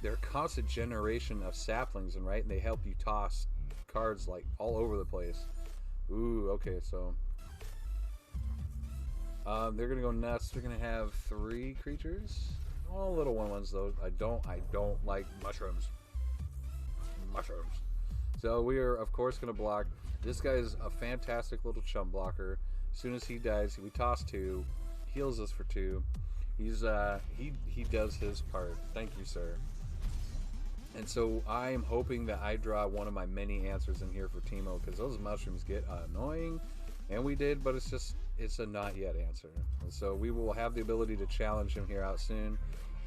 They're constant generation of saplings, and right, and they help you toss cards like all over the place. Ooh, okay, so they're gonna go nuts. They're gonna have 3 creatures. All little ones though. I don't like mushrooms. So we are of course gonna block. This guy is a fantastic little chump blocker. As soon as he dies, we toss 2, heals us for 2. He's he does his part. Thank you, sir. And so I am hoping that I draw one of my many answers in here for Teemo, because those mushrooms get annoying, and we did, but it's a not yet answer. And so we will have the ability to challenge him here out soon.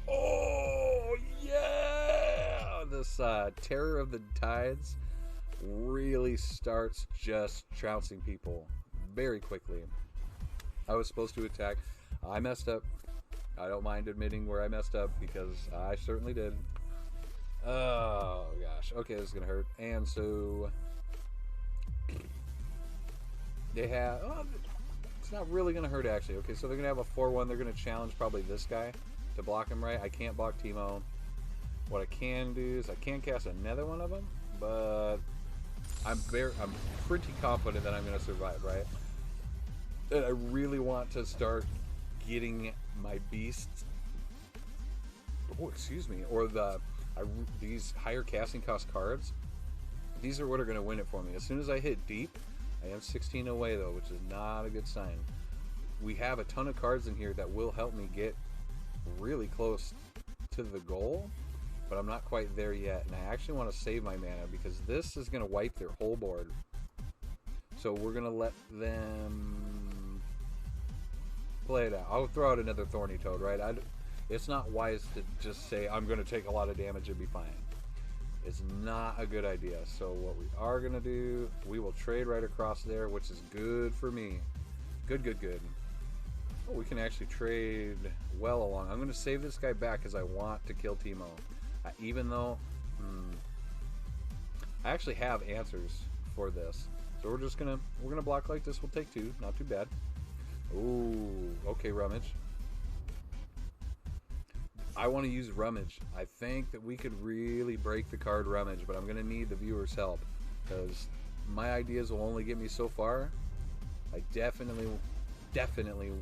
Oh yeah! This Terror of the Tides really starts just trouncing people very quickly. I was supposed to attack. I messed up. I don't mind admitting where I messed up, because I certainly did. Oh gosh. Okay, this is gonna hurt. And so they have. Oh, it's not really gonna hurt actually. Okay, so they're gonna have a 4/1. They're gonna challenge probably this guy to block him, right? I can't block Teemo. What I can do is I can cast another one of them, but I'm pretty confident that I'm gonna survive, right? And I really want to start getting my beasts. Oh, excuse me, or these higher casting cost cards. These are what are going to win it for me. As soon as I hit deep, I am 16 away though, which is not a good sign. We have a ton of cards in here that will help me get really close to the goal, but I'm not quite there yet, and I actually want to save my mana because this is going to wipe their whole board. So we're going to let them play it out. I'll throw out another Thorny Toad, right? It's not wise to just say, I'm going to take a lot of damage and be fine. It's not a good idea. So what we are going to do, we will trade right across there, which is good for me. Good. Oh, we can actually trade well along. I'm going to save this guy back because I want to kill Teemo. Even though I actually have answers for this. So we're going to block like this. We'll take 2. Not too bad. Ooh, okay, Rummage. I want to use Rummage. I think that we could really break the card Rummage, but I'm going to need the viewers' help, because my ideas will only get me so far. I definitely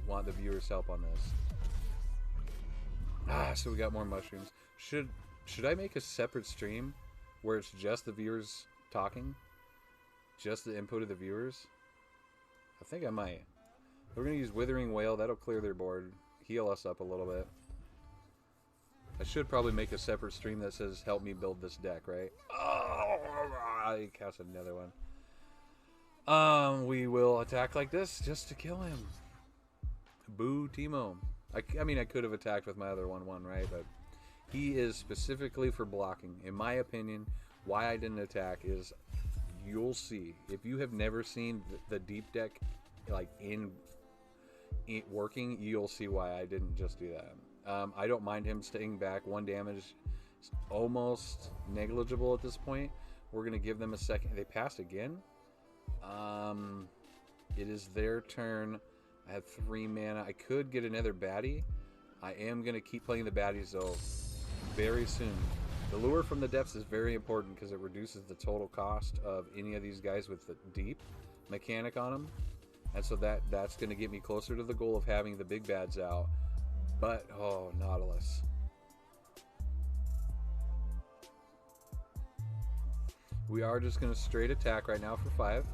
want the viewers' help on this. So we got more mushrooms. Should I make a separate stream where it's just the viewers talking? Just the input of the viewers? I think I might. We're going to use Withering Whale. That'll clear their board. Heal us up a little bit. I should probably make a separate stream that says, help me build this deck, right? Oh, I cast another one. We will attack like this just to kill him. Boo, Timo. I mean, I could have attacked with my other 1/1, right? But he is specifically for blocking. In my opinion, why I didn't attack is, you'll see. If you have never seen the deep deck, like, in working, you'll see why I didn't just do that. I don't mind him staying back. 1 damage is almost negligible at this point. We're going to give them a second. They passed again. It is their turn. I have 3 mana. I could get another baddie. I am going to keep playing the baddies, though, very soon. The lure from the depths is very important because it reduces the total cost of any of these guys with the deep mechanic on them. And so that's going to get me closer to the goal of having the big bads out. But, oh, Nautilus. We are just going to straight attack right now for 5.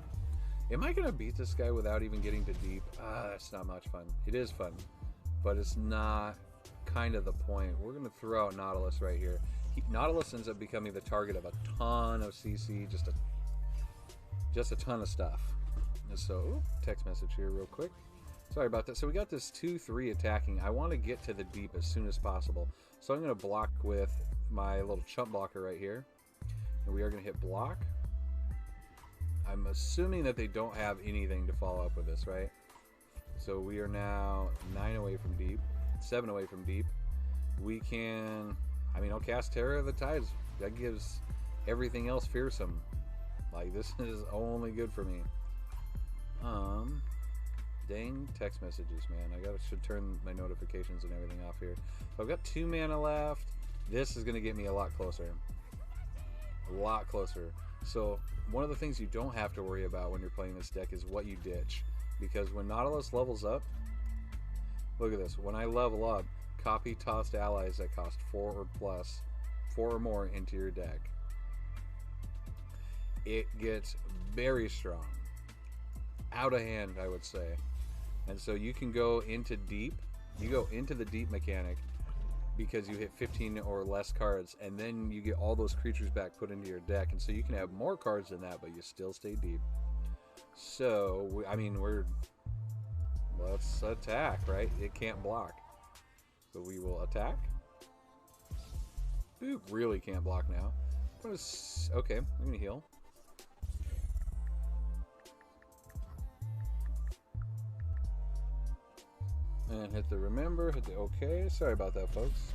Am I going to beat this guy without even getting to deep? That's not much fun. It is fun, but it's not kind of the point. We're going to throw out Nautilus right here. Nautilus ends up becoming the target of a ton of CC, just a ton of stuff. And so, text message here real quick. Sorry about that. So we got this 2-3 attacking. I want to get to the deep as soon as possible. So I'm going to block with my little chump blocker right here. And we are going to hit block. I'm assuming that they don't have anything to follow up with this, right? So we are now 9 away from deep, 7 away from deep. We can, I mean, I'll cast Terror of the Tides. That gives everything else fearsome. Like, this is only good for me. Dang text messages, man. Should turn my notifications and everything off here. So I've got 2 mana left. This is going to get me a lot closer. A lot closer. So one of the things you don't have to worry about when you're playing this deck is what you ditch. Because when Nautilus levels up, look at this. When I level up, copy tossed allies that cost 4 or more into your deck. It gets very strong. Out of hand, I would say. And so you can go into deep. You go into the deep mechanic because you hit 15 or less cards, and then you get all those creatures back put into your deck, and so you can have more cards than that, but you still stay deep. So, let's attack, right? It can't block. So we will attack. Boop, really can't block now. Okay, I'm going to heal. And hit the remember, hit the okay. Sorry about that, folks.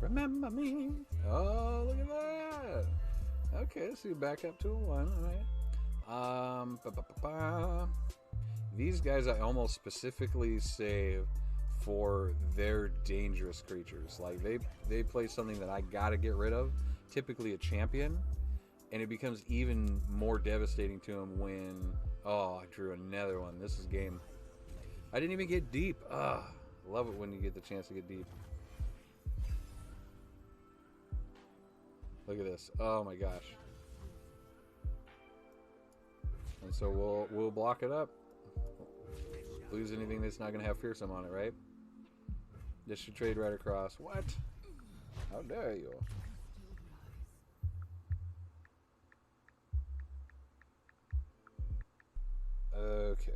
Remember me. Oh, look at that. Okay, so you back up to a 1. All right. These guys I almost specifically save for their dangerous creatures. Like, they play something that I gotta get rid of, typically a champion, and it becomes even more devastating to them when... Oh, I drew another one. This is game. I didn't even get deep. Love it when you get the chance to get deep. Look at this. Oh my gosh. And so we'll block it up. Lose anything that's not going to have fearsome on it, right? This should trade right across. What? How dare you? Okay.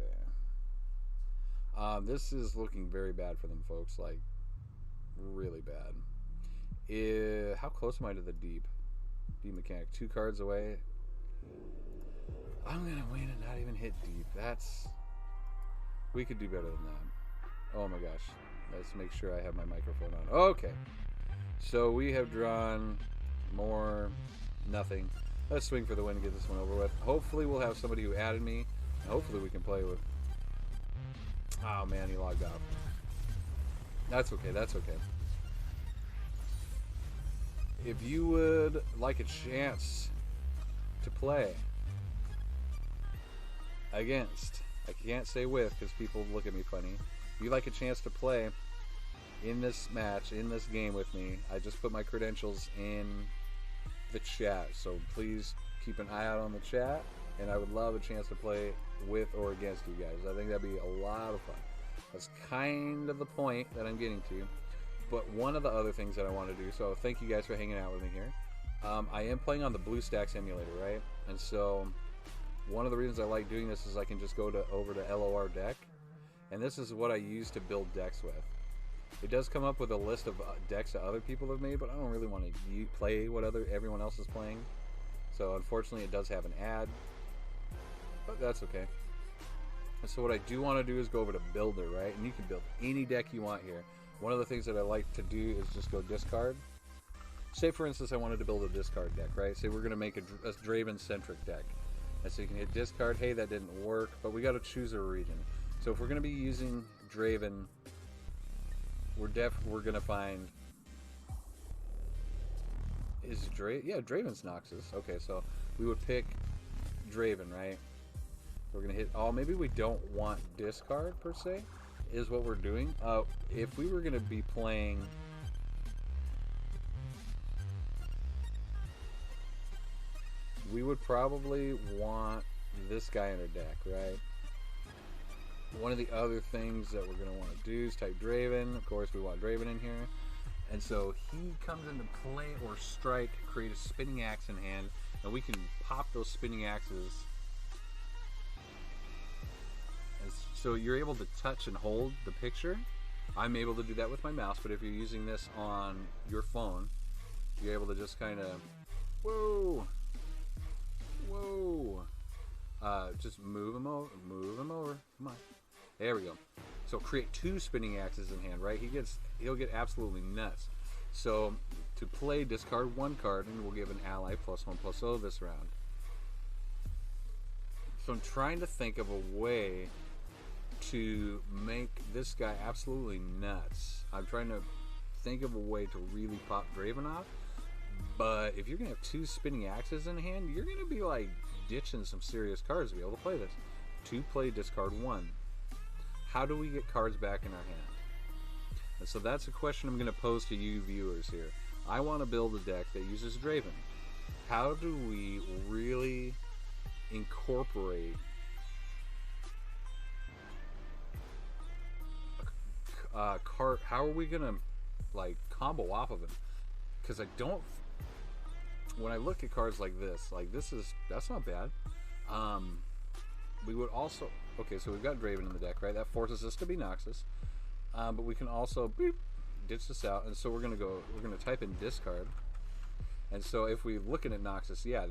This is looking very bad for them, folks. Like, really bad. How close am I to the deep? Deep mechanic. 2 cards away. I'm gonna win and not even hit deep. We could do better than that. Oh my gosh. Let's make sure I have my microphone on. Okay. So we have drawn more. Nothing. Let's swing for the win and get this one over with. Hopefully we'll have somebody who added me. And hopefully we can play with... Oh man, he logged off. That's okay, that's okay. If you would like a chance to play against I can't say with because people look at me funny. If you'd like a chance to play in this match, in this game with me, I just put my credentials in the chat. So please keep an eye out on the chat, and I would love a chance to play with or against you guys. I think that'd be a lot of fun. That's kind of the point that I'm getting to. But one of the other things that I want to do, so thank you guys for hanging out with me here. I am playing on the BlueStacks emulator, right? And so one of the reasons I like doing this is I can just go over to LOR deck, and this is what I use to build decks with. It does come up with a list of decks that other people have made, but I don't really want to play what everyone else is playing. So unfortunately, it does have an ad, but that's okay. And so what I do want to do is go over to Builder, right? And you can build any deck you want here. One of the things that I like to do is just go discard. Say, for instance, I wanted to build a discard deck, right? Say we're going to make a Draven-centric deck. And so you can hit discard. Hey, that didn't work, but we got to choose a region. So if we're going to be using Draven, we're going to find... Draven's Noxus. Okay, so we would pick Draven, right? We're going to hit... Oh, maybe we don't want discard, per se, is what we're doing. If we were going to be playing... We would probably want this guy in our deck, right? One of the other things that we're going to want to do is type Draven. Of course, we want Draven in here. And so he comes into play or strike, create a spinning axe in hand, and we can pop those spinning axes. And so you're able to touch and hold the picture. I'm able to do that with my mouse, but if you're using this on your phone, you're able to just kind of, whoa, just move him over, come on. There we go. So create 2 spinning axes in hand, right? He'll get absolutely nuts. So to play, discard 1 card, and we'll give an ally +1/+0 this round. So I'm trying to think of a way to make this guy absolutely nuts. I'm trying to think of a way to really pop Draven off. But if you're going to have 2 spinning axes in hand, you're going to be like ditching some serious cards to be able to play this. 2 play, discard 1. How do we get cards back in our hand? And so that's a question I'm going to pose to you viewers here. I want to build a deck that uses Draven. How do we really incorporate card? How are we going to like combo off of him? Because I don't... When I look at cards like this that's not bad. We would also... Okay, so we've got Draven in the deck, right? That forces us to be Noxus. But we can also ditch this out, and so we're gonna type in discard. And so if we looking at Noxus, yeah,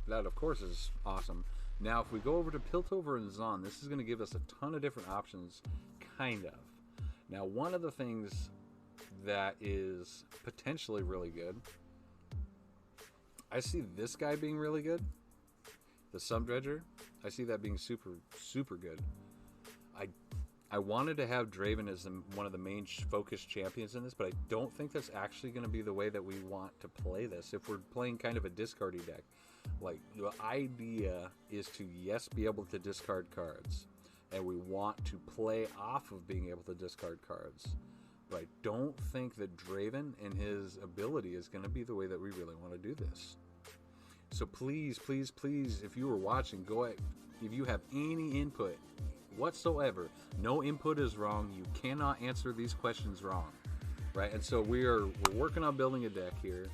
that of course is awesome. Now if we go over to Piltover and Zon, this is gonna give us a ton of different options, kind of. Now one of the things that is potentially really good, I see this guy being really good. The Sump Dredger, I see that being super, super good. I wanted to have Draven as one of the main focused champions in this, but I don't think that's actually going to be the way that we want to play this. If we're playing kind of a discardy deck, like the idea is to, yes, be able to discard cards, and we want to play off of being able to discard cards. But I don't think that Draven and his ability is going to be the way that we really want to do this. So please, please, please, if you are watching, go ahead. If you have any input whatsoever, no input is wrong. You cannot answer these questions wrong, right? And so we're working on building a deck here.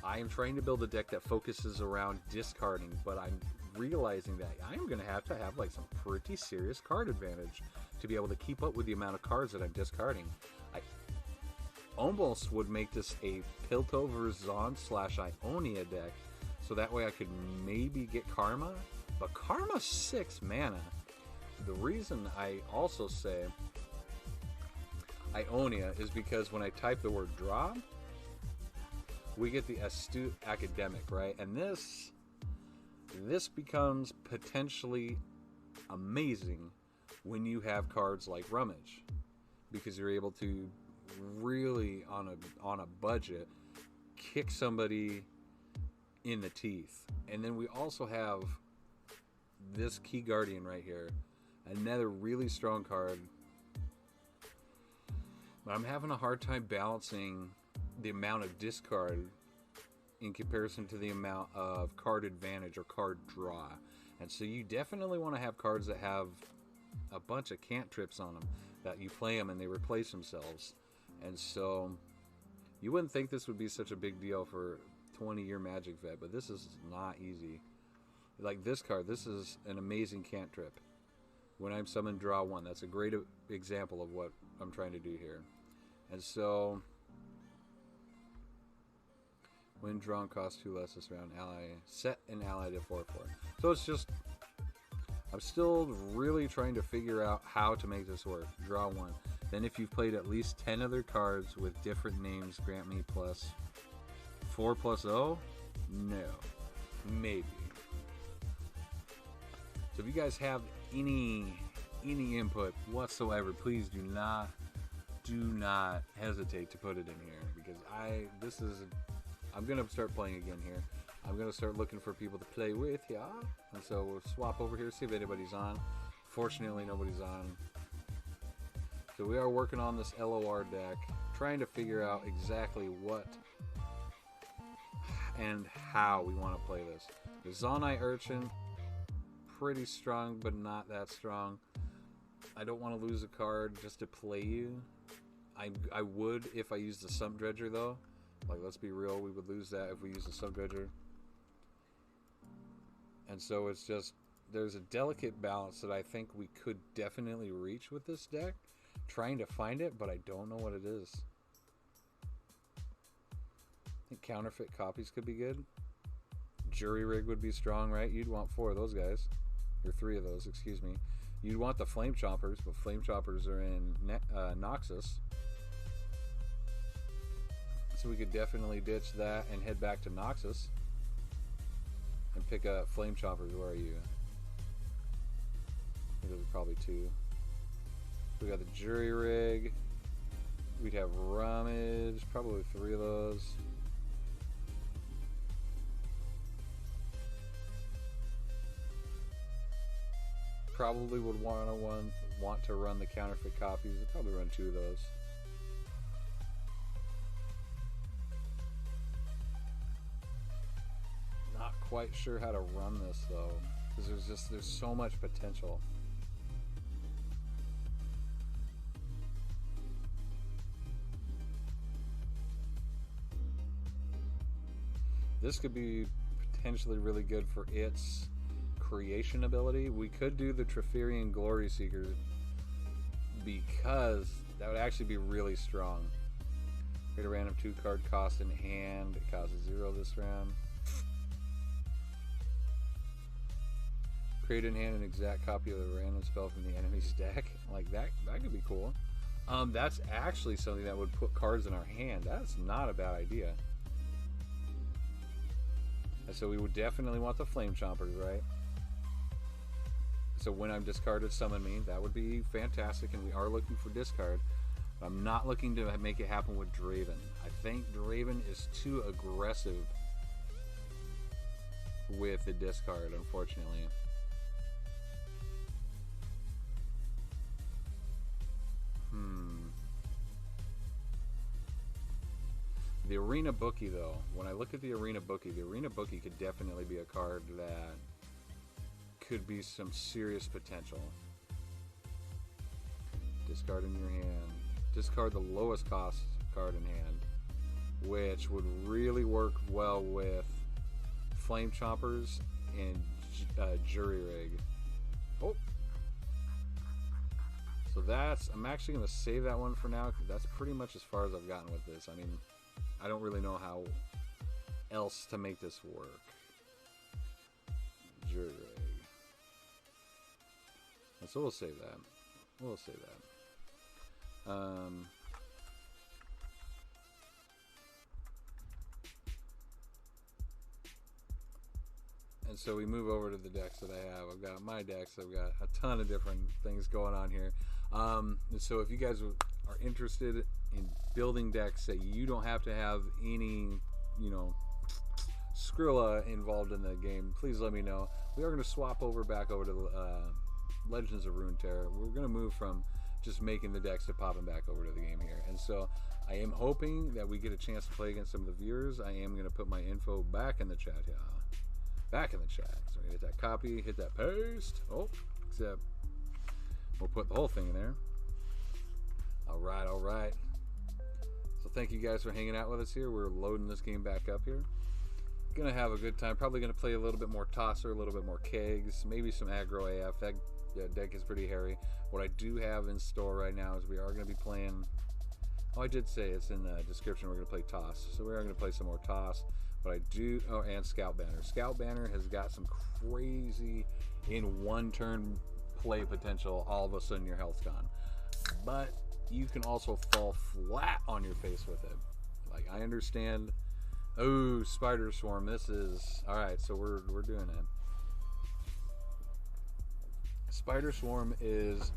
I am trying to build a deck that focuses around discarding, but I'm realizing that I'm going to have like some pretty serious card advantage to be able to keep up with the amount of cards that I'm discarding. I almost would make this a Piltover Zon / Ionia deck, so that way I could maybe get Karma, but Karma's 6 mana. The reason I also say Ionia is because when I type the word draw, we get the Astute Academic, right? And this becomes potentially amazing when you have cards like Rummage, because you're able to really on a budget kick somebody in the teeth. And then we also have this Key Guardian right here, Another really strong card. But I'm having a hard time balancing the amount of discard in comparison to the amount of card advantage or card draw. And so you definitely want to have cards that have a bunch of cantrips on them, that you play them and they replace themselves. And so you wouldn't think this would be such a big deal for 20-year Magic vet, but this is not easy. Like this card, this is an amazing cantrip. When I'm summoned, draw one. That's a great example of what I'm trying to do here. And so when drawn, costs 2 less this round. Ally, set an ally to 4/4. So it's just, I'm still really trying to figure out how to make this work. Draw one. Then if you've played at least 10 other cards with different names, grant me plus 4+0? No. Maybe. So if you guys have any input whatsoever, please do not hesitate to put it in here, because I'm gonna start playing again here. I'm gonna start looking for people to play with, yeah. And so we'll swap over here, see if anybody's on. Fortunately, nobody's on. So we are working on this LOR deck, trying to figure out exactly what and how we want to play this. The Zonai Urchin, pretty strong, but not that strong. I don't want to lose a card just to play you. I would if I used the Sump Dredger, though. Like, let's be real, we would lose that if we used the Sump Dredger. And so it's just, there's a delicate balance that I think we could definitely reach with this deck. Trying to find it, but I don't know what it is. I think counterfeit copies could be good. Jury Rig would be strong, right? You'd want 4 of those guys. Or 3 of those, excuse me. You'd want the Flame Chompers, but Flame Chompers are in Noxus. So we could definitely ditch that and head back to Noxus. And pick up Flame Chompers. Where are you? I think there's probably 2. We got the Jury Rig. We'd have Rummage. Probably 3 of those. Probably would want to run the counterfeit copies. I'd probably run 2 of those. Not quite sure how to run this though, because there's so much potential. This could be potentially really good for its creation ability. We could do the Triferian Glory Seeker, because that would actually be really strong. Create a random 2 card cost in hand. It costs 0 this round. Create in hand an exact copy of the random spell from the enemy's deck. Like that could be cool. That's actually something that would put cards in our hand. That's not a bad idea. And so we would definitely want the Flame Chompers, right? So when I'm discarded, summon me. That would be fantastic, and we are looking for discard. I'm not looking to make it happen with Draven. I think Draven is too aggressive with the discard, unfortunately. The Arena Bookie, though, when I look at the Arena Bookie could definitely be a card that could be some serious potential. Discard in your hand. Discard the lowest cost card in hand, which would really work well with Flame Chompers and Jury Rig. Oh! So I'm actually going to save that one for now, because that's pretty much as far as I've gotten with this. I mean, I don't really know how else to make this work. Jury Rig. And so we'll save that. We'll save that. And so we move over to the decks that I have. I've got my decks. I've got a ton of different things going on here. And so if you guys are interested in building decks that you don't have to have any, Skrilla involved in the game, please let me know. We are going to swap back over to Legends of Runeterra. We're going to move from just making the decks to popping back over to the game here. And so I am hoping that we get a chance to play against some of the viewers. I am going to put my info back in the chat here. Back in the chat. So hit that copy, hit that paste. Oh, except we'll put the whole thing in there. All right, all right. So thank you guys for hanging out with us here. We're loading this game back up here. Gonna have a good time. Probably gonna play a little bit more tosser, a little bit more kegs, maybe some aggro AF. That deck is pretty hairy. What I do have in store right now is we are gonna be playing. Oh, I did say it's in the description. We're gonna play toss, so we are gonna play some more toss. But I do. Oh, and Scout Banner. Scout Banner has got some crazy in one turn play potential. All of a sudden your health's gone, but you can also fall flat on your face with it. Like, I understand. Oh, Spider Swarm. This is all right. So we're doing it. Spider Swarm is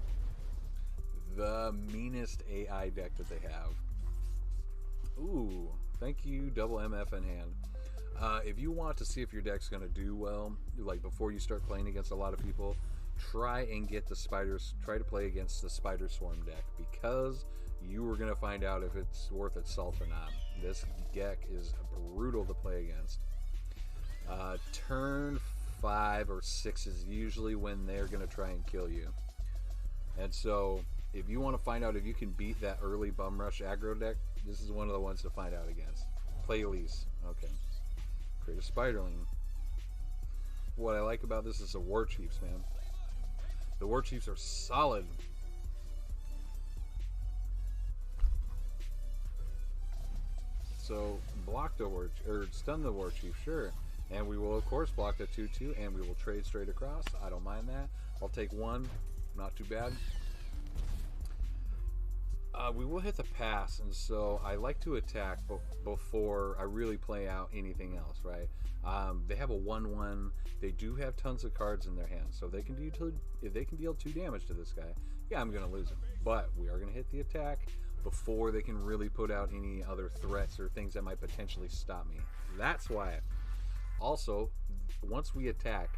the meanest AI deck that they have. Ooh, thank you, double MF in hand. If you want to see if your deck's going to do well, like before you start playing against a lot of people, try and get the spiders. Try to play against the Spider Swarm deck, because you are going to find out if it's worth its salt or not. This deck is brutal to play against. Turn 5 or 6 is usually when they're going to try and kill you. And so if you want to find out if you can beat that early bum rush aggro deck, this is one of the ones to find out against. Play Elise. Okay. Create a Spiderling. What I like about this is the War Chiefs, man. The War Chiefs are solid. So block the War, or stun the War Chief, sure. And we will of course block the 2/2, and we will trade straight across. I don't mind that. I'll take one. Not too bad. We will hit the pass, and so I like to attack before I really play out anything else, right? They have a 1/1. They do have tons of cards in their hands, so they can do if they can deal 2 damage to this guy, yeah, I'm going to lose him. But we are going to hit the attack before they can really put out any other threats or things that might potentially stop me. That's why. Also, once we attack,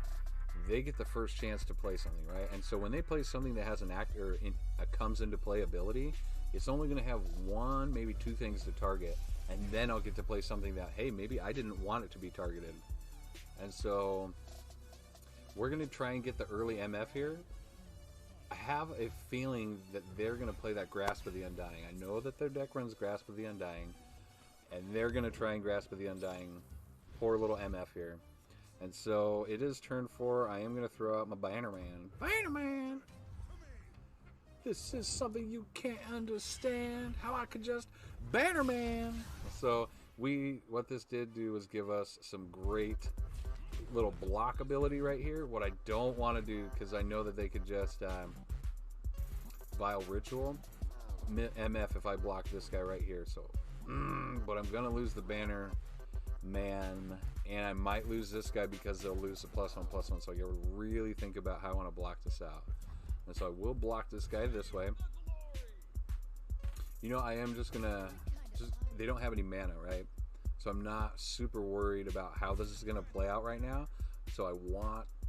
they get the first chance to play something, right? And so when they play something that has an act or a comes into play ability, it's only going to have 1, maybe 2 things to target, and then I'll get to play something that, hey, maybe I didn't want it to be targeted. And so we're going to try and get the early MF here. I have a feeling that they're going to play that Grasp of the Undying. I know that their deck runs Grasp of the Undying, and they're going to try and Grasp of the Undying. Poor little MF here. And so it is turn 4. I am going to throw out my bannerman. Bannerman! This is something you can't understand. How I could just bannerman. So what this did do was give us some great little block ability right here. What I don't want to do, because I know that they could just Vile Ritual MF if I block this guy right here. So, but I'm gonna lose the banner man, and I might lose this guy because they'll lose the +1/+1. So I gotta really think about how I want to block this out. And so I will block this guy this way. You know, I am just gonna they don't have any mana, right? So I'm not super worried about how this is gonna play out right now. So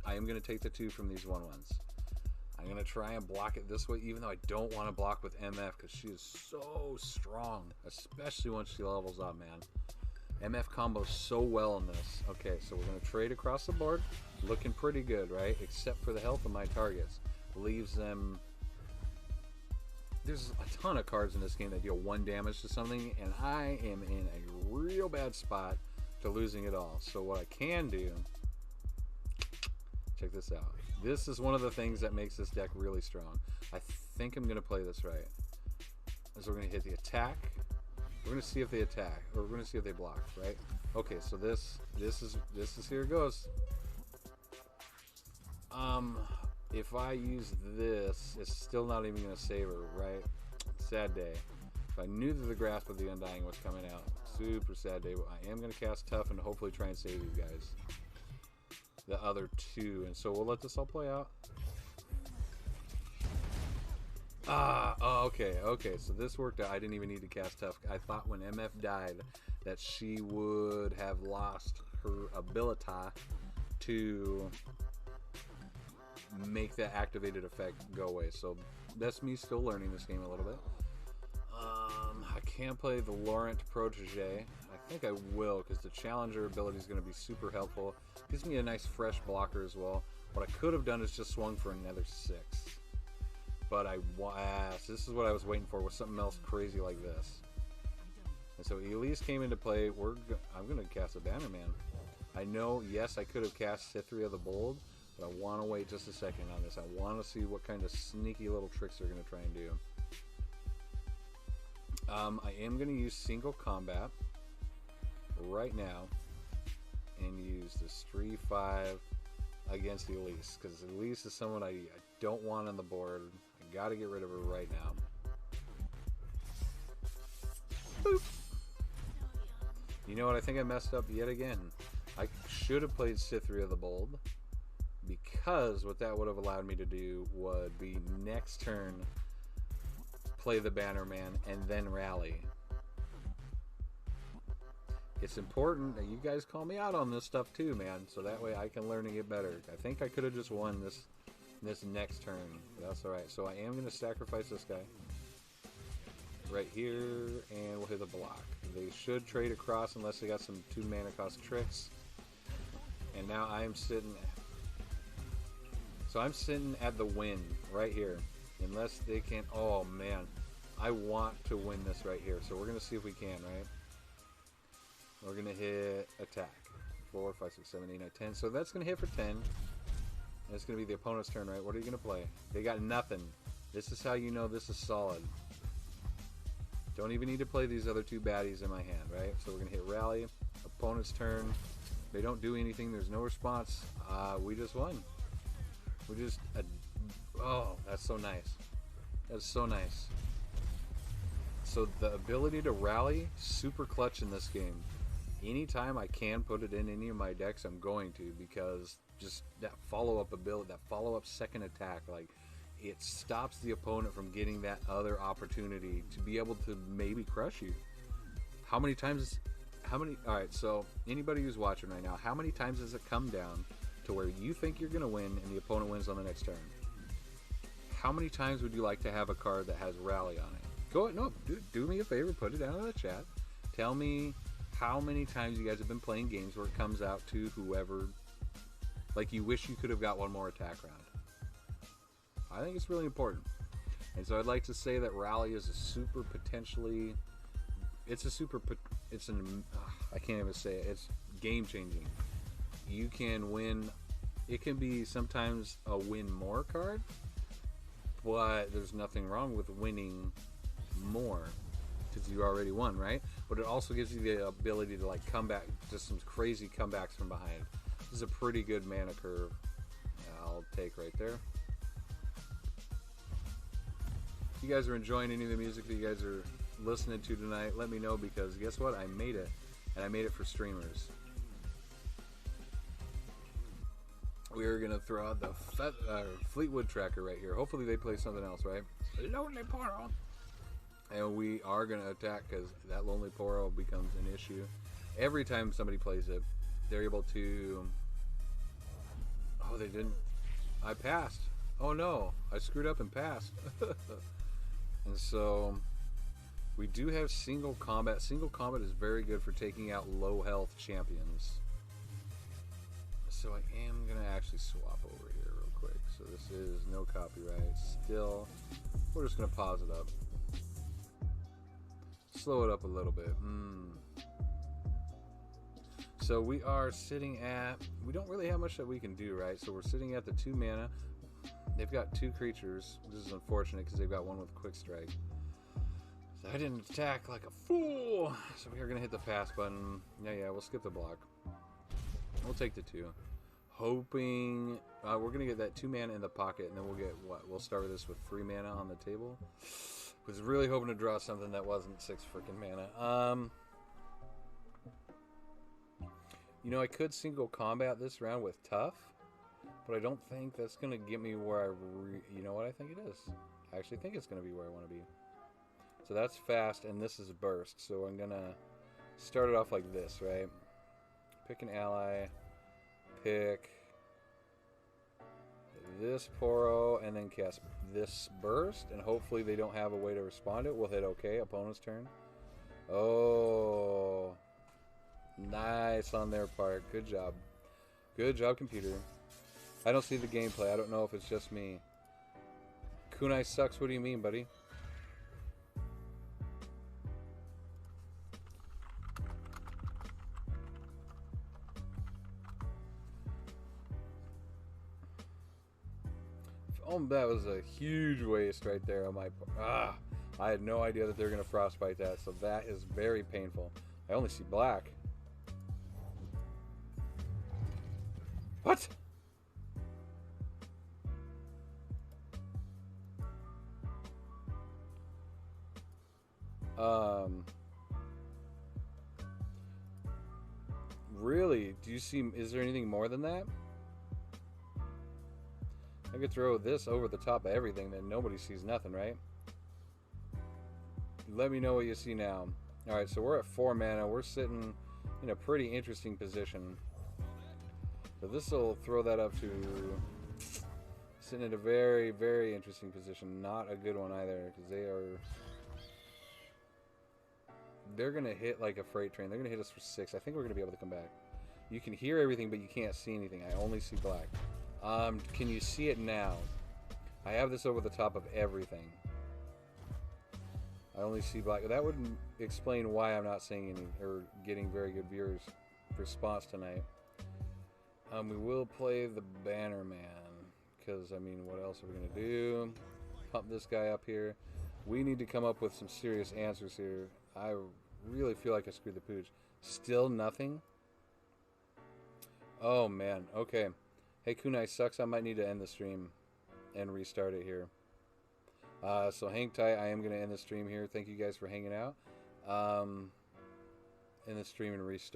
I am gonna take the 2 from these 1/1s. I'm gonna try and block it this way, even though I don't want to block with MF because she is so strong, especially once she levels up, man. MF combos so well in this. Okay, so we're gonna trade across the board, looking pretty good, right? Except for the health of my targets. Leaves them. There's a ton of cards in this game that deal 1 damage to something, and I am in a real bad spot to losing it all. So what I can do, check this out. This is one of the things that makes this deck really strong. I think I'm going to play this right. So we're going to hit the attack. We're going to see if they attack, or we're going to see if they block, right? Okay, so this is here it goes. If I use this, it's still not even going to save her, right? Sad day. If I knew that the Grasp of the Undying was coming out, super sad day. I am going to cast Tough and hopefully try and save these guys. The other 2, and so we'll let this all play out. Oh, okay, so this worked out. I didn't even need to cast Tough. I thought when MF died that she would have lost her ability to make that activated effect go away. So that's me still learning this game a little bit. I can't play the Laurent Protege. I think I will, because the Challenger ability is going to be super helpful. Gives me a nice fresh blocker as well. What I could have done is just swung for another 6. But this is what I was waiting for, was something else crazy like this. And so Elise came into play. I'm going to cast a Bannerman. I know, yes, I could have cast Cytheria the Bold, but I want to wait just a second on this. I want to see what kind of sneaky little tricks they're going to try and do. I am going to use single combat right now and use this 3-5 against Elise, because Elise is someone I don't want on the board. I got to get rid of her right now. Boop. You know what? I think I messed up yet again. I should have played Cytheria the Bold, because what that would have allowed me to do would be next turn play the Bannerman and then rally. It's important that you guys call me out on this stuff too, man, so that way I can learn to get better. I think I could have just won this next turn. That's alright. So I am going to sacrifice this guy right here, and we'll hit the block. They should trade across unless they got some 2 mana cost tricks. And now I'm sitting... So I'm sitting at the win right here. Unless they can... Oh, man. I want to win this right here. So we're going to see if we can, right? We're going to hit attack. 4, 5, 6, 7, 8, 9, 10. So that's going to hit for 10. And it's going to be the opponent's turn, right? What are you going to play? They got nothing. This is how you know this is solid. Don't even need to play these other 2 baddies in my hand, right? So we're going to hit rally. Opponent's turn. They don't do anything. There's no response. We just won. We just... oh, that's so nice. That's so nice. So the ability to rally, super clutch in this game. Anytime I can put it in any of my decks, I'm going to, because just that follow-up ability, that follow-up second attack, like, it stops the opponent from getting that other opportunity to be able to maybe crush you. How many times... Alright, so anybody who's watching right now, how many times does it come down to where you think you're going to win and the opponent wins on the next turn? How many times would you like to have a card that has rally on it? Go ahead, no, do me a favor, put it down in the chat. Tell me how many times you guys have been playing games where it comes out to whoever, like, you wish you could have got one more attack round. I think it's really important. And so I'd like to say that rally is a super potentially... I can't even say it. It's game changing. You can win. It can be sometimes a win more card, but there's nothing wrong with winning more because you already won, right? But it also gives you the ability to, like, come back, just some crazy comebacks from behind. This is a pretty good mana curve. I'll take right there. If you guys are enjoying any of the music that you guys are listening to tonight, let me know, because guess what? I made it, and I made it for streamers. We are gonna throw out the Fleetwood tracker right here. Hopefully they play something else, right? Lonely Poro. And we are gonna attack, because that Lonely Poro becomes an issue every time somebody plays it. They're able to... Oh, they didn't. I passed. Oh no, I screwed up and passed. And so we do have single combat. Single combat is very good for taking out low health champions. So I am going to actually swap over here real quick. So this is no copyright. Still, we're just going to pause it up. Slow it up a little bit. So we are sitting at... We don't really have much that we can do, right? So we're sitting at the 2 mana. They've got 2 creatures, which is unfortunate because they've got one with quick strike. So I didn't attack like a fool. So we are going to hit the pass button. Yeah, we'll skip the block. We'll take the 2. Hoping... we're going to get that 2 mana in the pocket, and then we'll get what? We'll start with this with 3 mana on the table. Was really hoping to draw something that wasn't 6 freaking mana. You know, I could single combat this round with tough, but I don't think that's going to get me where you know what I think it is? I actually think it's going to be where I want to be. So that's fast, and this is burst. So I'm going to start it off like this, right? Pick an ally. Pick this Poro and then cast this burst, and hopefully they don't have a way to respond it. We'll hit OK. Opponent's turn. Oh, nice on their part. Good job. Good job, computer. I don't see the gameplay. I don't know if it's just me. Kunai sucks. What do you mean, buddy? Oh, that was a huge waste right there on my part. I had no idea that they were going to frostbite that, so that is very painful. I only see black. What? Really? Do you see, is there anything more than that? I could throw this over the top of everything, then nobody sees nothing, right? Let me know what you see now. Alright, so we're at 4 mana. We're sitting in a pretty interesting position. So this will throw that up to... Sitting in a very, very interesting position. Not a good one either, because they're going to hit like a freight train. They're going to hit us for 6. I think we're going to be able to come back. You can hear everything, but you can't see anything. I only see black. Can you see it now? I have this over the top of everything. I only see black. That would explain why I'm not seeing any or getting very good viewers response tonight. We will play the bannerman because I mean, what else are we gonna do? Pump this guy up here. We need to come up with some serious answers here. I really feel like I screwed the pooch. Still nothing. Oh man. Okay. Hey, Kunai sucks. I might need to end the stream and restart it here. So hang tight. I am going to end the stream here. Thank you guys for hanging out. End the stream and restart.